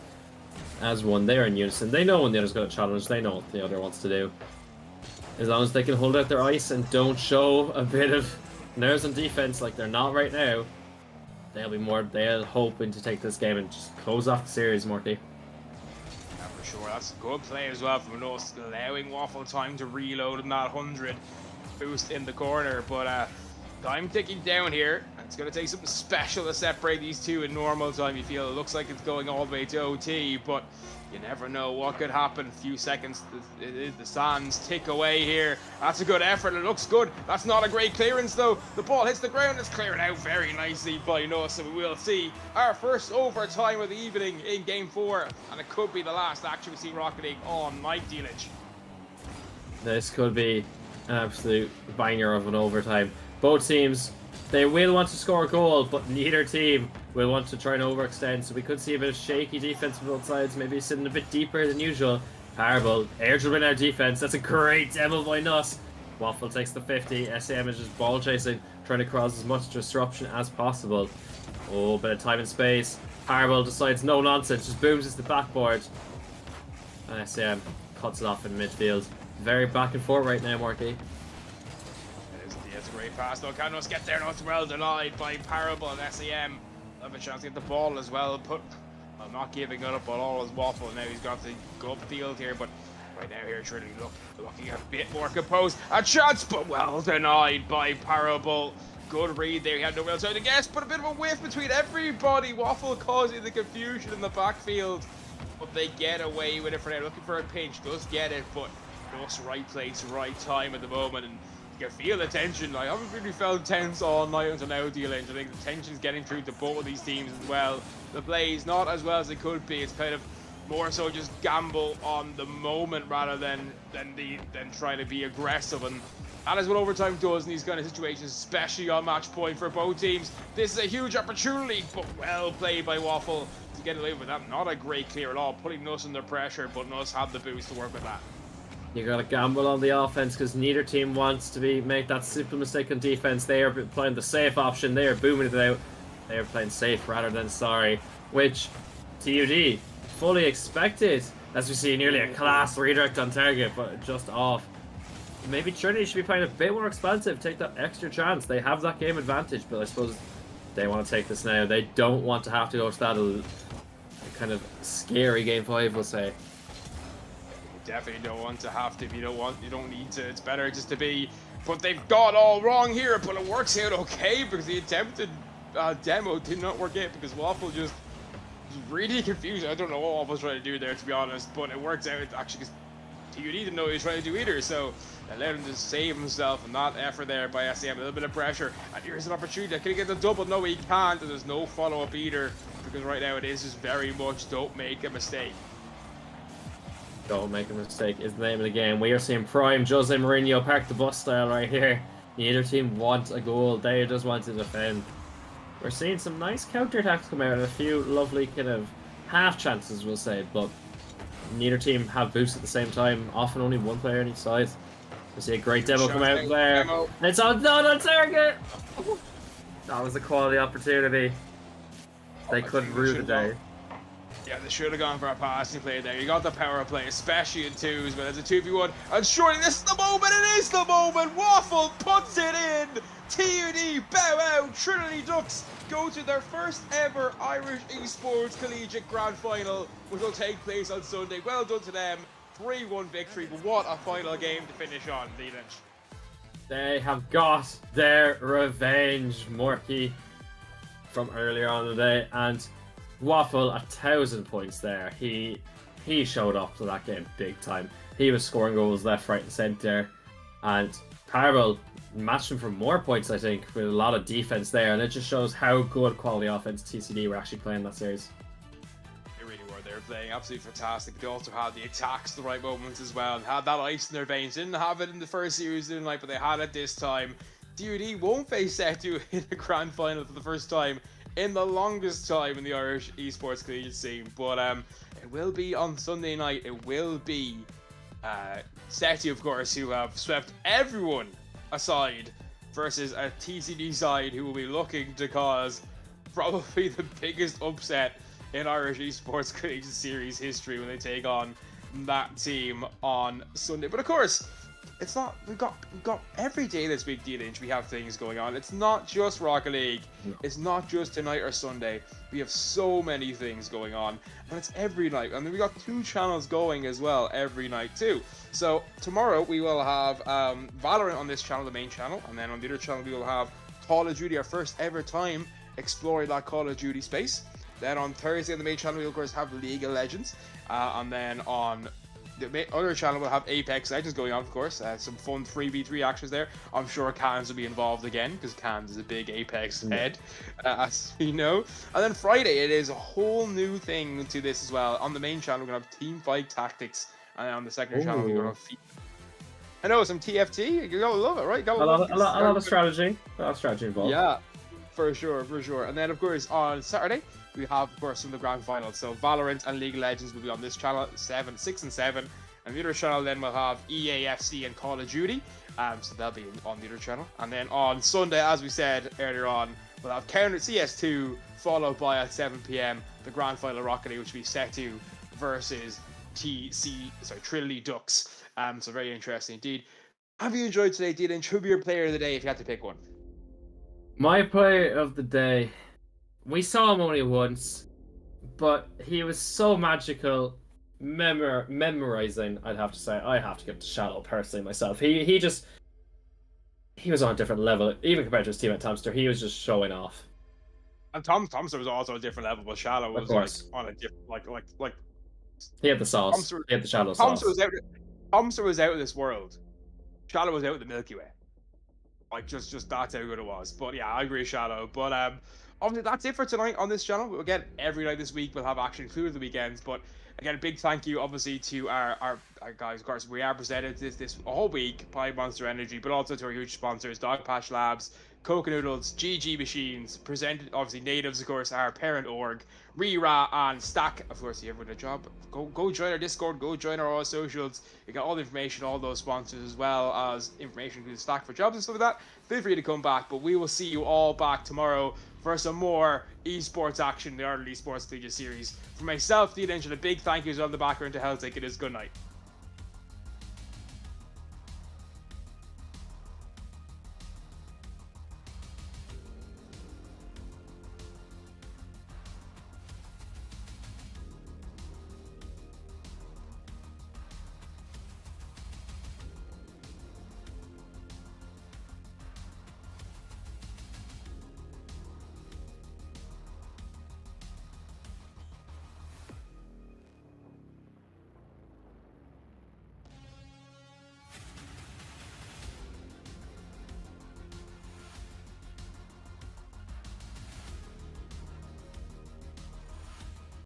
Speaker 2: as one. They're in unison. They know when the other's going to challenge. They know what the other wants to do. As long as they can hold out their ice and don't show a bit of nerves on defense like they're not right now, they'll hoping to take this game and just close off the series, Morty.
Speaker 1: Sure, that's a good play as well from Nuss, allowing Waffle time to reload in that 100 boost in the corner. But time ticking down here, It's going to take something special to separate these two in normal time. You feel it looks like it's going all the way to OT, but you never know what could happen. A few seconds, the sands tick away here. That's a good effort. It looks good. That's not a great clearance, though. The ball hits the ground. It's cleared out very nicely by us, so we will see our first overtime of the evening in Game 4, and it could be the last action we see Rocket League on night, Dealage.
Speaker 2: This could be an absolute banger of an overtime. Both teams, they will want to score a goal, but neither team will want to try and overextend. So we could see a bit of shaky defense from both sides, maybe sitting a bit deeper than usual. Parable, air dribbling our defense. That's a great demo by Nuss. Waffle takes the 50. SAM is just ball chasing, trying to cause as much disruption as possible. Oh, bit of time and space. Parable decides no nonsense, just booms into the backboard. And SAM cuts it off in midfield. Very back and forth right now, Marky.
Speaker 1: It's a great pass though. Can Nuss get there? No, it's well denied by Parable and SAM. Have a chance to get the ball as well. I'm not giving it up at all as Waffle. Now he's got to go upfield here, but right now here, Trinity looking a bit more composed. A chance, but well denied by Parable. Good read there. He had no real time to guess, but a bit of a whiff between everybody. Waffle causing the confusion in the backfield, but they get away with it for now. Looking for a pinch, does get it, but just right place, right time at the moment, and you can feel the tension. I haven't really felt tense all night until now, D-Lane. I think the tension's getting through to both of these teams as well. The plays not as well as it could be. It's kind of more so just gamble on the moment rather than trying to be aggressive, and that is what overtime does in these kind of situations, especially on match point for both teams. This is a huge opportunity, but well played by Waffle to get away with that. Not a great clear at all, putting Nuss under pressure, but Nuss had the boost to work with that.
Speaker 2: You gotta gamble on the offense because neither team wants to make that simple mistake on defense. They are playing the safe option. They are booming it out. They are playing safe rather than sorry, which TUD fully expected. As we see, nearly a class redirect on target, but just off. Maybe Trinity should be playing a bit more expansive, take that extra chance. They have that game advantage, but I suppose they want to take this now. They don't want to have to go to that kind of scary game 5, we'll say.
Speaker 1: Definitely don't want to have to. You don't need to. It's better just to be. But they've got all wrong here. But it works out okay because the attempted demo did not work out because Waffle just was really confused. I don't know what Waffle was trying to do there, to be honest. But it works out actually because TUD didn't know what he was trying to do either. So it allowed him to save himself and that effort there by SAM. A little bit of pressure. And here's an opportunity. Can he get the double? No, he can't. And there's no follow up either because right now it is just very much don't make a mistake.
Speaker 2: Don't make a mistake is the name of the game. We are seeing prime Jose Mourinho park the bus style right here. Neither team wants a goal. They just want to defend. We're seeing some nice counter attacks come out and a few lovely kind of half chances, we'll say, but neither team have boosts at the same time. Often only one player on each side. We see a great demo come out there. And it's on target. That was a quality opportunity. They couldn't rue the day.
Speaker 1: Yeah, they should have gone for a passing play there. You got the power play, especially in twos, but it's a 2v1. And surely this is the moment. It is the moment. Waffle puts it in. TUD bow out. Trinity Ducks go to their first ever Irish Esports Collegiate Grand Final, which will take place on Sunday. Well done to them. 3-1 victory, but what a final game to finish on, D-Lynch.
Speaker 2: They have got their revenge, Morky, from earlier on in the day, and Waffle 1,000 points there. He showed up to that game big time. He was scoring goals left, right, and centre, and Parable matched him for more points, I think, with a lot of defense there, and it just shows how good quality offense TCD were actually playing that series.
Speaker 1: They really were. They were playing absolutely fantastic. They also had the attacks at the right moments as well, and had that ice in their veins. Didn't have it in the first series, didn't like, but they had it this time. DUD won't face Setu in a grand final for the first time in the longest time in the Irish Esports Collegiate scene, but it will be on Sunday night. It will be Setu, of course, who have swept everyone aside versus a TCD side who will be looking to cause probably the biggest upset in Irish Esports Collegiate Series history when they take on that team on Sunday. But of course, it's not, we've got every day this week, D-Lynch, we have things going on. It's not just Rocket League. No. It's not just tonight or Sunday. We have so many things going on, and it's every night. And then we got 2 channels going as well every night too. So tomorrow we will have Valorant on this channel, the main channel, and then on the other channel we will have Call of Duty, our first ever time exploring that Call of Duty space. Then on Thursday on the main channel, we'll of course have League of Legends. And then on the other channel, we'll have Apex Legends going on, of course. Some fun 3v3 actions there. I'm sure Cans will be involved again, because Cans is a big Apex head, as we know. And then Friday, it is a whole new thing to this as well. On the main channel, we're going to have Teamfight Tactics. And on the secondary channel, we're going to have I know, some TFT. You gotta love it, right?
Speaker 2: A lot of strategy. A lot of strategy involved.
Speaker 1: Yeah, for sure. And then, of course, on Saturday, we have, of course, some of the grand finals. So Valorant and League of Legends will be on this channel, 6 and 7. And the other channel then will have EAFC and Call of Duty. So they'll be on the other channel. And then on Sunday, as we said earlier on, we'll have Counter CS2, followed by at 7 p.m. the grand final Rocket League, which will be Setu versus Trinity Ducks. So very interesting indeed. Have you enjoyed today, Dylan? Who would be your player of the day if you had to pick one?
Speaker 2: My player of the day, we saw him only once, but he was so magical, memorizing, I'd have to say. I have to give it to Shadow personally myself. He was on a different level, even compared to his teammate Tomster. He was just showing off.
Speaker 1: And Tomster was also a different level, but Shadow was like on a different like.
Speaker 2: He had the sauce. He had the Shadow sauce.
Speaker 1: Tomster was out of this world. Shadow was out of the Milky Way. Like just that's how good it was. But yeah, I agree, Shadow. But obviously that's it for tonight on this channel. We'll get every night this week. We'll have action including the weekends. But again, a big thank you obviously to our guys. Of course, we are presented this whole week by Monster Energy, but also to our huge sponsors, Dogpatch Labs, KOKA Noodles, GG Machines, presented obviously Natives, of course, our parent org, Rera and Stack. Of course, you ever win a job, go join our Discord, go join our socials. You got all the information, all those sponsors, as well as information to Stack for jobs and stuff like that. Feel free to come back, but we will see you all back tomorrow for some more esports action, the Ireland Esports Collegiate Series. For myself, the Angel, a big thank yous on the background to Helltake. It is good night.